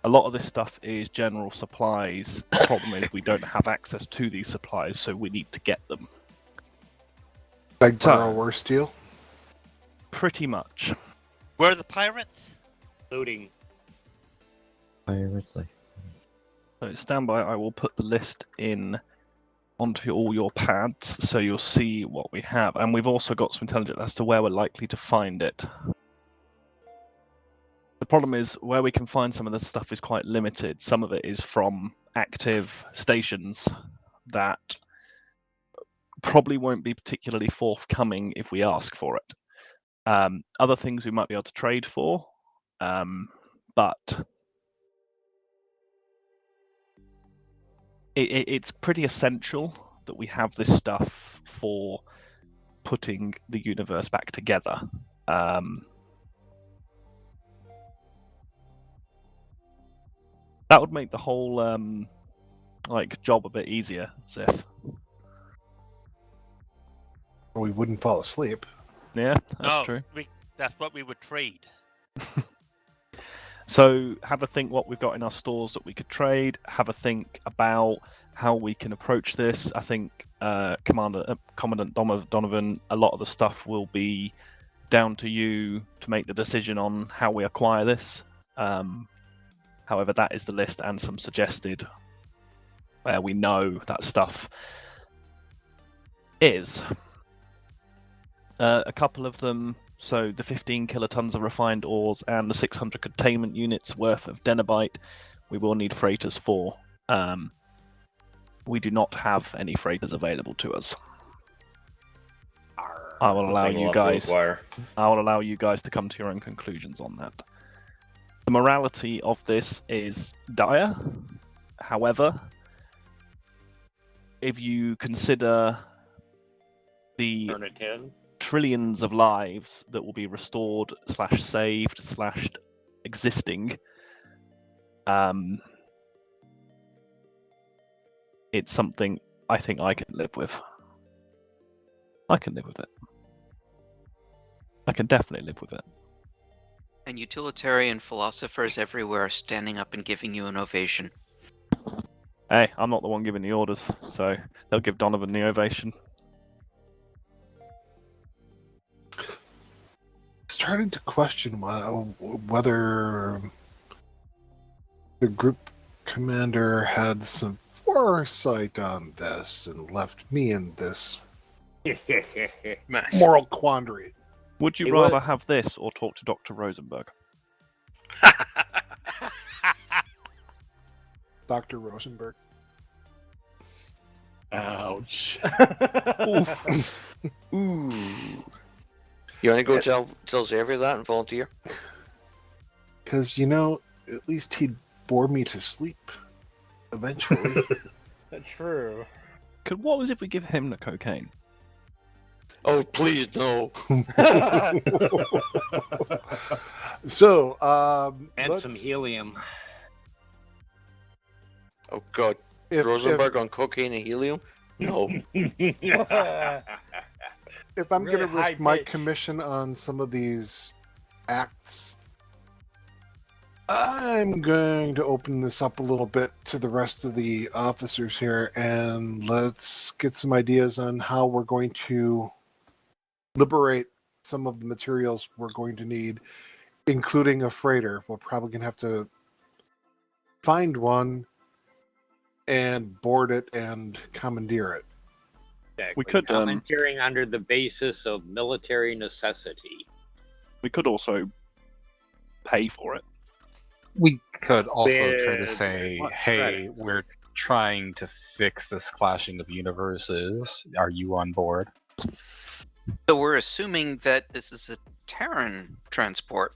A lot of this stuff is general supplies. The problem is we don't have access to these supplies, so we need to get them. Like borrow or steal? Pretty much. Where are the pirates? Looting. Pirates, like. So stand by, I will put the list in onto all your pads so you'll see what we have. And we've also got some intelligence as to where we're likely to find it. The problem is where we can find some of this stuff is quite limited. Some of it is from active stations that probably won't be particularly forthcoming if we ask for it. Other things we might be able to trade for, but it's pretty essential that we have this stuff for putting the universe back together. That would make the whole job a bit easier, Sif. We wouldn't fall asleep. Yeah, that's true. That's what we would trade. So have a think what we've got in our stores that we could trade. Have a think about how we can approach this. I think Commandant Donovan, a lot of the stuff will be down to you to make the decision on how we acquire this. However, that is the list and some suggested where we know that stuff is. A couple of them, so the 15 kilotons of refined ores and the 600 containment units worth of denabite, we will need freighters for. We do not have any freighters available to us. I will allow you guys. I will allow you guys to come to your own conclusions on that. The morality of this is dire. However, if you consider the trillions of lives that will be restored / saved / existing, it's something I think I can live with. I can live with it. I can definitely live with it. And utilitarian philosophers everywhere are standing up and giving you an ovation. Hey, I'm not the one giving the orders, so they'll give Donovan the ovation. Starting to question whether the group commander had some foresight on this and left me in this moral quandary. Would you rather have this or talk to Dr. Rosenberg? Dr. Rosenberg. Ouch. Ooh. You want to go tell Xavier that and volunteer? Because, at least he'd bore me to sleep eventually. That's true. What was if we give him the cocaine? Oh, please no. So, and some helium. Oh God, Rosenberg on cocaine and helium? No. If I'm Really going to risk high my pitch. commission on some of these acts, I'm going to open this up a little bit to the rest of the officers here, and let's get some ideas on how we're going to liberate some of the materials we're going to need, including a freighter. We're probably going to have to find one and board it and commandeer it. We could commandeering under the basis of military necessity. We could also pay for it. We could also try to With say, what hey, credit? we're trying to fix this clashing of universes. Are you on board? So we're assuming that this is a Terran transport.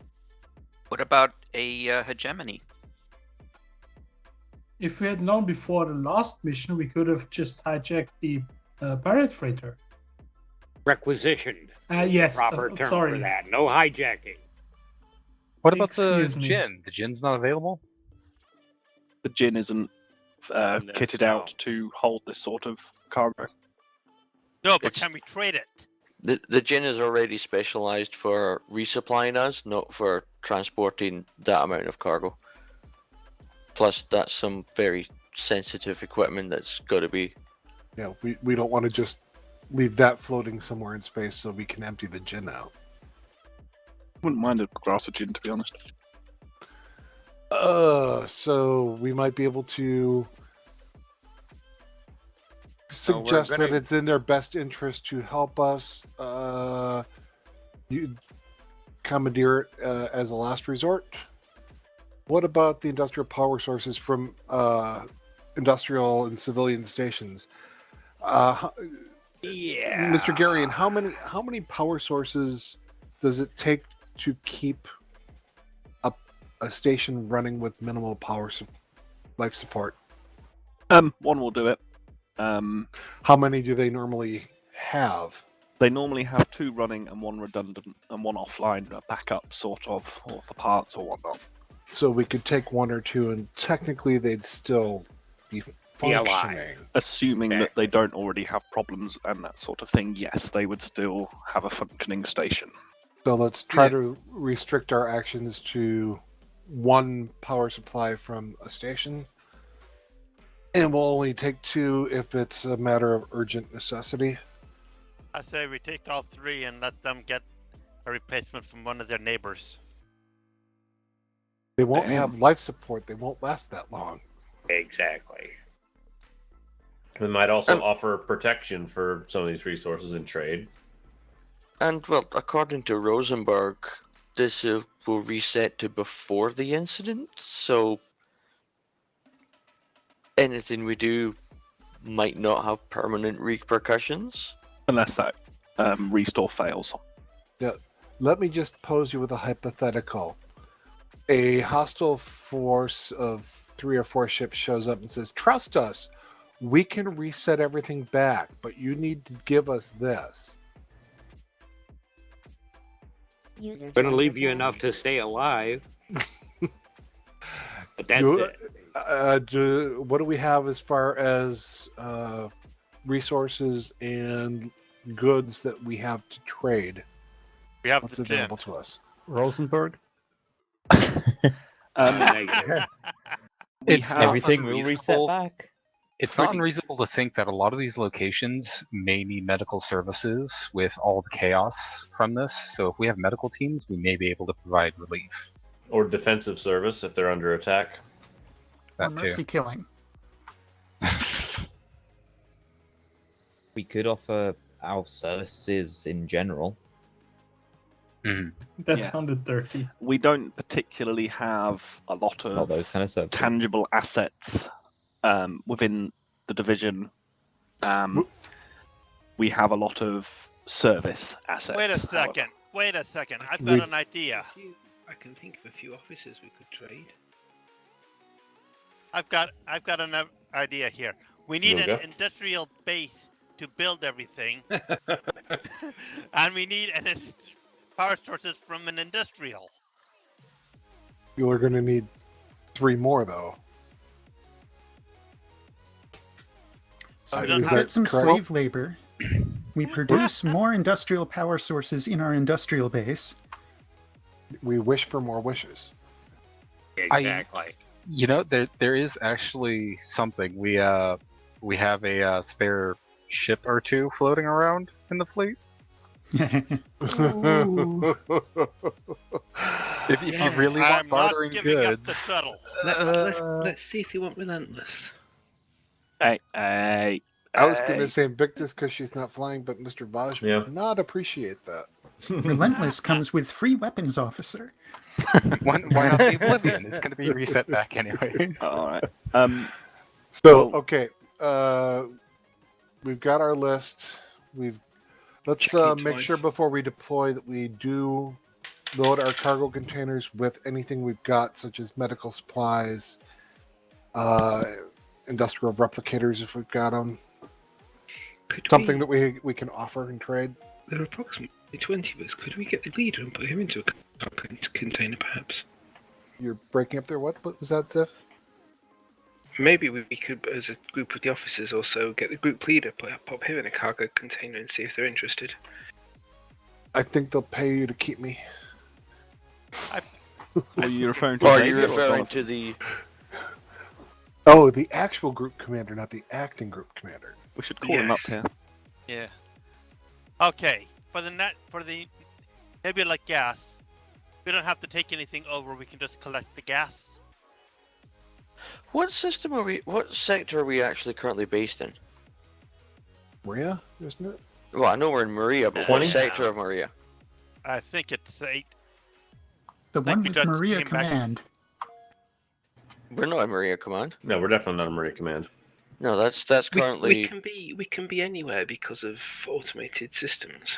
What about a hegemony? If we had known before the last mission, we could have just hijacked the pirate freighter. Requisitioned. is Yes, the proper term sorry. for that. No hijacking. What about the Excuse me. Jinn? The Jinn's not available? The Jinn isn't kitted out to hold this sort of cargo. No, but can we trade it? The Jinn is already specialized for resupplying us, not for transporting that amount of cargo. Plus, that's some very sensitive equipment that's got to be. Yeah, we don't want to just leave that floating somewhere in space so we can empty the gin out. Wouldn't mind a glass of gin, to be honest. So we might be able to suggest that it's in their best interest to help us commandeer it as a last resort. What about the industrial power sources from industrial and civilian stations? Yeah, Mr. Garion, how many power sources does it take to keep a station running with minimal power life support? One will do it. How many do they normally have? They normally have 2 running and 1 redundant and 1 offline, a backup sort of, or for parts or whatnot. So we could take 1 or 2, and technically they'd still be functioning. Assuming that they don't already have problems and that sort of thing, yes, they would still have a functioning station. So let's try to restrict our actions to 1 power supply from a station. And we'll only take 2 if it's a matter of urgent necessity. I say we take all 3 and let them get a replacement from one of their neighbors. They won't have life support. They won't last that long. Exactly. They might also offer protection for some of these resources in trade. And, well, according to Rosenberg, this will reset to before the incident, so anything we do might not have permanent repercussions. Unless that restore fails. Yeah. Let me just pose you with a hypothetical. A hostile force of 3 or 4 ships shows up and says, "Trust us, we can reset everything back, but you need to give us this." I'm gonna leave you enough to stay alive. But that's it. What do we have as far as resources and goods that we have to trade? We have What's the gym. available to us? Rosenberg? Everything will reset back. It's not unreasonable to think that a lot of these locations may need medical services with all the chaos from this. So if we have medical teams, we may be able to provide relief. Or defensive service if they're under attack. Or mercy killing. We could offer our services in general. That sounded dirty. We don't particularly have a lot of those kind of services. Tangible assets within the division. We have a lot of service assets. Wait a second. Wait a second. I've got an idea. I can think of a few officers we could trade. I've got an idea here. We need an industrial base to build everything, and we need power sources from an industrial. You are going to need 3 more, though. We get some slave labor. We produce more industrial power sources in our industrial base. We wish for more wishes. Exactly. There is actually something. We have a spare ship or 2 floating around in the fleet. If you really want bartering goods, Let's see if you want relentless. I was going to say Invictus because she's not flying, but Mr. Vaj would not appreciate that. Relentless comes with free weapons officer. Why not the Oblivion? It's going to be reset back anyways. All right. Okay. We've got our list. Let's make sure before we deploy that we do load our cargo containers with anything we've got, such as medical supplies, industrial replicators if we've got them. Something that we can offer and trade. There are approximately 20 of us. Could we get the leader and put him into a cargo container, perhaps? You're breaking up there. What was that, Ziff? Maybe we could, as a group of the officers also, get the group leader, pop him in a cargo container and see if they're interested. I think they'll pay you to keep me. Are you referring to? Are you referring to the Oh, the actual group commander, not the acting group commander. We should call him up here. Yeah. Okay. For the nebula gas, we don't have to take anything over. We can just collect the gas. What system are we? What sector are we actually currently based in? Maria, isn't it? Well, I know we're in Maria, but 20? what sector of Maria? I think it's 8. The one we with just Maria came back. Command. We're not in Maria Command. No, we're definitely not in Maria Command. No, that's currently. We can be anywhere because of automated systems.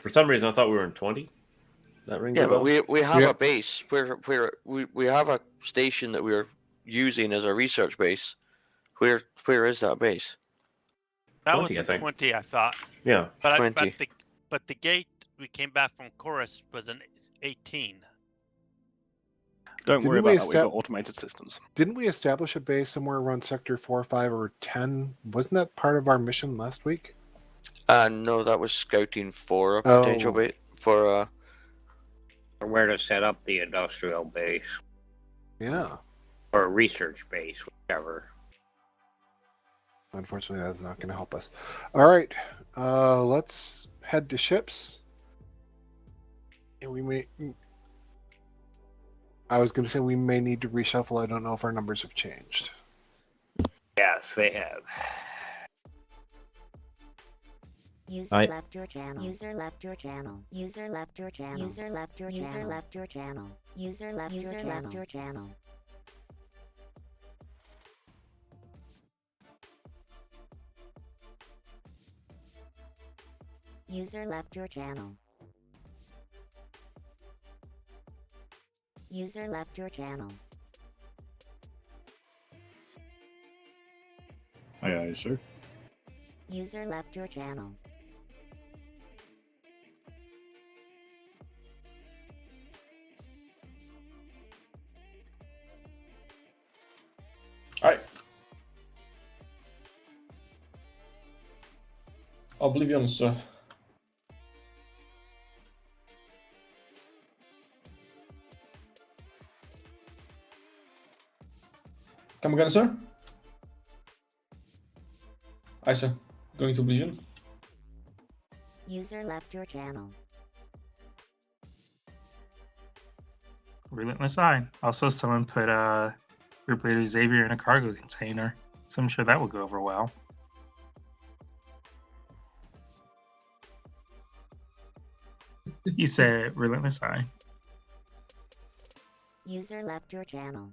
For some reason, I thought we were in 20. That rings Yeah, a bell. but we have a base where we have a station that we're using as a research base. Where is that base? That 20, was I think. 20, I thought. Yeah, But 20. But the gate we came back from Chorus was an 18. Don't worry about that. We've got automated systems. Didn't we establish a base somewhere around Sector 4, 5, or 10? Wasn't that part of our mission last week? No, that was scouting for a potential base for Or where to set up the industrial base. Yeah. Or a research base, whichever. Unfortunately, that's not going to help us. All right, let's head to ships. And we may. I was going to say we may need to reshuffle. I don't know if our numbers have changed. Yes, they have. User left your channel. User left your channel. User left your channel. User left your channel. User left your channel. User left your channel. User left your channel. User left your channel. Aye, aye, sir. User left your channel. Alright. Oblivion, sir. Come again, sir? Aye, sir. Going to Oblivion. User left your channel. Relentless Eye. Also, someone put Group Leader Xavier in a cargo container, so I'm sure that will go over well. You said Relentless Eye. User left your channel.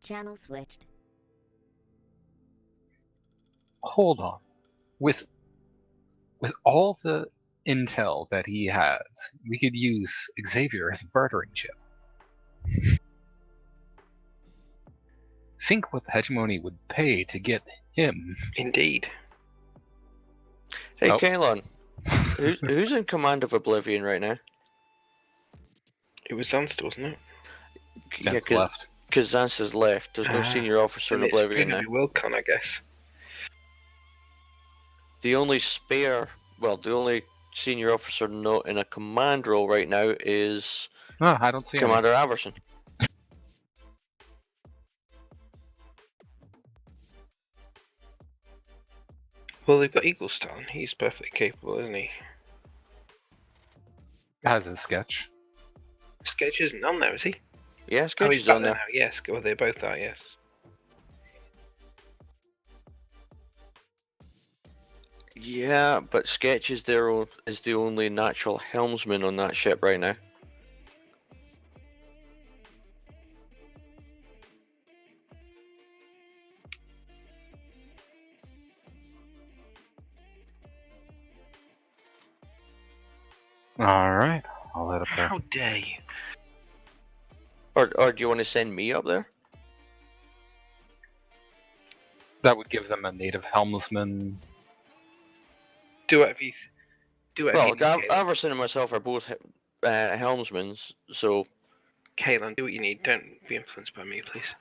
Channel switched. Hold on. With all the intel that he has, we could use Xavier as a bartering chip. Think what the hegemony would pay to get him. Indeed. Hey, Oh. Calon, who's in command of Oblivion right now? It was Zanst, wasn't it? Zanst left. Because Zanst has left. There's no senior officer in And it's Oblivion gonna now. be Wilcon, I guess. The only senior officer not in a command role right now is No, I don't see any. Commander Averson. Well, they've got Eagleston. He's perfectly capable, isn't he? Has a sketch. Sketch isn't on there, is he? Yeah, Sketch he's is back on there there. now. Yes, well, they both are. Yes. Yeah, but Sketch is the only natural helmsman on that ship right now. Alright, I'll head up there. How dare you? Or do you want to send me up there? That would give them a native helmsman. Do whatever you. Do whatever Well, you need, Calon. Averson and myself are both helmsmen, so. Calon, do what you need. Don't be influenced by me, please.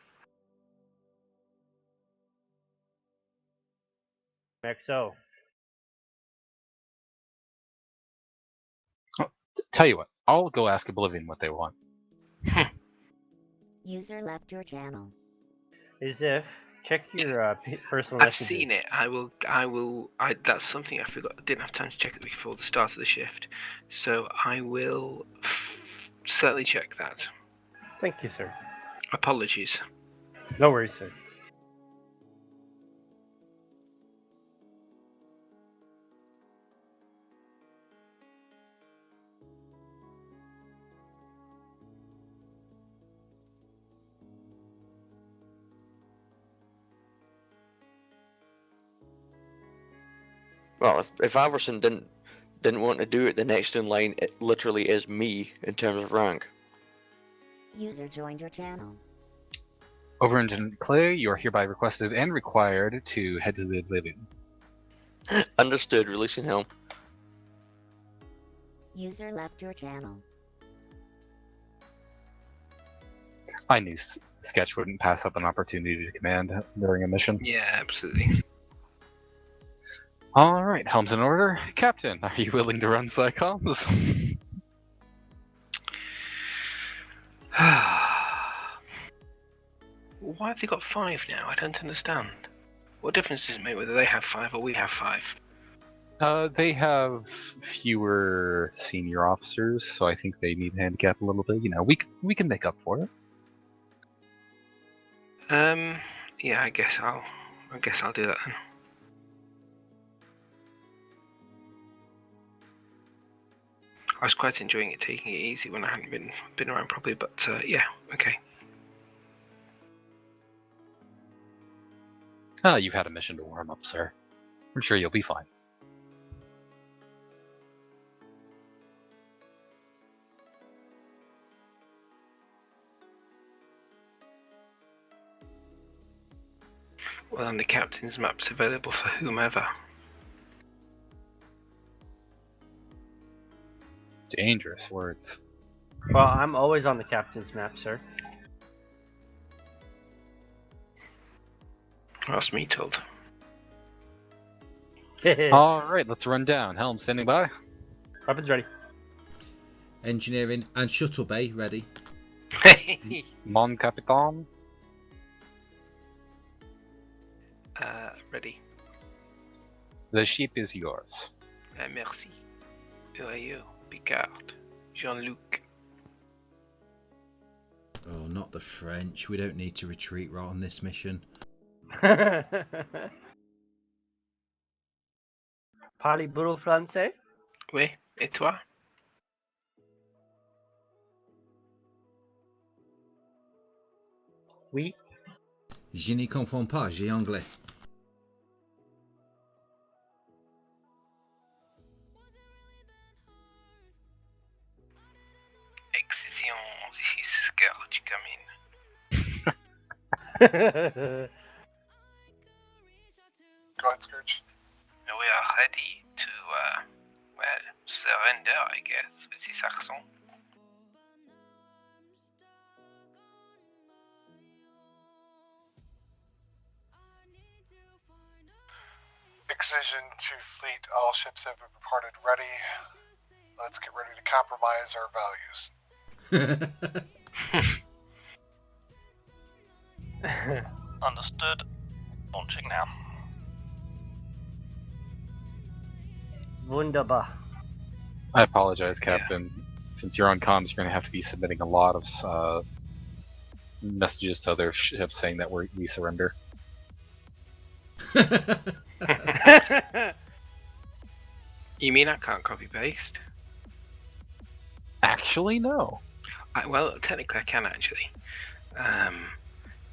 XO. Tell you what, I'll go ask Oblivion what they want. User left your channel. Is if check your personal I've messages. seen it. That's something I forgot. I didn't have time to check it before the start of the shift, so I will certainly check that. Thank you, sir. Apologies. No worries, sir. Well, if Averson didn't want to do it, the next in line it literally is me in terms of rank. User joined your channel. Overintendent Clay, you are hereby requested and required to head to the Oblivion. Understood. Releasing helm. User left your channel. I knew Sketch wouldn't pass up an opportunity to command during a mission. Yeah, absolutely. Alright, helm's in order. Captain, are you willing to run Psychoms? Why have they got 5 now? I don't understand. What difference does it make whether they have 5 or we have 5? They have fewer senior officers, so I think they need to handicap a little bit. You know, we can make up for it. Yeah, I guess I'll do that then. I was quite enjoying it, taking it easy when I hadn't been around properly, but yeah, okay. Ah, you've had a mission to warm up, sir. I'm sure you'll be fine. Well, and the captain's map's available for whomever. Dangerous words. Well, I'm always on the captain's map, sir. That's me told. Alright, let's run down. Helm standing by. Weapons ready. Engineering and shuttle bay ready. Mon Capitan. Ready. The ship is yours. Merci. Who are you? Picard. Jean-Luc. Oh, not the French. We don't need to retreat right on this mission. Parlez-vous français? Oui, et toi? Oui. Je n'y confonds pas, j'ai anglais. Excision, this is Scourge coming. Go ahead, Scourge. We are ready to, surrender, I guess, with this accent. Excision to fleet. All ships have departed ready. Let's get ready to compromise our values. Understood. Launching now. Wunderbar. I apologize, Captain. Yeah. Since you're on comms, you're going to have to be submitting a lot of messages to other ships saying that we surrender. You mean I can't copy paste? Actually, no. Well, technically I can actually.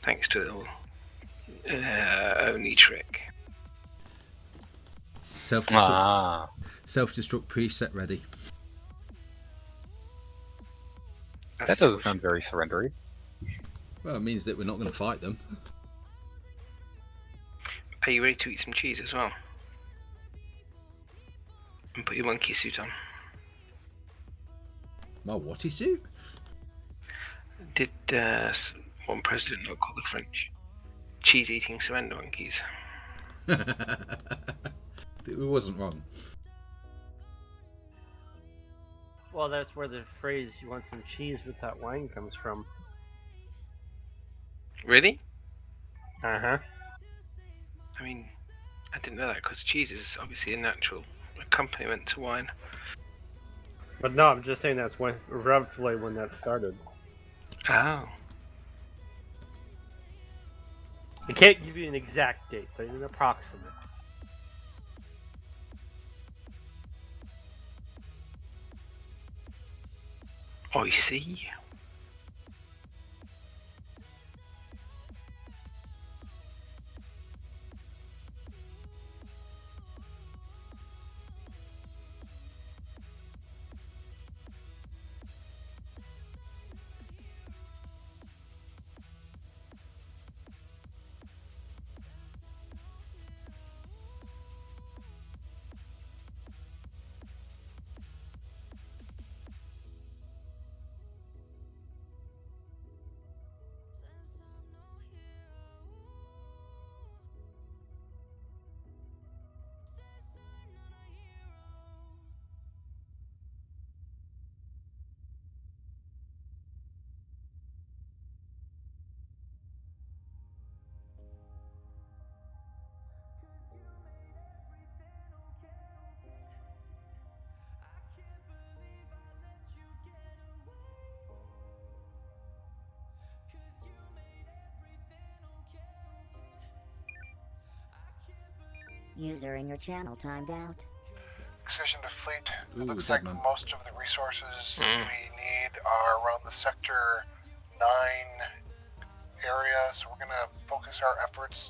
Thanks to the little Oni trick. Self-destruct. Self-destruct preset ready. That doesn't sound very surrendery. Well, it means that we're not going to fight them. Are you ready to eat some cheese as well? And put your monkey suit on. My whatty suit? Did one president not call the French cheese-eating surrender monkeys? It wasn't wrong. Well, that's where the phrase "you want some cheese with that wine" comes from. Really? Uh-huh. I mean, I didn't know that because cheese is obviously a natural accompaniment to wine. But no, I'm just saying that's roughly when that started. Oh. I can't give you an exact date, but an approximate. I see. User in your channel timed out. Excision to fleet. It Ooh, looks like Deadman. most of the resources we need are around the Sector 9 area, so we're going to focus our efforts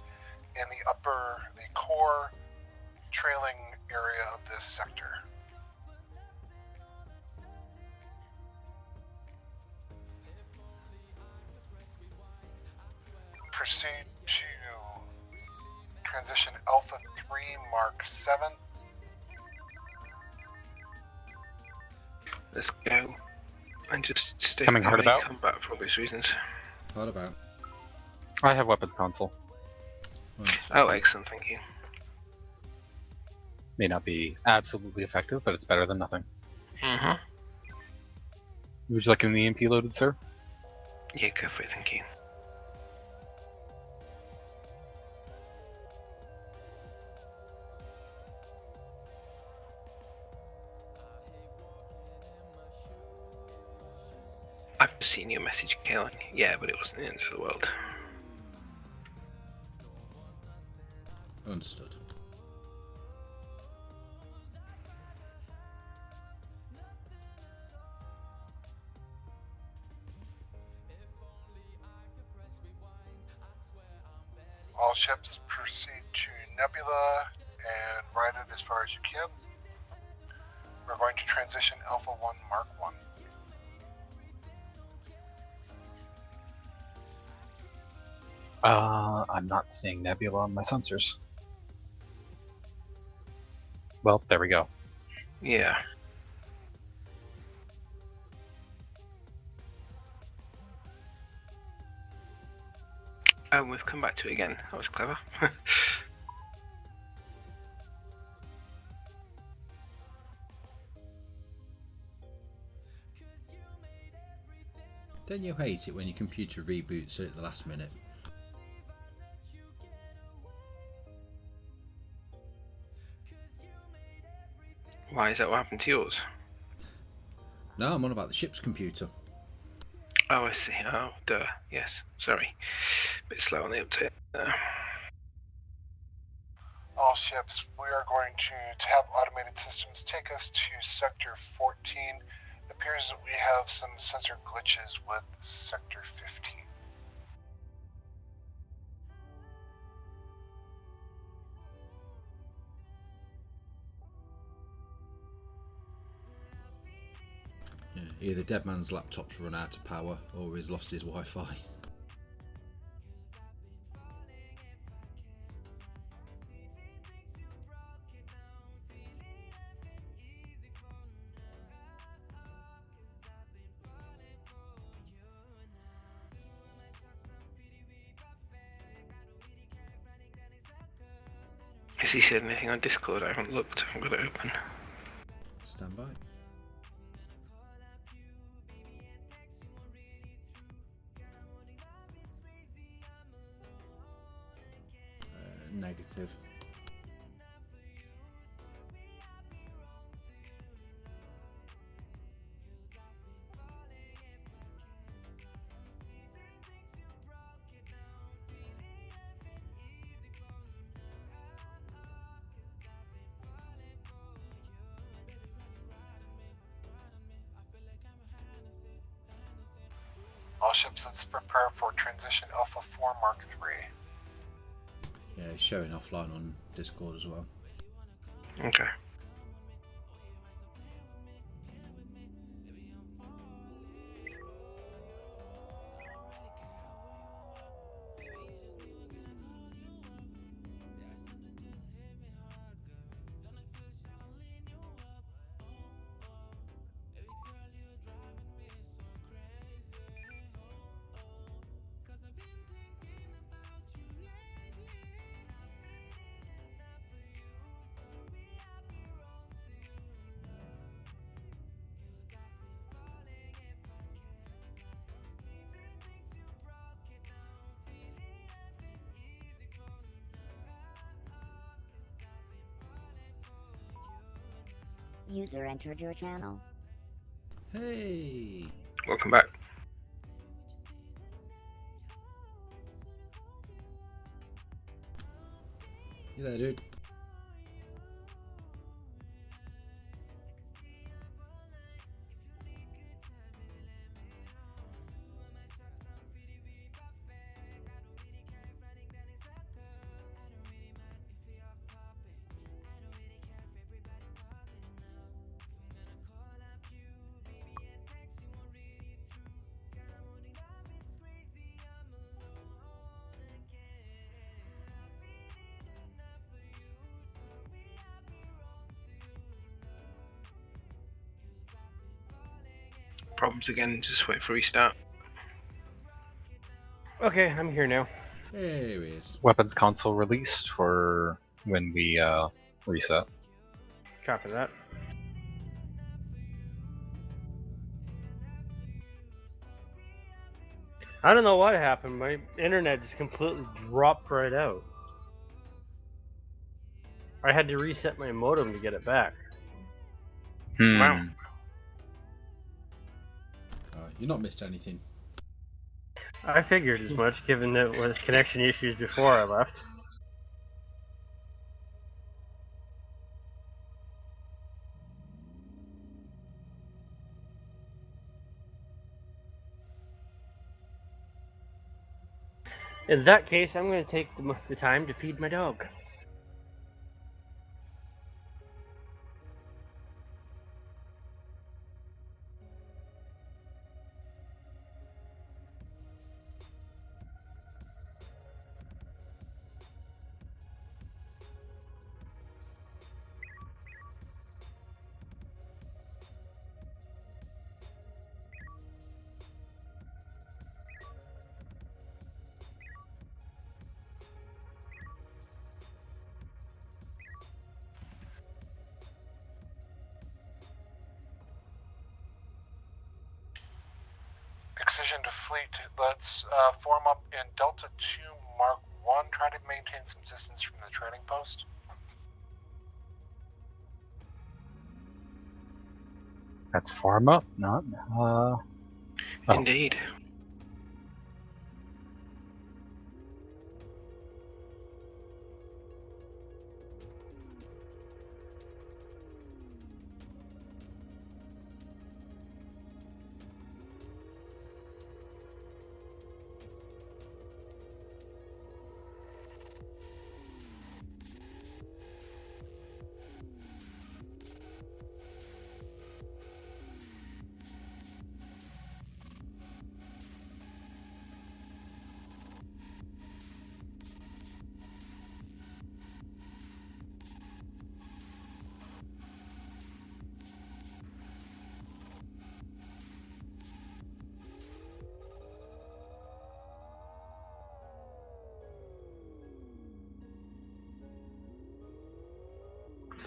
in the core trailing area of this sector. Proceed to transition Alpha 3 Mark 7. Let's go. And just stay Coming hard about? combat for obvious reasons. Hard about. I have weapons console. Oh, excellent, thank you. May not be absolutely effective, but it's better than nothing. Mm-hmm. Would you like an EMP loaded, sir? Yeah, go for it, thank you. I've seen your message, Calon. Yeah, but it wasn't the end of the world. Understood. All ships proceed to Nebula and ride it as far as you can. We're going to transition Alpha 1 Mark 1. I'm not seeing Nebula on my sensors. Well, there we go. Yeah. Oh, we've come back to it again. That was clever. Don't you hate it when your computer reboots at the last minute? Why is that what happened to yours? No, I'm on about the ship's computer. Oh, I see. Oh, duh. Yes. Sorry. Bit slow on the update. All ships, we are going to have automated systems take us to Sector 14. It appears that we have some sensor glitches with Sector 15. Yeah, either Deadman's laptop's run out of power or he's lost his Wi-Fi. Has he said anything on Discord? I haven't looked. I haven't got it open. Stand by. Negative. All ships, let's prepare for transition Alpha 4 Mark 3. Yeah, it's showing offline on Discord as well. Okay. User entered your channel. Hey! Welcome back. You there, dude? Problems again, just wait for restart. Okay, I'm here now. There he is. Weapons console released for when we reset. Copy that. I don't know what happened. My internet just completely dropped right out. I had to reset my modem to get it back. Wow. You've not missed anything. I figured as much, given that it was connection issues before I left. In that case, I'm going to take the time to feed my dog. Excision to fleet. Let's form up in Delta 2 Mark 1. Try to maintain some distance from the trading post. That's farm up, not Indeed.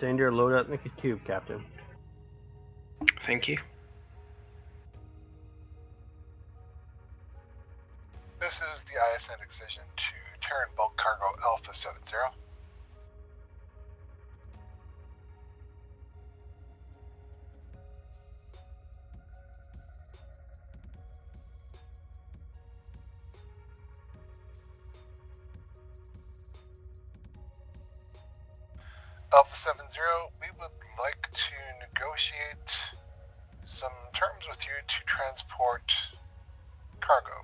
Send your loadout in the cube, Captain. Thank you. This is the ISN Excision to Terran bulk cargo Alpha 70. Alpha 70, we would like to negotiate some terms with you to transport cargo.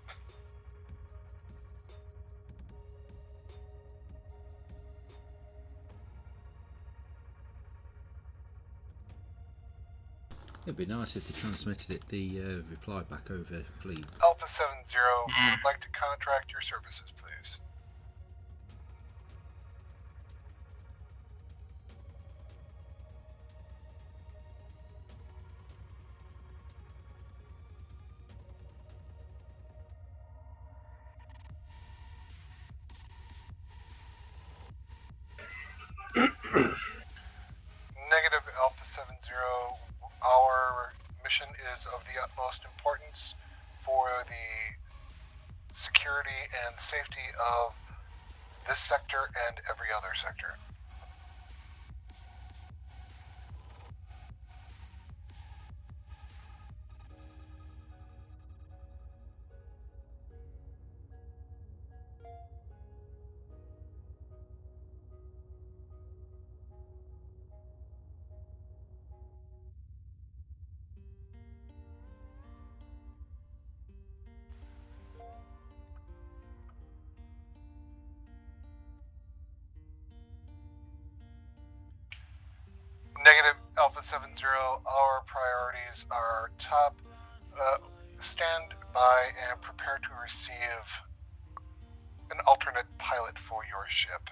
It'd be nice if they transmitted the reply back over fleet. Alpha 70, we would like to contract your services, please. Negative Alpha 70, our mission is of the utmost importance for the security and safety of this sector and every other sector. Negative Alpha 70, our priorities are top, stand by and prepare to receive an alternate pilot for your ship.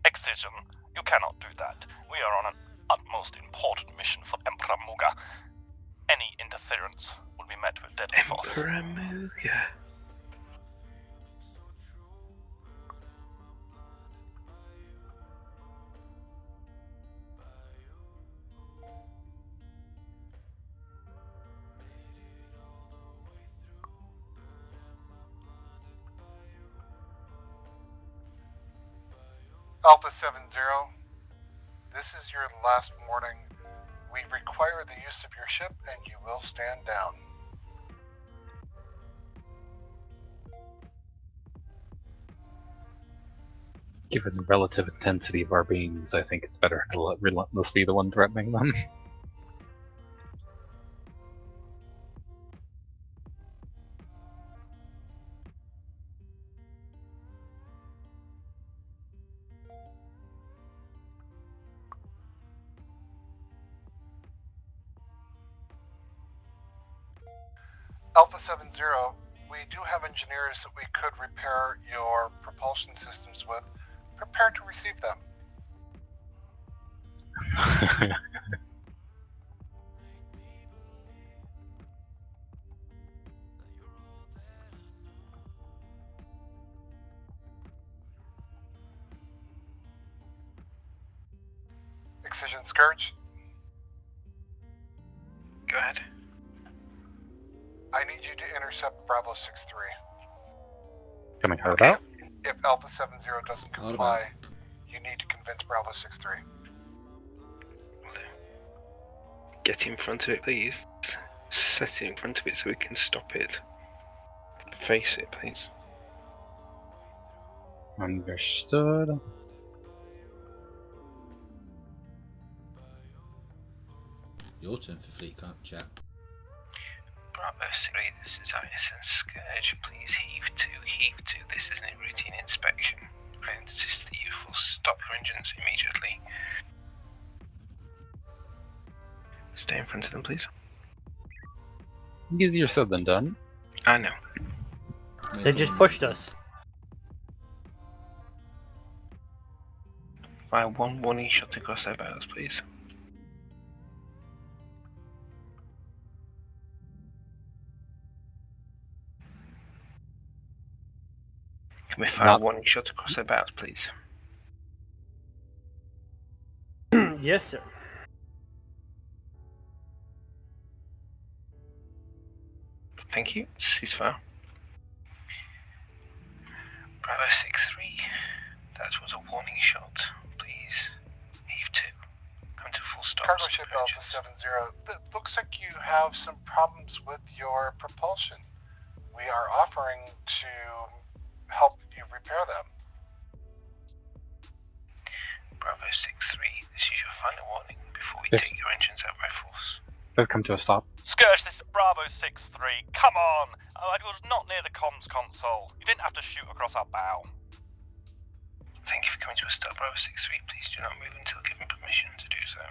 Excision, you cannot do that. We are on an utmost important mission for Emperor Muga. Any interference will be met with deadly force. Emperor Muga. Alpha 70, this is your last warning. We require the use of your ship and you will stand down. Given the relative intensity of our beings, I think it's better to let Relentless be the one threatening them. Alpha 70, we do have engineers that we could repair your propulsion systems with. Prepare to receive them. Excision Scourge. Go ahead. I need you to intercept Bravo 6-3. Coming hard out? If Alpha 70 doesn't comply, you need to convince Bravo 6-3. Get in front of it, please. Set it in front of it so we can stop it. Face it, please. Understood. Your turn for fleet chat. Bravo 3, this is TSN Scourge. Please heave to. This is a routine inspection. I insist that you full stop your engines immediately. Stay in front of them, please. Easier said than done. I know. They just pushed us. Fire one warning shot across their bows, please. Can we fire a warning shot across their bows, please? Yes, sir. Thank you. Ceasefire. Bravo 6-3. That was a warning shot. Please heave to. Come to full stop. Cargo ship Alpha 70. Looks like you have some problems with your propulsion. We are offering to help you repair them. Bravo 6-3. This is your final warning before we take your engines out by force. They've come to a stop. Scourge, this is Bravo 6-3. Come on! I was not near the comms console. You didn't have to shoot across our bow. Thank you for coming to a stop, Bravo 6-3. Please do not move until given permission to do so.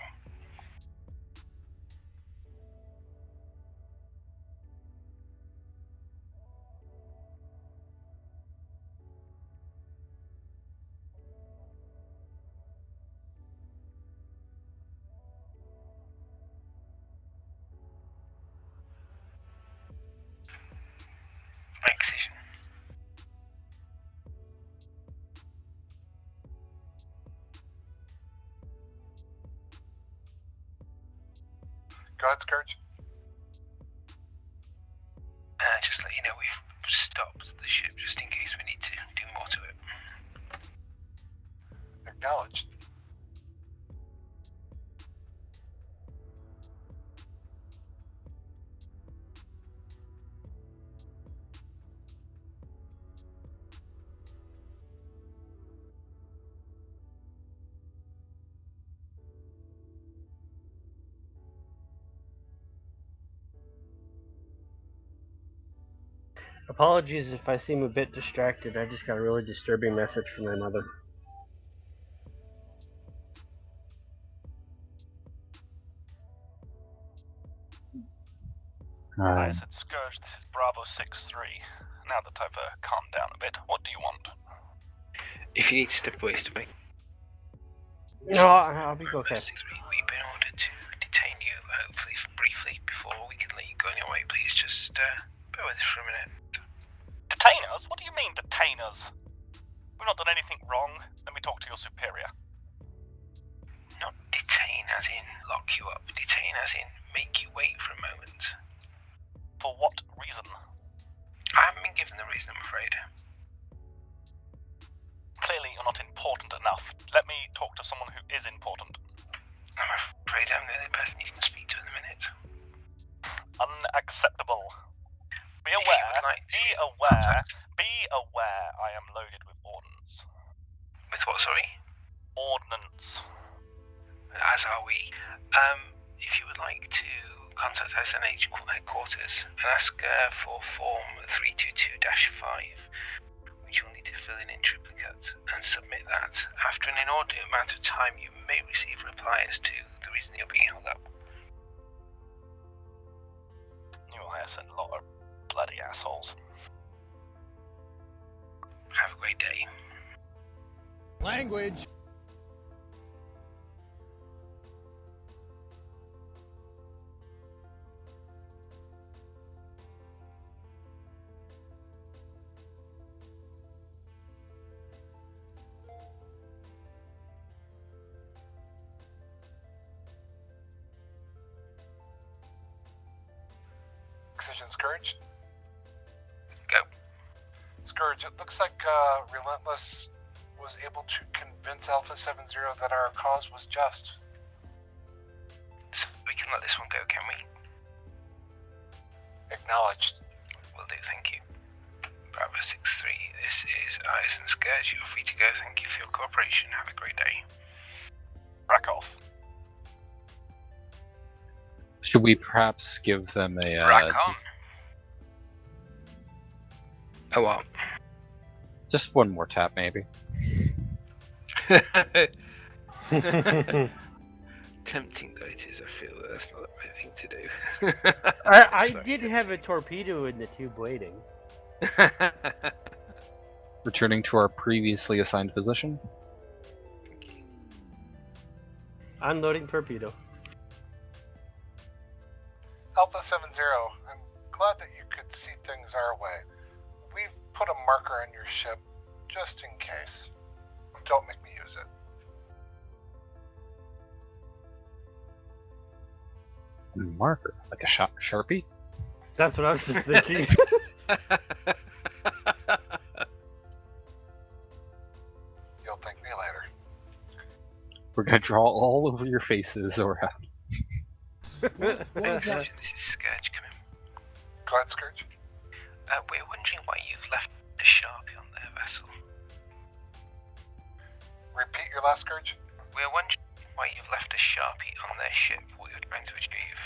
Excision. Go ahead, Scourge. Just let you know we've stopped the ship just in case we need to do more to it. Acknowledged. Apologies if I seem a bit distracted. I just got a really disturbing message from my mother. I said, Scourge, this is Bravo 6-3. Now that I've calmed down a bit, what do you want? If you need to step away, step away. No, I'll be okay. We've been ordered to detain you, hopefully briefly, before we can let you go on your way. Please just bear with us for a minute. Detain us? What do you mean, detain us? We've not done anything wrong. Let me talk to your superior. Not detain as in lock you up. Detain as in make you wait for a moment. For what reason? I haven't been given the reason, I'm afraid. Clearly you're not important enough. Let me talk to someone who is important. I'm afraid I'm the only person you can speak to in a minute. Unacceptable. Be aware I am loaded with ordnance. With what, sorry? Ordnance. As are we. If you would like to contact SNH headquarters and ask for Form 322-5, which you'll need to fill in triplicate and submit that. After an inordinate amount of time, you may receive a reply as to the reason you're being held up. You will hire a lot of bloody assholes. Have a great day. Language. Excision, Scourge. Go. Scourge, it looks like Relentless was able to convince Alpha 70 that our cause was just. So we can let this one go, can we? Acknowledged. Will do, thank you. Bravo 6-3, this is Ison Scourge. You're free to go. Thank you for your cooperation. Have a great day. Crack off. Should we perhaps give them a Rack on. Oh, well. Just one more tap, maybe. Tempting though it is, I feel that that's not the right thing to do. I did have a torpedo in the tube waiting. Returning to our previously assigned position. Unloading torpedo. Alpha 70, I'm glad that you could see things our way. We've put a marker on your ship, just in case. Don't make me use it. A marker? Like a Sharpie? That's what I was just thinking. See you later. We're gonna draw all over your faces, or What is that? This is Scourge coming. Go ahead, Scourge. We're wondering why you've left a Sharpie on their vessel. Repeat your last, Scourge. We're wondering why you've left a Sharpie on their ship, what you're trying to achieve.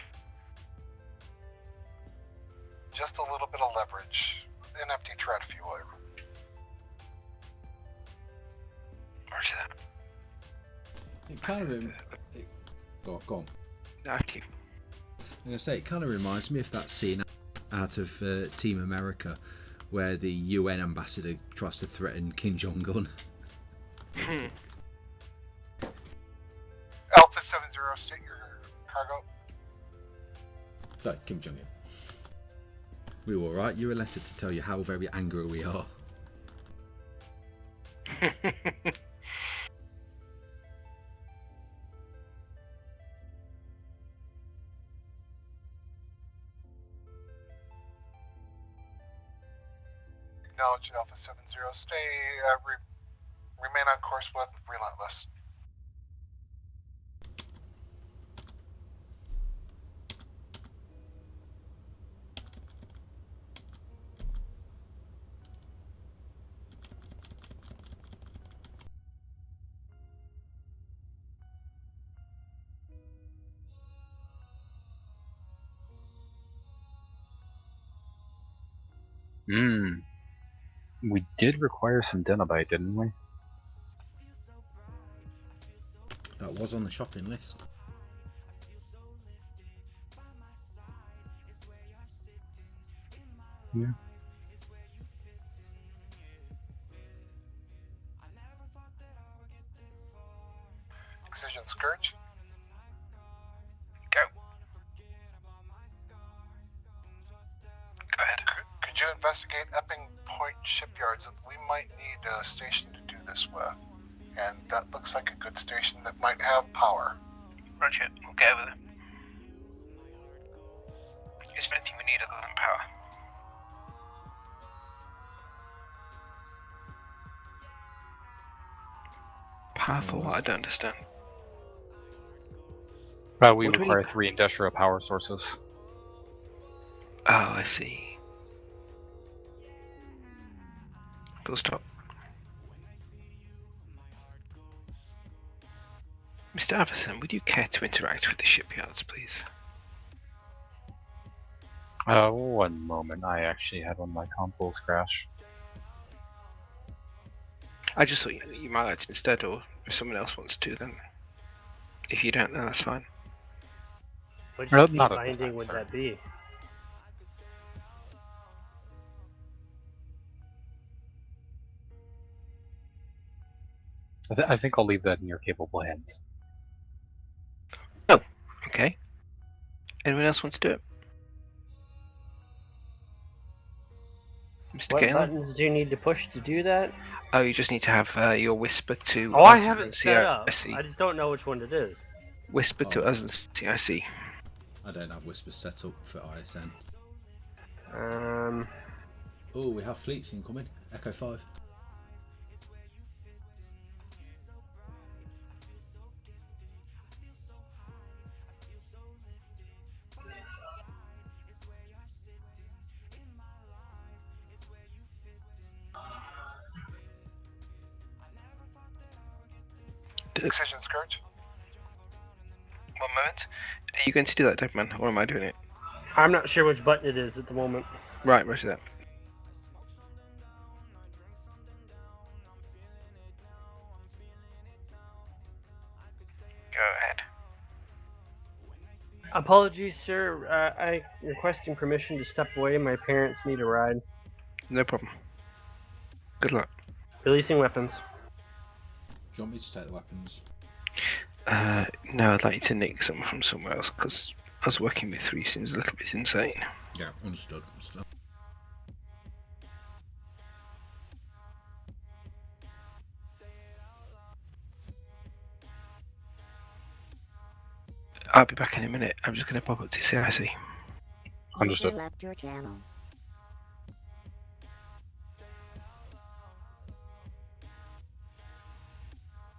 Just a little bit of leverage. An empty threat fuel. Roger that. It kind of. Go on. Thank you. I'm going to say, it kind of reminds me of that scene out of Team America where the UN ambassador tries to threaten Kim Jong-un. Alpha 70, state your cargo. Sorry, Kim Jong-un. We were alright. You were letter to tell you how very angry we are. Acknowledge Alpha 70. Stay, remain on course with Relentless. We did require some Denabite, didn't we? That was on the shopping list. Yeah. Excision Scourge. Go. Go ahead. Could you investigate Epping Point shipyards? We might need a station to do this with. And that looks like a good station that might have power. Roger, we'll go over there. Is there anything we need other than power? Power for what? I don't understand. We What do we require need? 3 industrial power sources. Oh, I see. Full stop. Mr. Averson, would you care to interact with the shipyards, please? One moment. I actually had one of my consoles crash. I just thought you might like to instead, or if someone else wants to, then if you don't, then that's fine. Which Not at this binding time, would sir. that be? I think I'll leave that in your capable hands. Oh, okay. Anyone else want to do it? Mr. What Calon? buttons do you need to push to do that? Oh, you just need to have your whisper to Oh, I us have and it set up. CIC. I just don't know which one it is. Whisper to Oh. us and CIC. I don't have whispers set up for ISN. Um, Oh, we have fleets incoming. Echo 5. Excision Scourge. One moment. Are you going to do that, Deadman, or am I doing it? I'm not sure which button it is at the moment. Right, roger that. Go ahead. Apologies, sir. I'm requesting permission to step away. My parents need a ride. No problem. Good luck. Releasing weapons. Do you want me to take the weapons? No, I'd like you to nick something from somewhere else, because us working with 3 seems a little bit insane. Yeah, understood. I'll be back in a minute. I'm just going to pop up to CIC. User left your channel.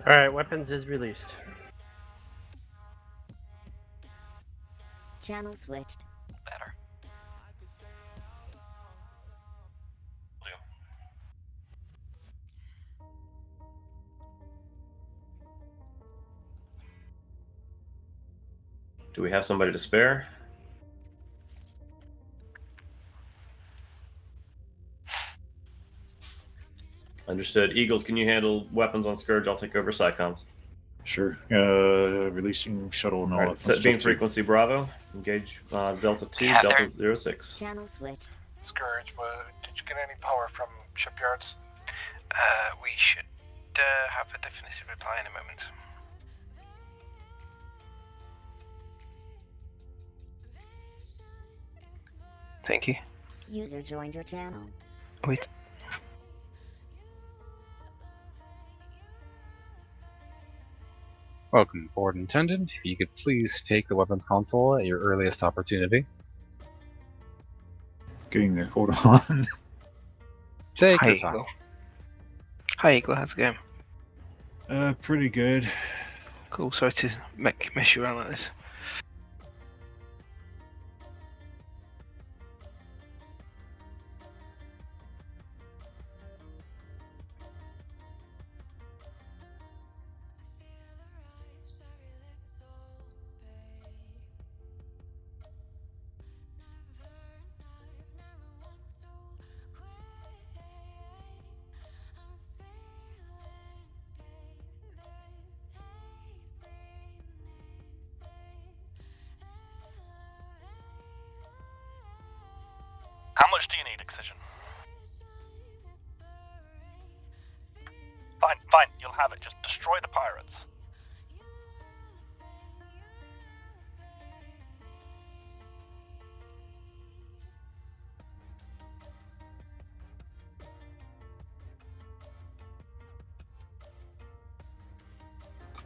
Alright, weapons is released. Channel switched. Better. Do we have somebody to spare? Understood. Eagles, can you handle weapons on Scourge? I'll take over SciComms. Sure. Releasing shuttle and all that. Set beam frequency Bravo. Engage Delta 2, Delta 06. Channel switched. Scourge, did you get any power from shipyards? We should have a definitive reply in a moment. Thank you. User joined your channel. Wait. Welcome aboard, Intendant. If you could please take the weapons console at your earliest opportunity. Getting there. Hold on. Take Hi, your time. Eagle. Hi, Eagle. How's it going? Pretty good. Cool. Sorry to mess you around like this. How much do you need, Excision? Fine, you'll have it. Just destroy the pirates.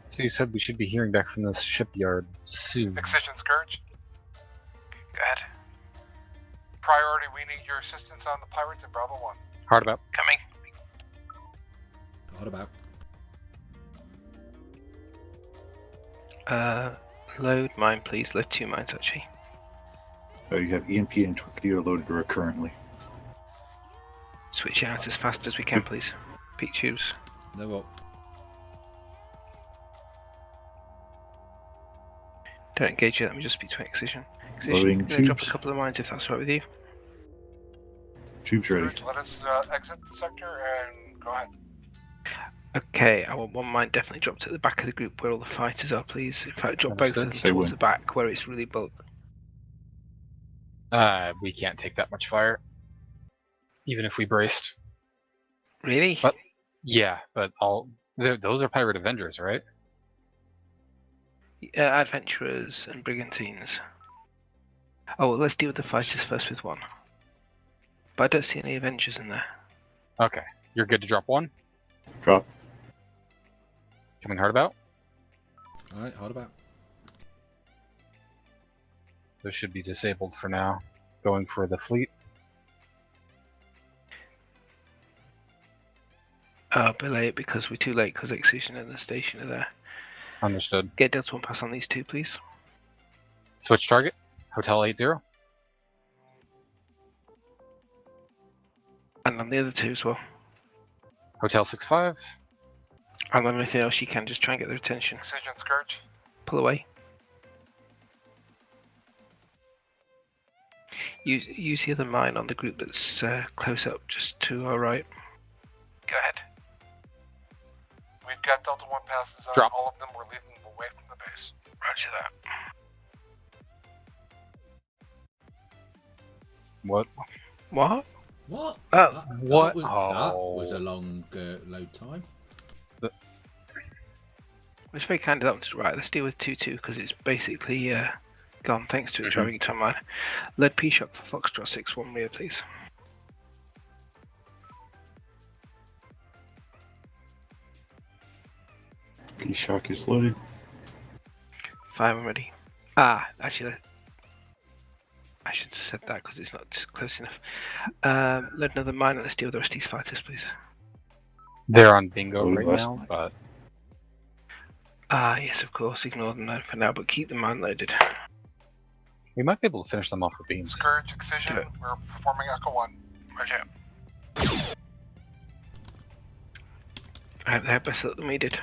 So you said we should be hearing back from this shipyard soon. Excision Scourge? Go ahead. Priority, we need your assistance on the pirates in Bravo 1. Hard about. Coming. What about? Load mine, please. Load 2 mines, actually. You have EMP and torpedo loaded currently. Switch out as fast as we can, please. Peak tubes. No up. Don't engage yet, let me just speak to Excision. Loading I'm gonna drop a tubes. couple of mines if that's alright with you. Tubes ready. Let us exit the sector and go ahead. Okay, I want one mine definitely dropped at the back of the group where all the fighters are, please. In fact, drop both of them Say towards when. the back where it's really bulk. We can't take that much fire. Even if we braced. Really? But yeah, but those are pirate Avengers, right? Adventurers and brigantines. Oh, well, let's deal with the fighters first with one. But I don't see any Avengers in there. Okay, you're good to drop one. Drop. Coming hard about. Alright, hard about. Those should be disabled for now. Going for the fleet. Belay it because we're too late because Excision and the station are there. Understood. Get Delta 1 pass on these two, please. Switch target. Hotel 80. And on the other two as well. Hotel 65. And on anything else you can, just try and get their attention. Excision Scourge. Pull away. Use the other mine on the group that's close up, just to our right. Go ahead. We've got Delta 1 passes on Drop. all of them. We're leaving them away from the base. Roger that. What? What? What? Oh. What? That was a long load time. It's very kind of that. Right, let's deal with 2-2 because it's basically gone thanks to it driving into mine. Lead P-Shock for Foxtrot 6-1 rear, please. P-Shock is loaded. 5 ready. Ah, actually, I should have said that because it's not close enough. Load another mine and let's deal with the rest of these fighters, please. They're on bingo Loaded right west. now, but Yes, of course. Ignore them then for now, but keep them unloaded. We might be able to finish them off with beams. Scourge, Excision, we're performing Echo 1. Roger. I hope they have better luck than we did.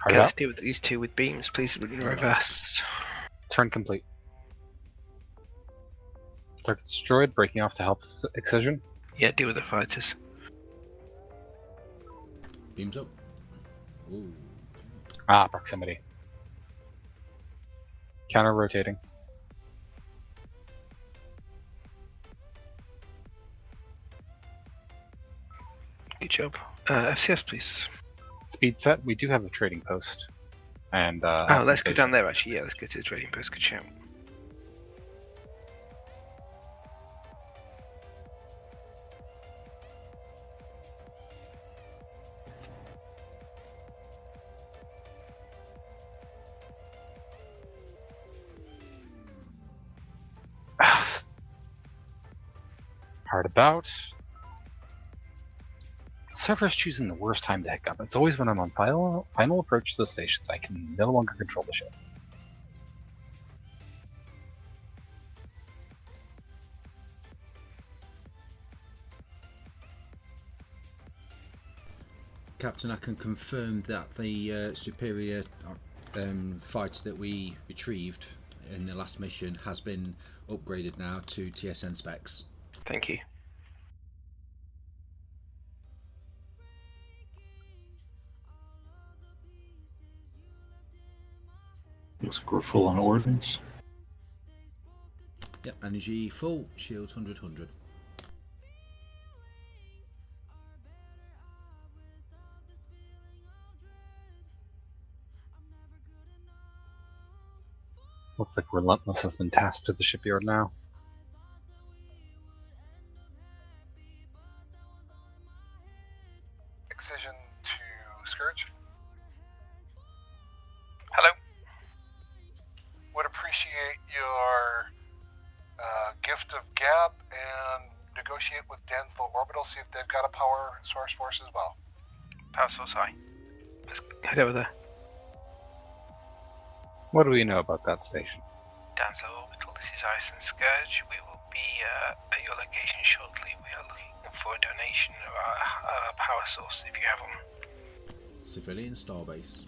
Okay, let's deal with these two with beams. Please reverse. Turn complete. Target destroyed, breaking off to help Excision. Yeah, deal with the fighters. Beams up. Ooh. Proximity. Counter rotating. Good job. FCS, please. Speed set. We do have a trading post. And let's go down there actually. Yeah, let's go to the trading post. Good shout. Hard about. The server's choosing the worst time to hiccup. It's always when I'm on final approach to the stations. I can no longer control the ship. Captain, I can confirm that the superior fighter that we retrieved in the last mission has been upgraded now to TSN specs. Thank you. Looks like we're full on ordnance. Yep, energy full, shields 100. Looks like Relentless has been tasked to the shipyard now. Excision to Scourge. Hello. Would appreciate your gift of gab and negotiate with Dansville Orbital, see if they've got a power source for us as well. Power source high. Let's head over there. What do we know about that station? Dansville Orbital, this is Ice and Scourge. We will be at your location shortly. We are looking for a donation of our power source if you have one. Civilian starbase.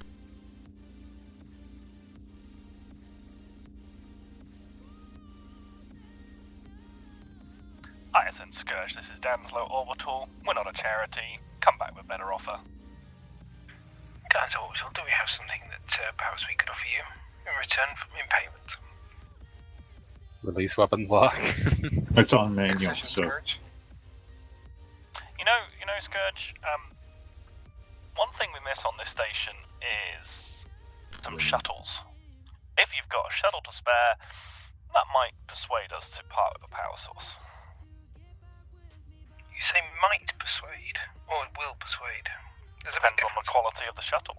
ISN Scourge, this is Danslow Orbital. We're not a charity. Come back with a better offer. Danslow Orbital, do we have something that perhaps we could offer you in return in payment? Release weapons lock. It's on manual, so. You know, Scourge, one thing we miss on this station is some shuttles. If you've got a shuttle to spare, that might persuade us to part with the power source. You say might persuade, or it will persuade? Depends on the quality of the shuttle.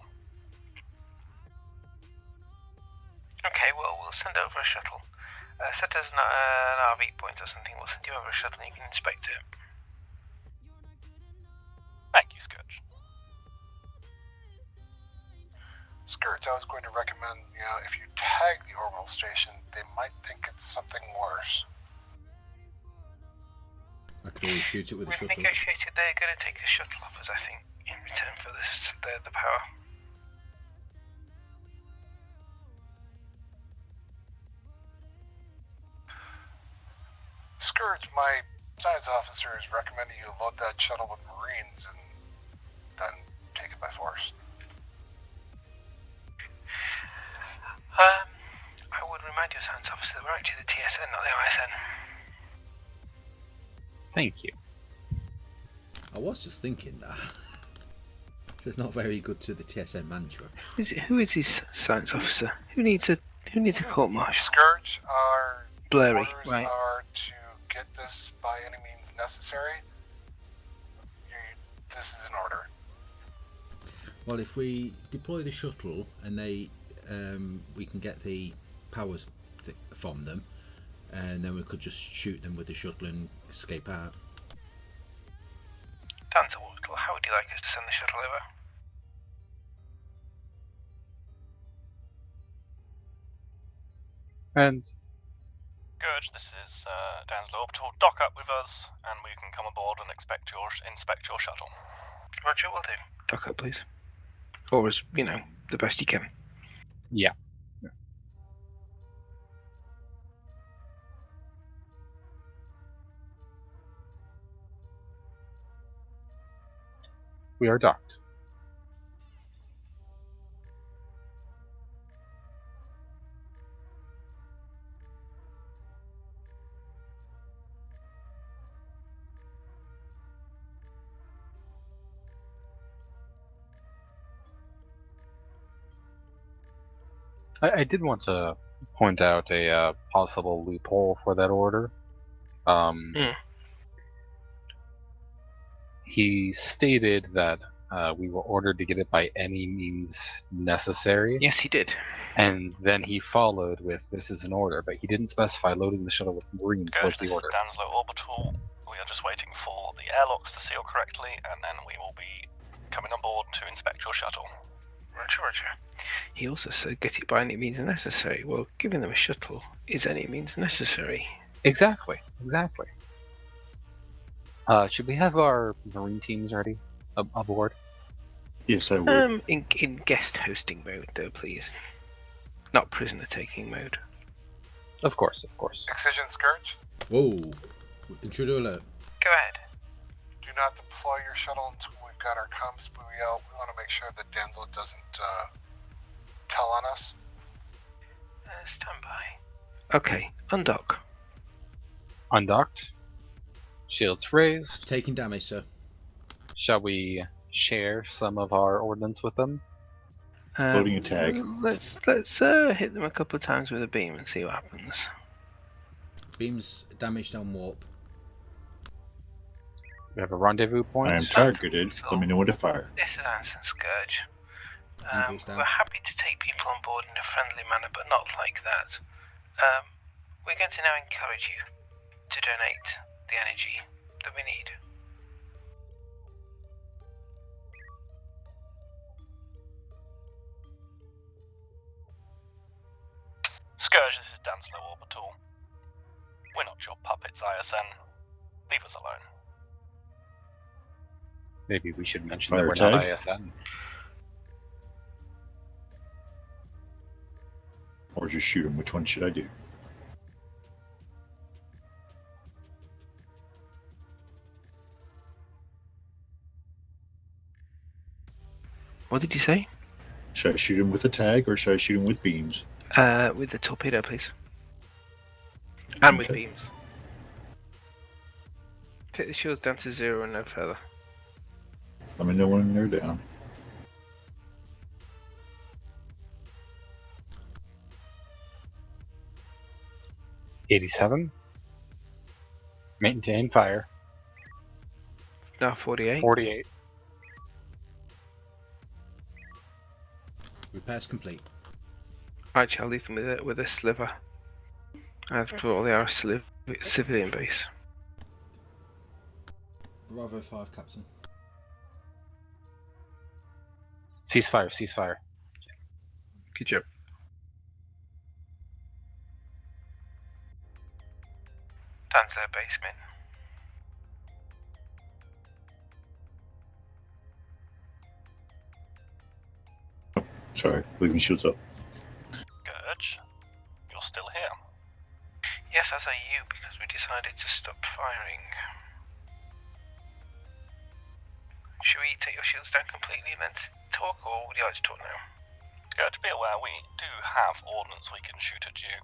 Okay, well, we'll send over a shuttle. Set as an RV point or something. We'll send you over a shuttle and you can inspect it. Thank you, Scourge. Scourge, I was going to recommend, if you tag the orbital station, they might think it's something worse. I could always shoot it with a We've shuttle. negotiated they're going to take a shuttle off us, I think, in return for the power. Scourge, my science officer is recommending you load that shuttle with Marines and then take it by force. I would remind your science officer that we're actually the TSN, not the ISN. Thank you. I was just thinking that. It's not very good to the TSN manager. Who is his science officer? Who needs a court martial? Scourge, our Blurry, orders right? are to get this by any means necessary. This is an order. Well, if we deploy the shuttle and we can get the powers from them, and then we could just shoot them with the shuttle and escape out. Dancer, how would you like us to send the shuttle over? And Scourge, this is Dan's Orbital. Dock up with us, and we can come aboard and inspect your shuttle. Roger, will do. Dock up, please. Or as, the best you can. yeah. We are docked. I did want to point out a possible loophole for that order. He stated that we were ordered to get it by any means necessary. Yes, he did. And then he followed with, "This is an order," but he didn't specify loading the shuttle with Marines was the order. Dan's Orbital. We are just waiting for the airlocks to seal correctly, and then we will be coming on board to inspect your shuttle. Roger, Roger. He also said get it by any means necessary. Well, giving them a shuttle is any means necessary. Exactly. Should we have our Marine teams ready aboard? Yes, I would. In guest hosting mode, though, please. Not prisoner taking mode. Of course. Excision Scourge, Whoa! Intruder alert. Go ahead. do not deploy your shuttle until we've got our comms buoy out. We want to make sure that Denzel doesn't tell on us. Stand by. Okay, undock. Undocked. Shields raised. Taking damage, sir. Shall we share some of our ordnance with them? Loading a tag. Let's hit them a couple of times with a beam and see what happens. Beams damaged on warp. We have a rendezvous point. I am targeted. Let me know when to fire. This is Anson Scourge. We're happy to take people on board in a friendly manner, but not like that. We're going to now encourage you to donate the energy that we need. Scourge, this is Dan's Orbital. We're not your puppets, ISN. Leave us alone. Maybe we should mention Fire that we're not tag. ISN. Or just shoot him. Which one should I do? What did you say? Should I shoot him with a tag or should I shoot him with beams? With the torpedo, please. And with Okay. beams. Take the shields down to 0 and no further. Let me know when they're down. $87. Maintain fire. Now 48. 48. Repairs complete. Actually, I'll leave them with a sliver. After all, they are a civilian base. Bravo 5, Captain. Ceasefire. Good job. Dancer basement. Sorry, leaving shields up. Scourge, you're still here. Yes, as are you, because we decided to stop firing. Should we take your shields down completely and then talk, or would you like to talk now? Scourge, be aware we do have ordnance we can shoot at you.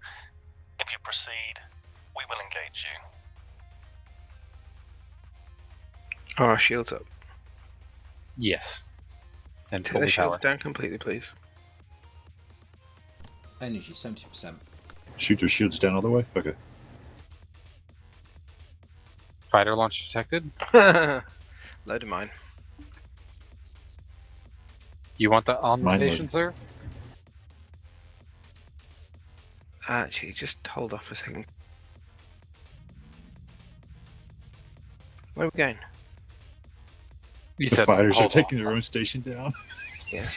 If you proceed, we will engage you. Are our shields up? Yes. And Take the fully shields powered. down completely, please. Energy 70%. Shoot their shields down all the way? Okay. Fighter launch detected. Load of mine. You want that on the Mine station, would. sir? Actually, just hold off a second. Where are we going? You The said fighters are hold taking on. their own station down. Yes.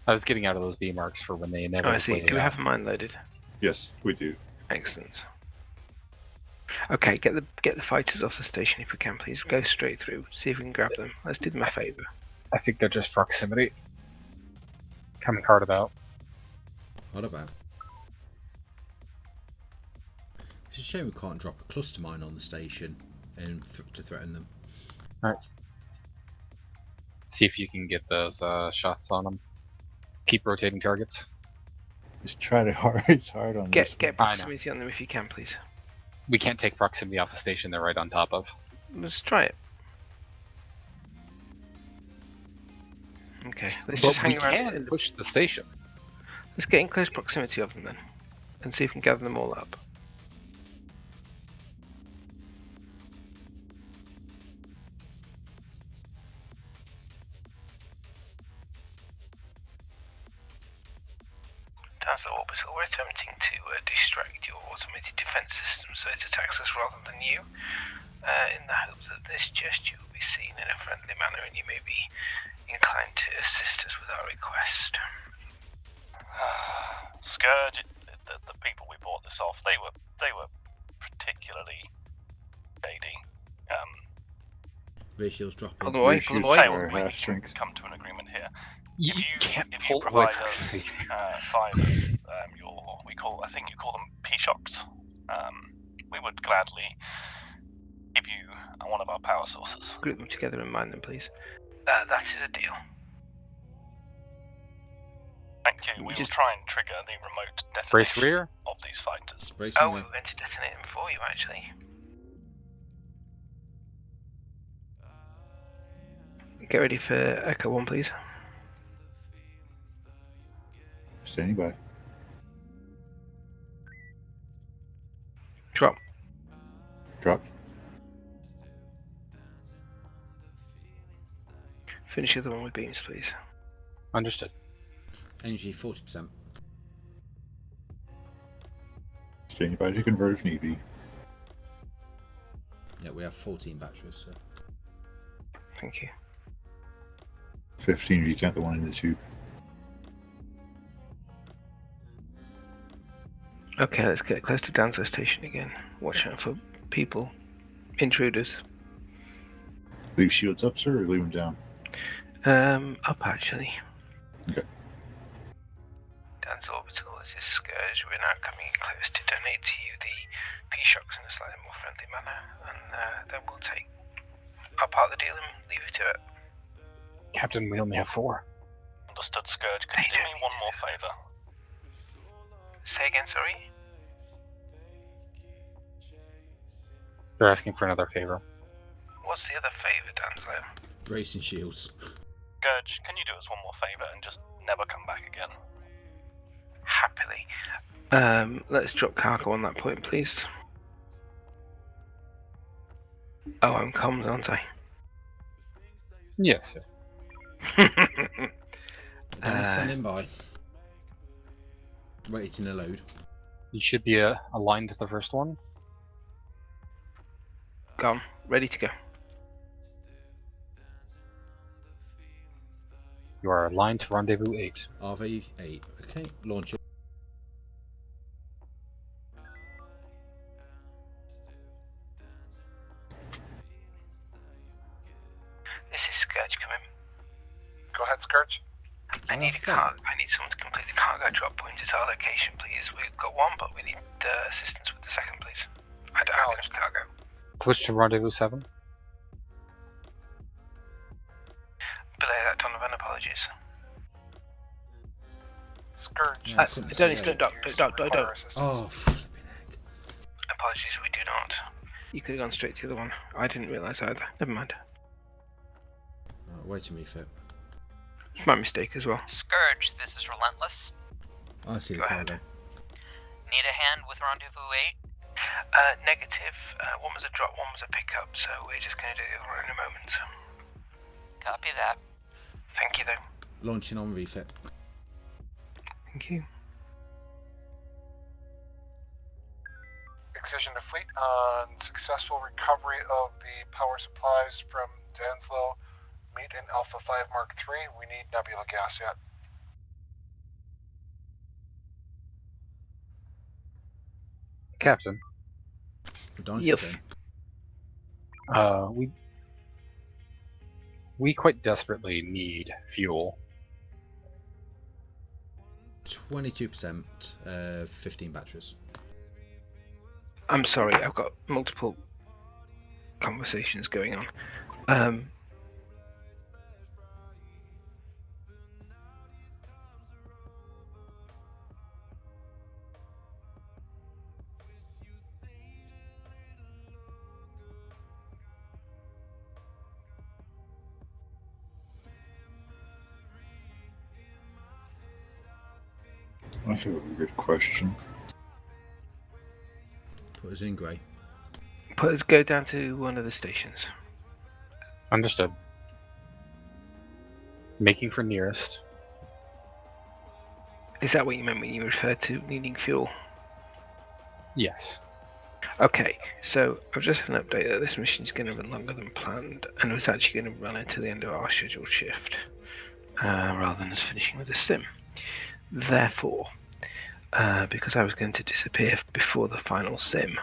I was getting out of those B marks for when they Oh, inevitably. I see. Do we have a mine loaded? Yes, we do. Excellent. Okay, get the fighters off the station if we can, please. Go straight through. See if we can grab them. Let's do them a favour. I think they're just proximity. Coming hard about. What about? It's a shame we can't drop a cluster mine on the station and to threaten them. Alright. See if you can get those shots on them. Keep rotating targets. Just try to hard. It's hard on this. Get proximity on them if you can, please. We can't take proximity off a station they're right on top of. Let's try it. Okay, let's But just hang we around. can push the station. Let's get in close proximity of them then, and see if we can gather them all up. Council Orbital, we're attempting to distract your automated defense system so it attacks us rather than you, in the hope that this gesture will be seen in a friendly manner and you may be inclined to assist us with our request. Scourge, the people we bought this off, they were particularly shady. Ratios dropping. Pull them away, pull them away. We can come to an agreement here. You if you can't if pull you away provide us proximity. fighters, I think you call them P-shocks. We would gladly give you one of our power sources. Group them together and mine them, please. That is a deal. Thank you. We will try and trigger the remote Brace detonation rear. of these fighters. Brace Oh, rear. we were going to detonate them for you, actually. Get ready for Echo 1, please. Standing by. Drop. Drop. Finish the other one with beams, please. Understood. Energy 40%. Standing by to convert if need be. Yeah, we have 14 batteries. So. Thank you. 15 if you count the one in the tube. Okay, let's get close to Danzo Station again. Watch out for people. Intruders. Leave shields up, sir, or leave them down? Up actually. Okay. Danzo Orbital, this is Scourge. We're now coming in close to donate to you the P-shocks in a slightly more friendly manner, and then we'll take our part of the deal and leave it to it. Captain, we only have 4. Understood, Scourge. Could you do me one more favour? Say again, sorry? They're asking for another favor. What's the other favour, Danzo? Bracing shields. Scourge, can you do us one more favour and just never come back again? Happily. Let's drop cargo on that point, please. Oh, I'm comms, aren't I? Yes, sir. Standing by. Waiting to load. You should be aligned to the first one. Gone. Ready to go. You are aligned to rendezvous 8. RV8. Okay, launch it. This is Scourge coming. Go ahead, Scourge. I need someone to complete the cargo drop point at our location, please. We've got one, but we need assistance with the second, please. I don't have enough cargo. Switch to rendezvous 7. Belay that, Donovan. Apologies. Scourge. Don't. Oh, Apologies, we do not. You could have gone straight to the other one. I didn't realise either. Never mind. Waiting refit. It's my mistake as well. Scourge, this is Relentless. I see the Go cargo. Need a hand with Rendezvous 8? Negative. One was a drop, one was a pickup, so we're just going to do the other one in a moment. Copy that. Thank you, though. Launching on refit. Thank you. Excision to fleet on successful recovery of the power supplies from Danslow. Meet in Alpha 5 Mark III. We need nebula gas yet. Captain. Yes. We quite desperately need fuel. 22%, 15 batteries. I'm sorry, I've got multiple conversations going on. I have a weird question. Put us in grey. Put us go down to one of the stations. Understood. Making for nearest. Is that what you meant when you referred to needing fuel? Yes. Okay, so I've just had an update that this mission is going to run longer than planned, and it's actually going to run until the end of our scheduled shift, rather than us finishing with a sim. Therefore, because I was going to disappear before the final sim,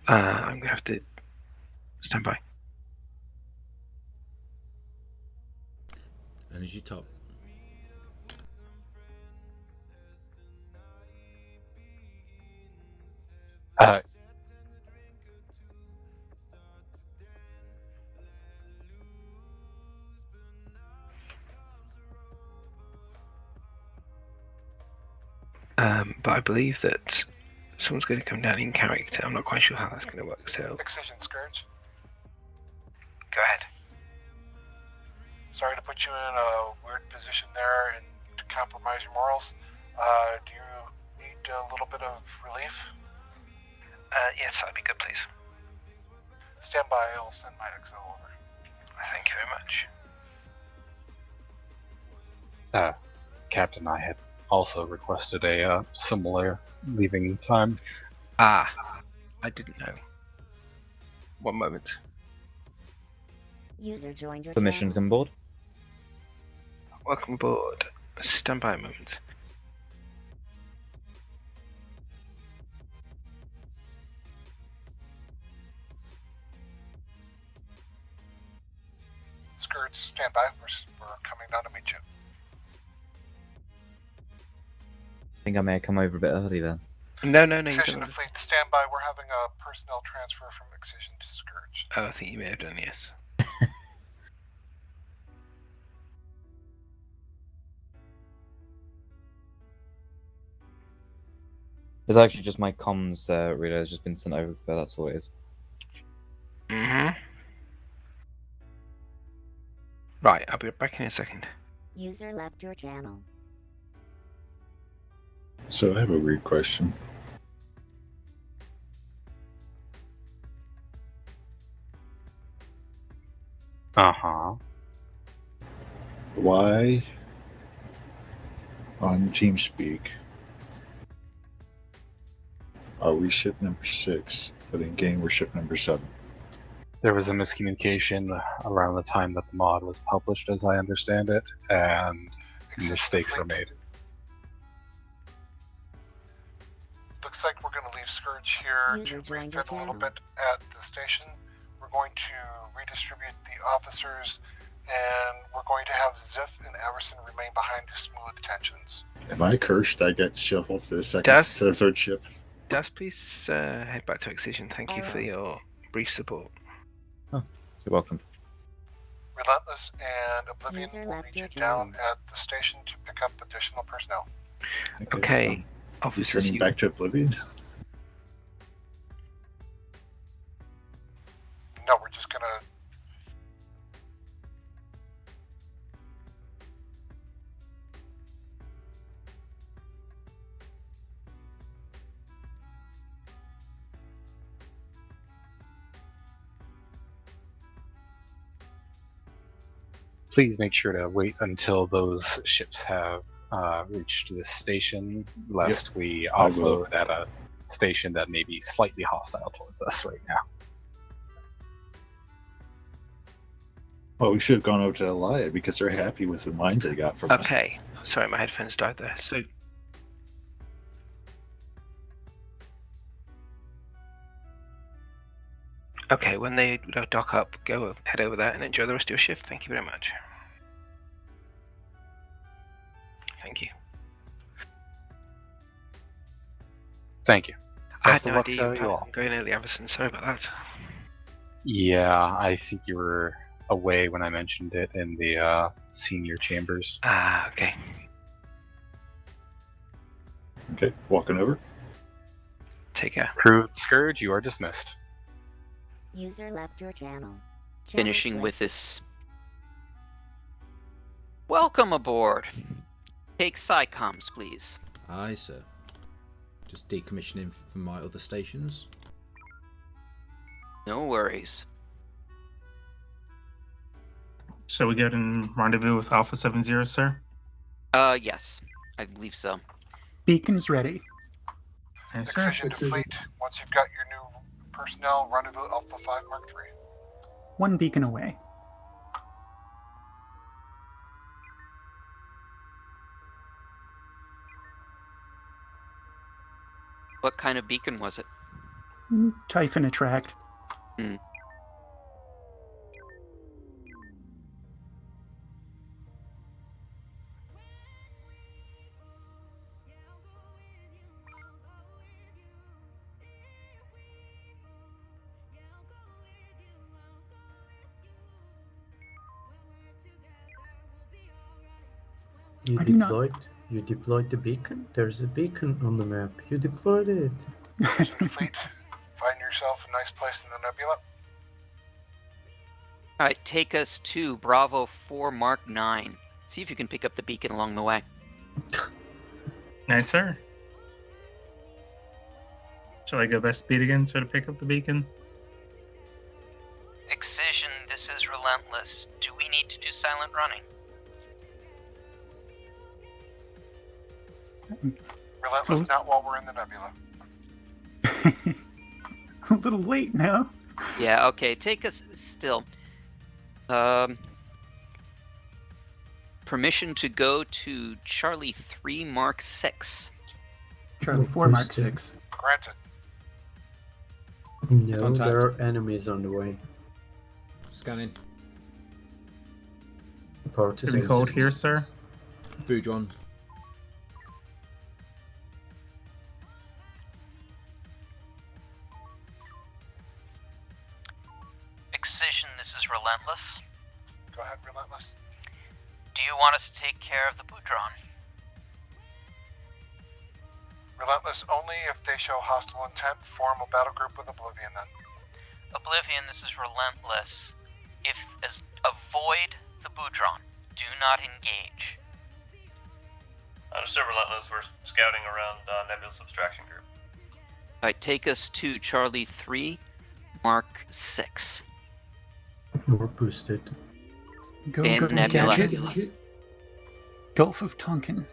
I'm going to have to stand by. Energy top. But I believe that someone's going to come down in character. I'm not quite sure how that's going to work, so... Excision Scourge. Go ahead. Sorry to put you in a weird position there and to compromise your morals. Do you need a little bit of relief? Yes, that'd be good, please. Stand by, I'll send my XO over. Thank you very much. Captain, I had also requested a similar leaving time. I didn't know. One moment. User joined your Permission to come aboard? Welcome aboard. Stand by a moment. Scourge, stand by. We're coming down to meet you. I think I may have come over a bit early then. No, you Excision don't. to fleet, stand by. We're having a personnel transfer from Excision to Scourge. Oh, I think you may have done, yes. It's actually just my comms relay has just been sent over, but that's all it is. Right, I'll be back in a second. User left your channel. So I have a weird question. Uh-huh. Why on TeamSpeak are we ship number 6, but in game we're ship number 7? There was a miscommunication around the time that the mod was published, as I understand it, and mistakes were made. Looks like we're going to leave Scourge here to refit a little bit at the station. We're going to redistribute the officers, and we're going to have Ziff and Everson remain behind to smooth tensions. Am I cursed? I got shuffled to the third ship. Das, please head back to Excision. Thank you for your brief support. Oh, you're welcome. Relentless and Oblivion will meet you down at the station to pick up additional personnel. Okay, officers. Returning back to Oblivion? No, we're just gonna... Please make sure to wait until those ships have reached this station, lest we I will. offload at a station that may be slightly hostile towards us right now. Well, we should have gone over to Elia because they're happy with the mines they got from us. Okay. Sorry, my headphones died there. So. Okay, when they dock up, head over there and enjoy the rest of your shift. Thank you very much. Thank you. Thank you. I had Best of no luck idea to you you were all. going early, Everson. Sorry about that. Yeah, I think you were away when I mentioned it in the senior chambers. Ah, okay. Okay, walking over. Take care. Crew of the Scourge, you are dismissed. User left your channel. Finishing with this. Welcome aboard. Take SciComs, please. Aye, sir. Just decommissioning from my other stations. No worries. So we get in rendezvous with Alpha 70, sir? Yes. I believe so. Beacon's ready. Yes, sir. Excision to fleet. Once you've got your new personnel, rendezvous Alpha 5 Mark III. One beacon away. What kind of beacon was it? Typhon attract. Hmm. You I do not- deployed. You deployed the beacon. There's a beacon on the map. You deployed it. Fleet, find yourself a nice place in the nebula. Alright, take us to Bravo 4 Mark 9. See if you can pick up the beacon along the way. Nice, sir. Shall I go best speed again so to pick up the beacon? Excision, this is Relentless. Do we need to do silent running? Relentless, not while we're in the nebula. A little late now. Yeah, okay, take us still. Permission to go to Charlie 3 Mark 6. Charlie 4 Mark 6. Granted. No, Contact. there are enemies on the way. Scanning. Should we hold here, sir? Boudron. Excision, this is Relentless. Go ahead, Relentless. Do you want us to take care of the Boudron? Relentless, only if they show hostile intent, form a battle group with Oblivion then. Oblivion, this is Relentless. Avoid the Boudron. Do not engage. Understood, Relentless. We're scouting around Nebula Subtraction Group. Alright, take us to Charlie 3 Mark 6. More boosted. Go, And go, Nebula. Gadget. Gulf of Tonkin.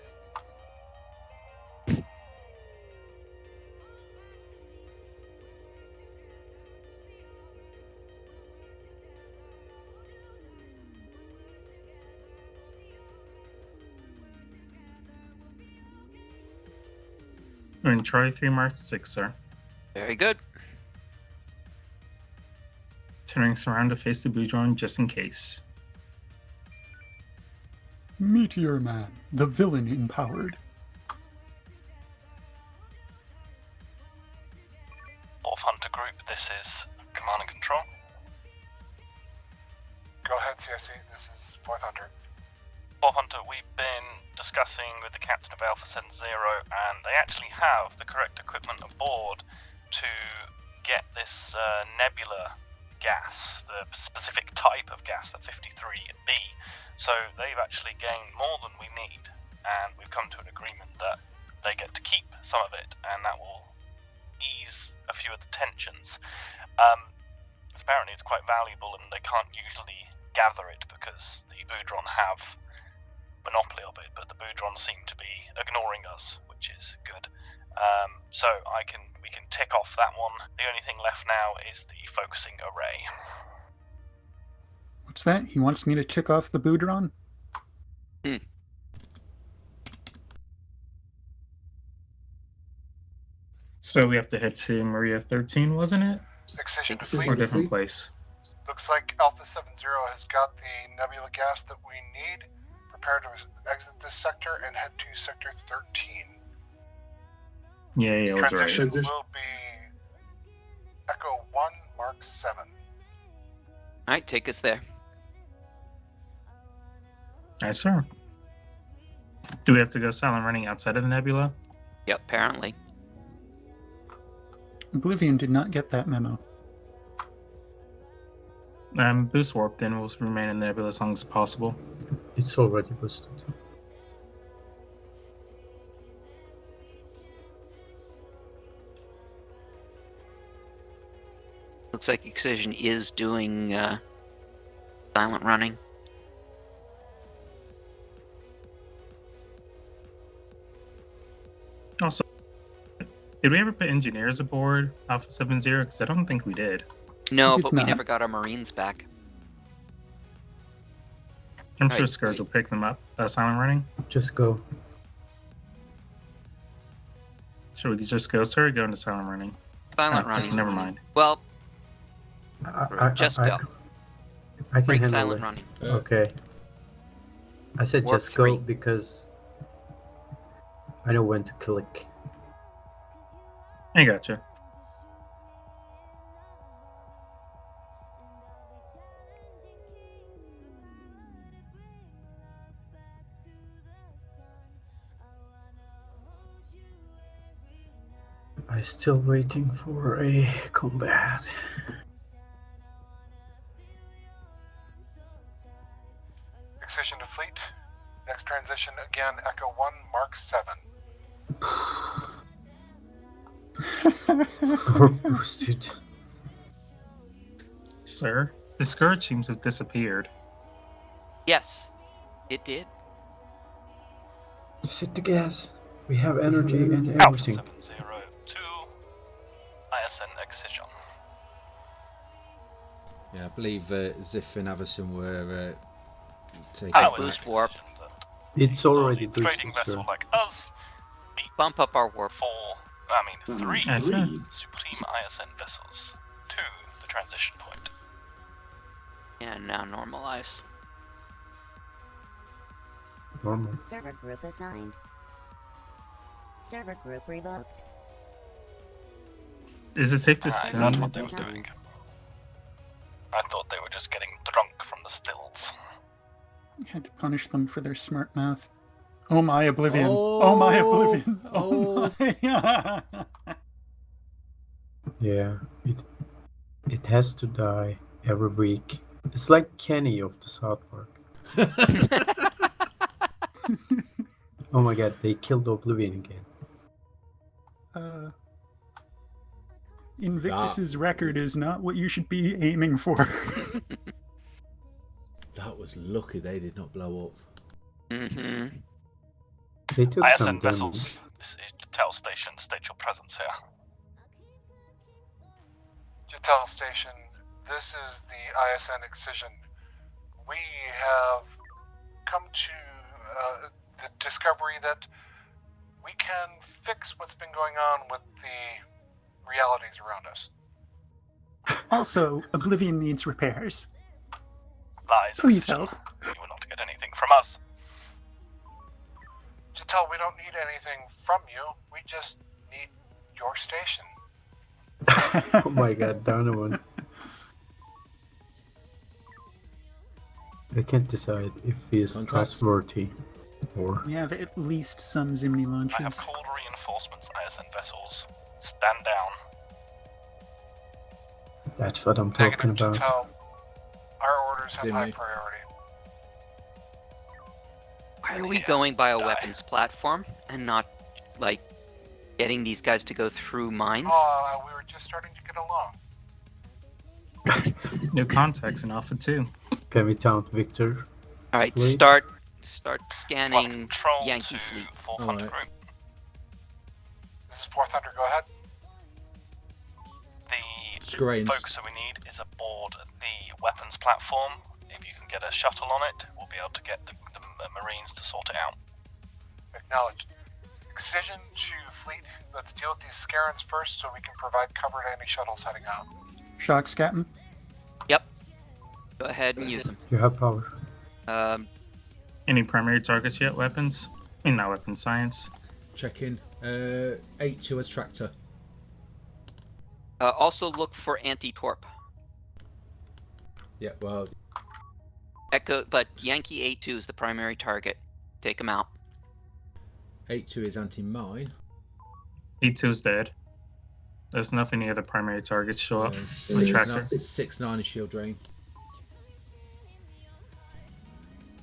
We're in Charlie 3 Mark 6, sir. Very good. Turning around to face the Boudron just in case. Meteor Man, the villain empowered. Wolf Hunter Group, this is Command and Control. Go ahead, CSE. This is 4th Hunter. Wolf Hunter, we've been discussing with the captain of Alpha 70, and they actually have the correct equipment aboard to get this nebula gas, the specific type of gas, the 53B. So they've actually gained more than we need, and we've come to an agreement that they get to keep some of it, and that will ease a few of the tensions. Apparently it's quite valuable, and they can't usually gather it because the Boudron have monopoly of it, but the Boudron seem to be ignoring us, which is good. So we can tick off that one. The only thing left now is the focusing array. What's that? He wants me to tick off the Boudron? So we have to head to Maria 13, wasn't it? Excision to Or fleet. a different place. Looks like Alpha 70 has got the nebula gas that we need. Prepare to exit this sector and head to Sector 13. Yeah, I was right. Transition will be Echo 1, Mark 7. Alright, take us there. Nice, sir. Do we have to go silent running outside of the nebula? Yep, apparently. Oblivion did not get that memo. Boost warp, then we'll remain in the nebula as long as possible. It's already boosted. Looks like Excision is doing silent running. Also, did we ever put engineers aboard Alpha 70? Because I don't think we did. No, did but we not. never got our Marines back. I'm sure Right, Scourge will pick them up. Silent running? Just go. Should we just go, sir, or go into silent running? Silent Oh, running. Never mind. Well, Just go. I can Break handle silent it. running. Okay. I said Warp just go 3. because I know when to click. I gotcha. I'm still waiting for a combat. Excision to fleet. Next transition again, Echo 1, Mark 7. Or boosted. Sir, the Scourge seems to have disappeared. Yes, it did. Just hit the gas. We have energy and Alpha everything. 70 to ISN Excision. Yeah, I believe Ziff and Avison were taking I back. boost warp. It's already Trading boosted, vessel sir. like us, Bump up our warp. three I see. Supreme ISN vessels to the transition point. And now normalize. Normal. Server group assigned. Server group revoked. Is it safe to That's assume? what they were doing. I thought they were just getting drunk from the stills. Had to punish them for their smart mouth. Oh my Oblivion. Oh, my Oblivion. Oh my. Yeah, it has to die every week. It's like Kenny of the South Park. Oh my god, they killed Oblivion again. Invictus's record is not what you should be aiming for. That was lucky they did not blow up. Mm-hmm. They took some ISN vessels, damage. this is Jatel Station, state your presence here. Jatel Station, this is the ISN Excision. We have come to the discovery that we can fix what's been going on with the realities around us. Also, Oblivion needs repairs. Lies. Please help. You will not get anything from us. Jatel, we don't need anything from you. We just need your station. Oh my god, Donovan. I can't decide if he is trustworthy or... We have at least some Zimni I have launches. called reinforcements, ISN vessels. Stand down. That's what I'm talking about. Jatel, our orders have high Zimri. priority. Why are we going by a weapons platform and not, like, getting these guys to go through mines? We were just starting to get along. New contacts in Alpha 2. Can we taunt Victor? All right, Fleet. start scanning Yankee fleet. All right. This is 4 Thunder, go ahead. The Screens. focuser we need is aboard the weapons platform. If you can get a shuttle on it, we'll be able to get the Marines to sort it out. Acknowledged. Excision to fleet. Let's deal with these Scarens first so we can provide cover to any shuttles heading out. Shocks, Captain. Yep. Go ahead and use them. You have power. Any primary targets yet? Weapons? I mean, not weapons, science. Check in. 8-2 as tractor. Also look for anti-torp. Yeah, well, Echo, but Yankee 8-2 is the primary target. Take them out. 8-2 is anti-mine. E2's dead. There's enough any other primary targets show up. on the 6-9 tracker. 6-9 is shield drain.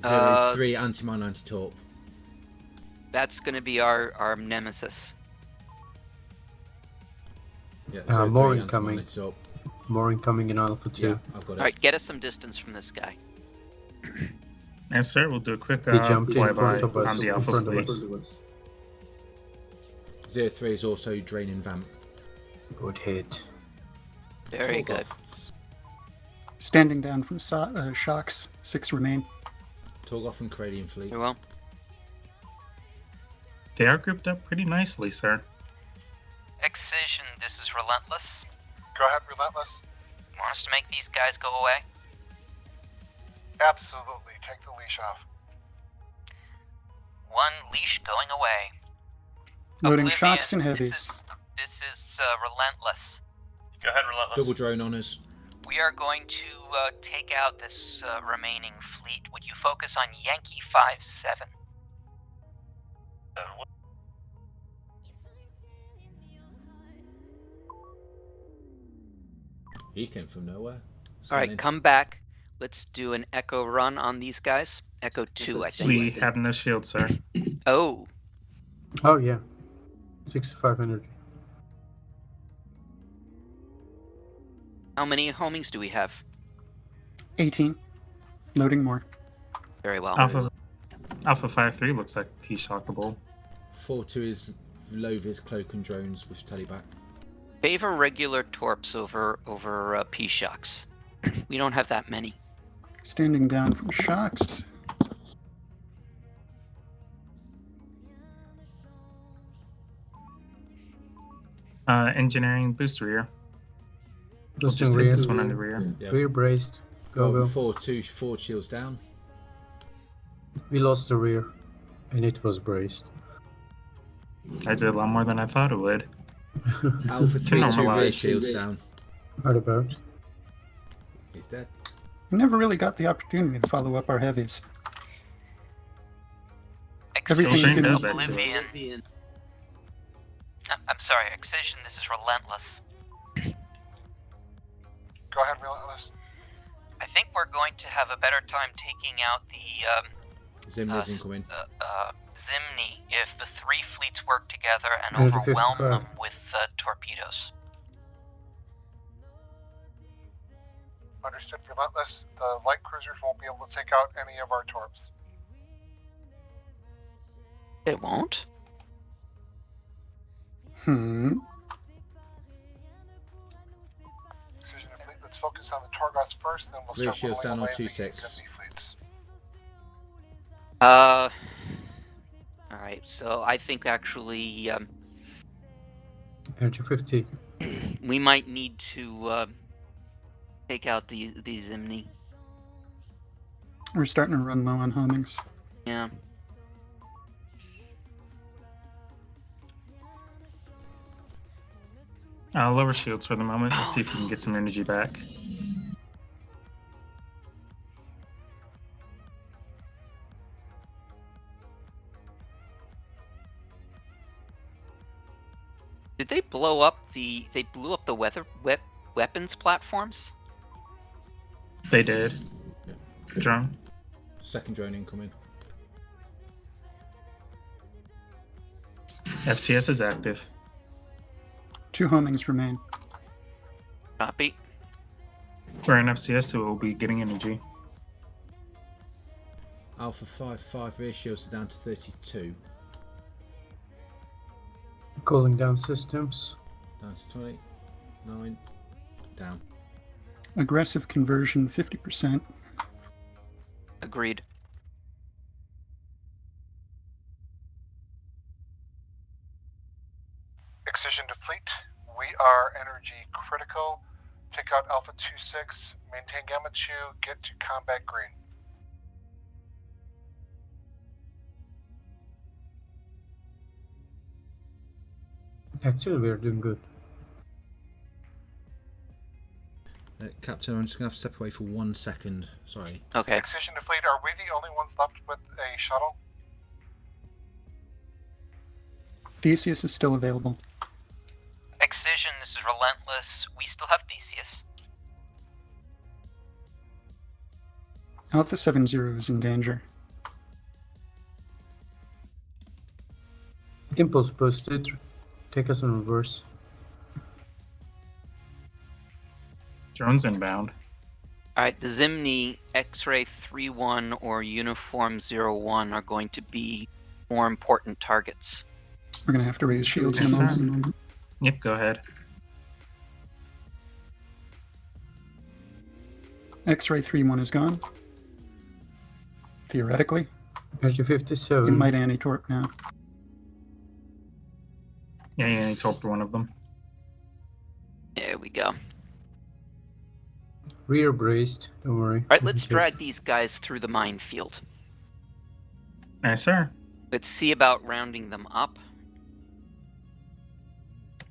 Uh, 0-3 anti-mine, anti-torp. That's going to be our nemesis. Yeah, More 0-3 incoming. anti-mine, anti-torp. More incoming in Alpha 2. Yeah, I've got it. Alright, get us some distance from this guy. Yes, sir. We'll do a quick He jumped in front of flyby us. on the in Alpha front of fleet. us. 0-3 is also draining vamp. Good hit. Very good. Standing down from Shocks. 6 remain. Torgoth and Cranium fleet. Very well. They are grouped up pretty nicely, sir. Excision, this is Relentless. Go ahead, Relentless. Want us to make these guys go away? Absolutely. Take the leash off. One leash going away. Loading Oblivion, Shocks and Heavies. This is Relentless. Go ahead, Relentless. Double drone on us. We are going to take out this remaining fleet. Would you focus on Yankee 5-7? He came from nowhere. Alright, come back. Let's do an Echo run on these guys. Echo 2, I think. We have no shield, sir. Oh. Oh, yeah. 65 energy. How many homings do we have? 18. Loading more. Very well. Alpha 5-3 looks like he's shockable. 4-2 is Lovis cloak and drones with teleback. Favor regular torps over P-Shocks. We don't have that many. Standing down from Shocks. Engineering boost rear. We'll Boosting just hit rear. this one on the rear. Yeah. Rear braced. Go, go. 4-2, 4 shields down. We lost the rear. And it was braced. I did a lot more than I thought it would. Alpha 3, 2 rear shields down. What about? He's dead. We never really got the opportunity to follow up our Heavies. Everything's in does that to us. Oblivion. I'm sorry, Excision, this is Relentless. Go ahead, Relentless. I think we're going to have a better time taking out the Zimni's incoming. Zimni if the 3 fleets work together and Energy overwhelm 55. them with torpedoes. Understood, Relentless. The light cruisers won't be able to take out any of our torps. They won't? Excision and fleet. Let's focus on the Torgoths first, then we'll Rear start shields whittling down on away the 2-6. Zimni fleets. Alright, so I think actually Energy 50. we might need to take out the Zimni. We're starting to run low on homings. Yeah. Lower shields for the moment. Let's see if we can get some energy back. Did they blow up the weapons platforms? They did. Drone. Second drone incoming. FCS is active. 2 homings remain. Copy. We're in FCS, so we'll be getting energy. Alpha 5-5 rear shields are down to 32. Calling down systems. Down to 20. 9. Down. Aggressive conversion 50%. Agreed. Excision to fleet. We are energy critical. Take out Alpha 2-6. Maintain Gamma 2. Get to combat green. Actually, we're doing good. Captain, I'm just going to have to step away for 1 second. Sorry. Okay. Excision to fleet. Are we the only ones left with a shuttle? Theseus is still available. Excision, this is Relentless. We still have Theseus. Alpha 70 is in danger. Impulse posted. Take us in reverse. Drones inbound. Alright, the Zimni, X-Ray 3-1 or Uniform 0-1 are going to be more important targets. We're going to have to raise shields in Yes, a sir. moment. Yep, go ahead. X-Ray 3-1 is gone. Theoretically. Energy 57. It might anti-torp now. Yeah, he torped one of them. There we go. Rear braced. Don't worry. Alright, let's drag these guys through the minefield. Yes, sir. Let's see about rounding them up.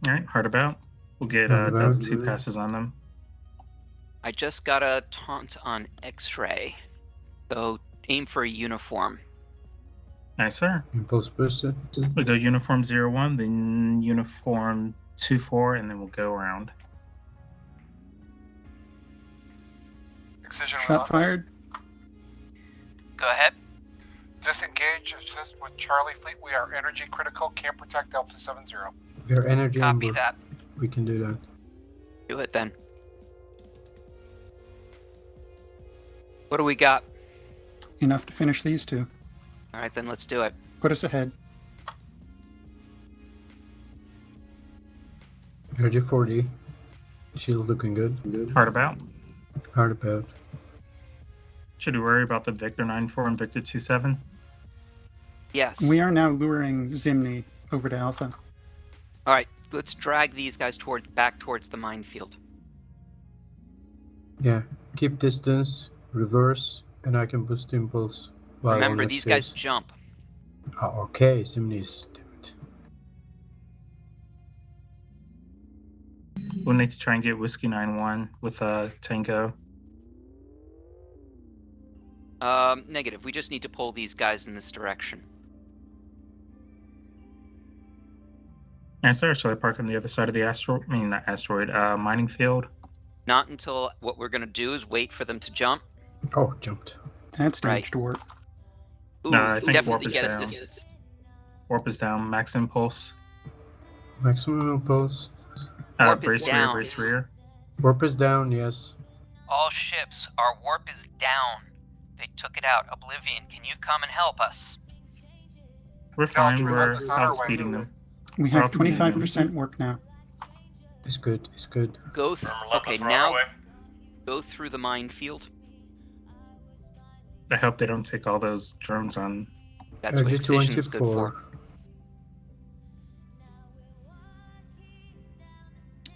Alright, hard about. We'll get Hard 2 passes on them. I just got a taunt on X-Ray. So aim for a uniform. Nice, sir. Impulse posted. We'll go uniform 0-1, then uniform 2-4, and then we'll go around. Excision Shot fired. Go ahead. Disengage. Assist with Charlie fleet. We are energy critical. Can't protect Alpha 70. We're energy on Copy board. that. We can do that. Do it then. What do we got? Enough to finish these two. Alright, then let's do it. Put us ahead. Energy 40. Shield's looking good. Hard about. Hard about. Should we worry about the Victor 9-4 and Victor 2-7? Yes. We are now luring Zimni over to Alpha. Alright, let's drag these guys back towards the minefield. Yeah. Keep distance. Reverse. And I can boost impulse. While Remember, on these the guys stairs. jump. Oh, okay. Simnis. We'll need to try and get Whiskey 9-1 with Tango. Negative. We just need to pull these guys in this direction. Yes, sir. Shall I park on the other side of the asteroid? I mean, not asteroid. Mining field. Not until what we're gonna do is wait for them to jump. Oh, jumped. That's damage to warp. Ooh, No, I think warp definitely is get us down. distance. Warp is down. Max impulse. Maximum impulse. Warp is Brace rear. down. Brace rear. Warp is down, yes. All ships, our warp is down. They took it out. Oblivion, can you come and help us? We're fine. so We're that's on our way. outspeeding them. We We're have outspeeding them. 25% warp now. It's good. It's good. Go okay, we're on our now way. go through the minefield. I hope they don't take all those drones on. That's what Energy Excision is good 24. for.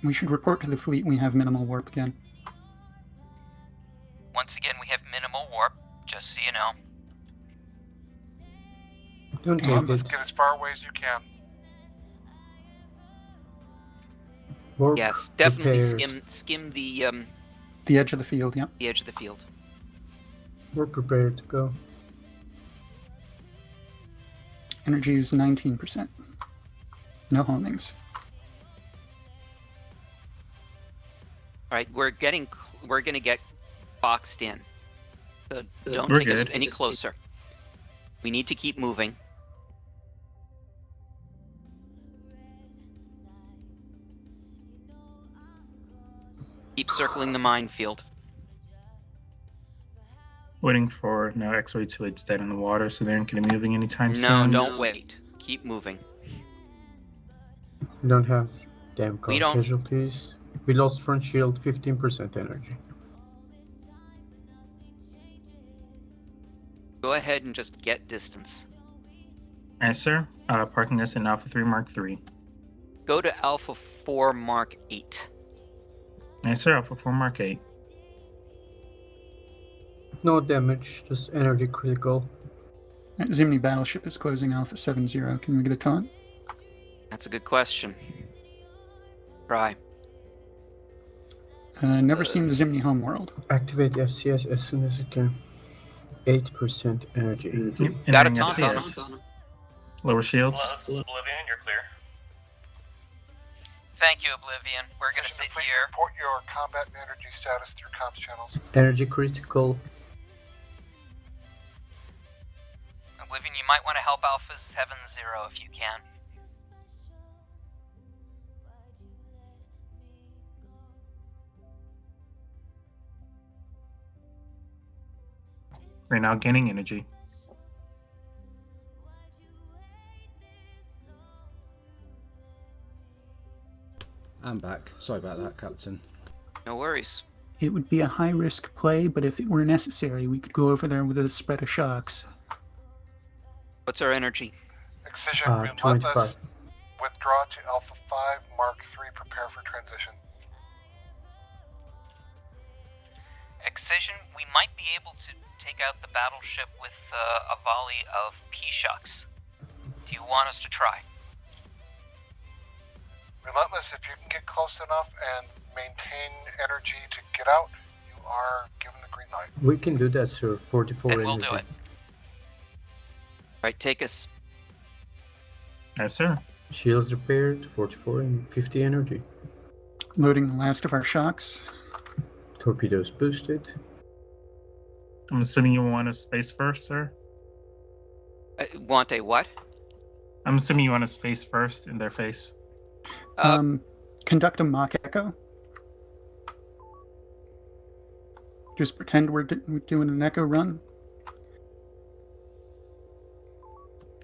We should report to the fleet we have minimal warp again. Once again, we have minimal warp, just so you know. Don't take Let's it. get as far away as you can. Warp Yes, definitely prepared. skim The edge of the field, yeah. the edge of the field. We're prepared to go. Energy is 19%. No homings. All right, we're gonna get boxed in. So don't We're take us good. any closer. We need to keep moving. Keep circling the minefield. Waiting for no X-ray till it's dead in the water, so they aren't going to be moving anytime No, soon. don't wait. Keep moving. We don't have damn We don't- casualties. We lost front shield 15% energy. Go ahead and just get distance. Yes, sir. Parking us in Alpha 3 Mark 3. Go to Alpha 4 Mark 8. Yes, sir. Alpha 4 Mark 8. No damage, just energy critical. Zimni battleship is closing Alpha 70. Can we get a taunt? That's a good question. Try. Never seen the Zimni homeworld. Activate FCS as soon as it can. 8% energy. Got a Entering taunt on FCS. him. Lower shields. Oblivion, you're clear. Thank you, Oblivion. We're gonna sit here. Report your combat and energy status through comms channels. Energy critical. Oblivion, you might want to help Alpha 70 if you can. We're now gaining energy. I'm back. Sorry about that, Captain. No worries. It would be a high-risk play, but if it were necessary, we could go over there with a spread of shocks. What's our energy? Excision, 25. relentless. Withdraw to Alpha 5, Mark 3, prepare for transition. Excision, we might be able to take out the battleship with a volley of P-shocks. Do you want us to try? Relentless, if you can get close enough and maintain energy to get out, you are given the green light. We can do that, sir. 44 And we'll energy. do it. Right, take us. Yes, sir. Shields repaired, 44 and 50 energy. Loading the last of our shocks. Torpedoes boosted. I'm assuming you want a space first, sir? Want a what? I'm assuming you want a space first in their face. Conduct a mock echo. Just pretend we're doing an echo run.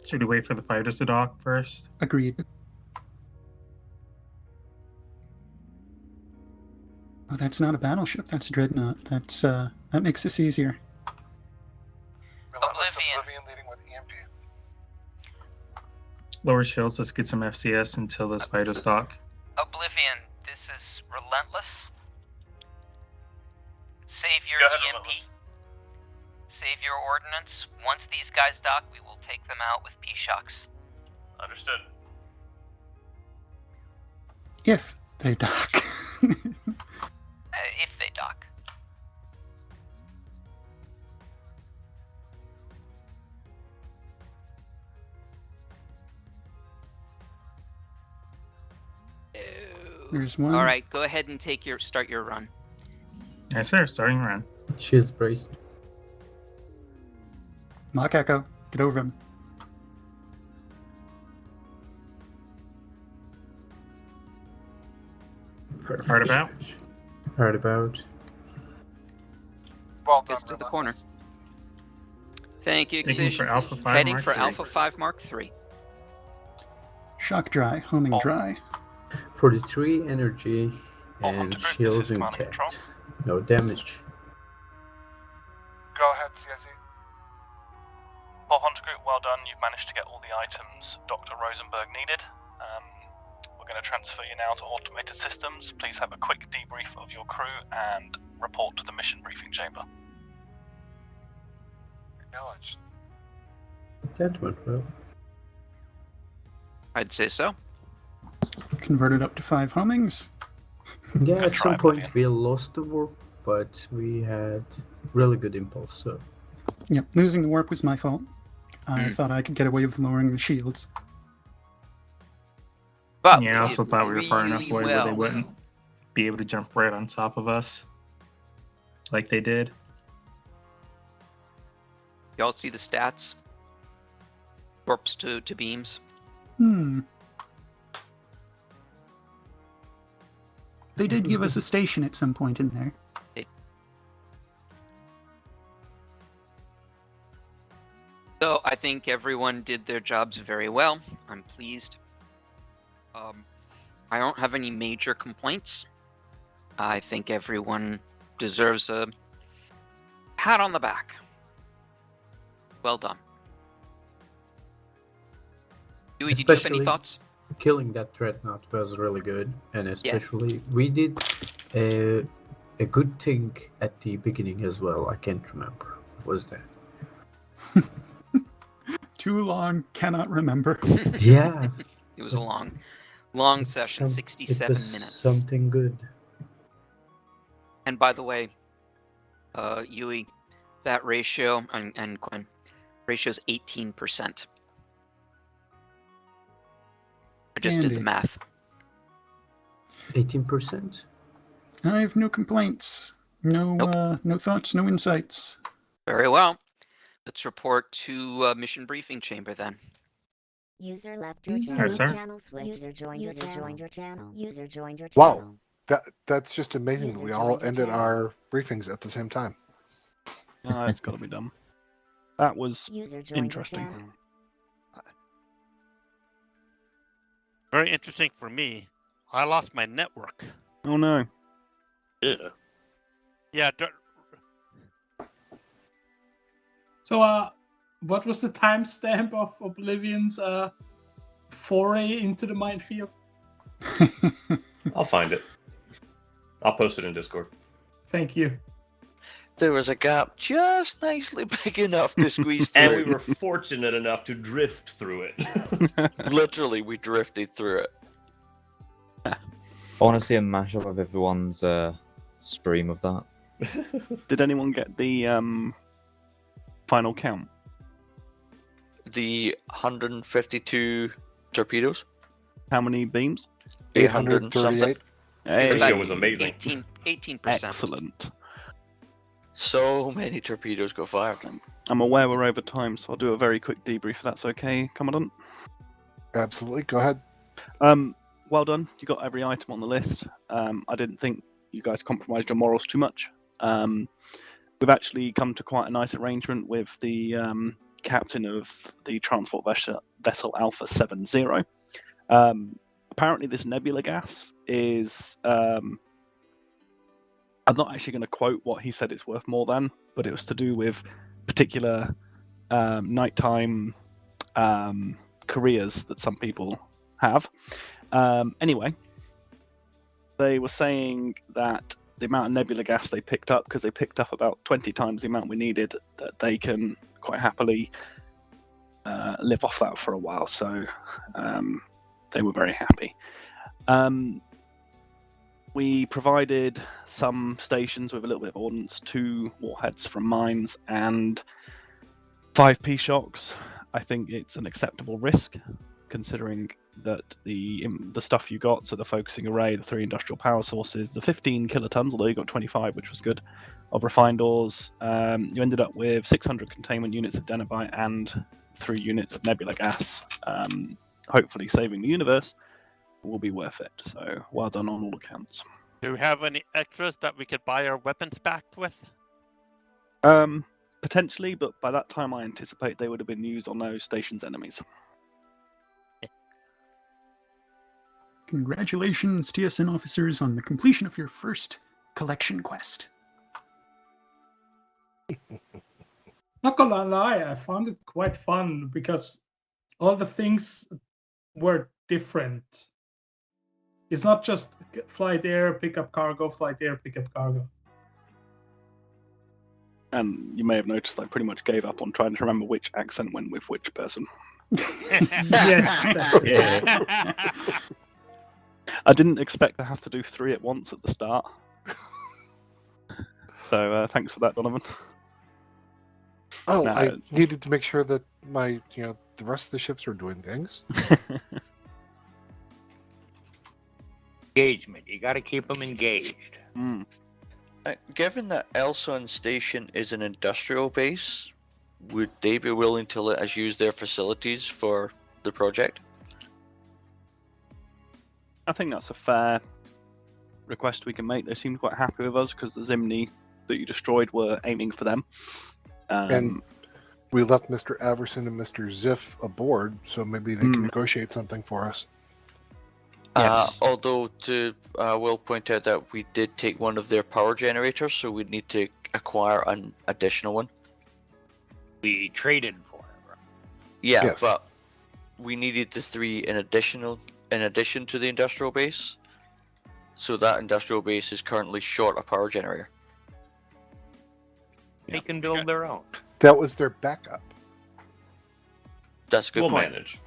Should we wait for the fighters to dock first? Agreed. Oh, that's not a battleship. That's a dreadnought. That's that makes this easier. Oblivion leading with EMP. Lower shields, let's get some FCS until the fighters dock. Oblivion, this is Relentless. Save your Go ahead, EMP. Relentless. Save your ordnance. Once these guys dock, we will take them out with P-shocks. Understood. If they dock. If they dock. There's one. All right, go ahead and start your run. Yes, sir. Starting run. Shields braced. Mock echo. Get over him. Hard about. Hard about. Well done, Gets to the corner. Thank you, Heading Excision. for Alpha 5 Heading Mark for 3. Alpha 5 Mark 3. Shock dry. Homing dry. 43 energy and Hunter Group, this shields is Command and intact. No damage. Go ahead, CSE. Paul Hunter Group, well done. You've managed to get all the items Dr. Rosenberg needed. We're going to transfer you now to automated systems. Please have a quick debrief of your crew and report to the mission briefing chamber. Acknowledged. That went well. I'd say so. Converted up to 5 homings. Yeah, at some point Oblivion. we lost the warp, but we had really good impulse, so. Yep, losing the warp was my fault. I thought I could get away with lowering the shields. But Yeah, I also did thought we were far enough really away where they well. wouldn't be able to jump right on top of us like they did. Y'all see the stats? Warps to beams. They did give us a station at some point in there. I think everyone did their jobs very well. I'm pleased. I don't have any major complaints. I think everyone deserves a pat on the back. Well done. Dewey, did you have any thoughts? Killing that dreadnought was really good, and especially we did a good thing at the beginning as well. I can't remember. What was that? Too long, cannot remember. Yeah. It was a long session, 67 minutes. Something good. And by the way, Yui, that ratio, and Quinn, ratio's 18%. I just did the math. 18%? I have no complaints. No thoughts, no insights. Very well. Let's report to mission briefing chamber then. User left your channel. Yes, sir. Channel switch. User joined your channel. User joined your channel. Wow, that's just amazing that we all ended our briefings at the same time. It's got to be done. That was interesting. Very interesting for me. I lost my network. Oh no. Yeah. Yeah. So, what was the timestamp of Oblivion's foray into the minefield? I'll find it. I'll post it in Discord. Thank you. There was a gap just nicely big enough to squeeze through. And we were fortunate enough to drift through it. Literally, we drifted through it. I want to see a mashup of everyone's stream of that. Did anyone get the final count? The 152 torpedoes. How many beams? 800 and something. Hey, The show was amazing. 18%. Excellent. So many torpedoes go fired. I'm aware we're over time, so I'll do a very quick debrief if that's okay, Commandant. Absolutely, go ahead. Well done. You got every item on the list. I didn't think you guys compromised your morals too much. We've actually come to quite a nice arrangement with the captain of the transport vessel Alpha 70. Apparently, this nebula gas is. I'm not actually going to quote what he said it's worth more than, but it was to do with particular nighttime careers that some people have. Anyway, they were saying that the amount of nebula gas they picked up, because they picked up about 20 times the amount we needed, that they can quite happily live off that for a while. So they were very happy. We provided some stations with a little bit of ordnance, 2 warheads from mines, and 5 P-shocks. I think it's an acceptable risk, considering that the stuff you got, so the focusing array, the 3 industrial power sources, the 15 kilotons, although you got 25, which was good, of refined ores. You ended up with 600 containment units of denabite and 3 units of nebula gas. Hopefully saving the universe will be worth it. So well done on all accounts. Do we have any extras that we could buy our weapons back with? Potentially, but by that time I anticipate they would have been used on those stations' enemies. Congratulations, TSN officers, on the completion of your first collection quest. Not gonna lie, I found it quite fun because all the things were different. It's not just flight air, pick up cargo, flight air, pick up cargo. And you may have noticed I pretty much gave up on trying to remember which accent went with which person. Yes. Yeah. I didn't expect to have to do 3 at once at the start. So thanks for that, Donovan. Oh, No, I needed to make sure that my, the rest of the ships were doing things. Engagement. You got to keep them engaged. Given that Elson Station is an industrial base, would they be willing to let us use their facilities for the project? I think that's a fair request we can make. They seemed quite happy with us because the Zimni that you destroyed were aiming for them. And we left Mr. Averson and Mr. Ziff aboard, so maybe they can negotiate something for us. Although will point out that we did take one of their power generators, so we'd need to acquire an additional one. We traded for it, right? Yeah, Yes. but we needed the 3 in addition to the industrial base. So that industrial base is currently short a power generator. They can build their own. That was their backup. That's a good We'll point. manage.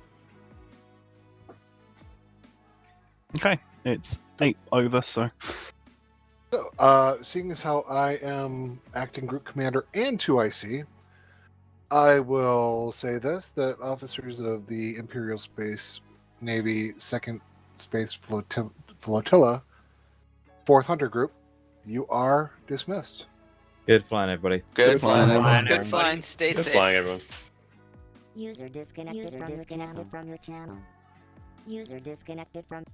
Okay, it's 8 over, so. So, seeing as how I am acting group commander and 2IC, I will say this, that officers of the Imperial Space Navy 2nd Space Flotilla, 4th Hunter Group, you are dismissed. Good flying, everybody. Good flying, everyone. Good flying. Stay Good safe. flying, everyone. User disconnected from your channel. User disconnected from.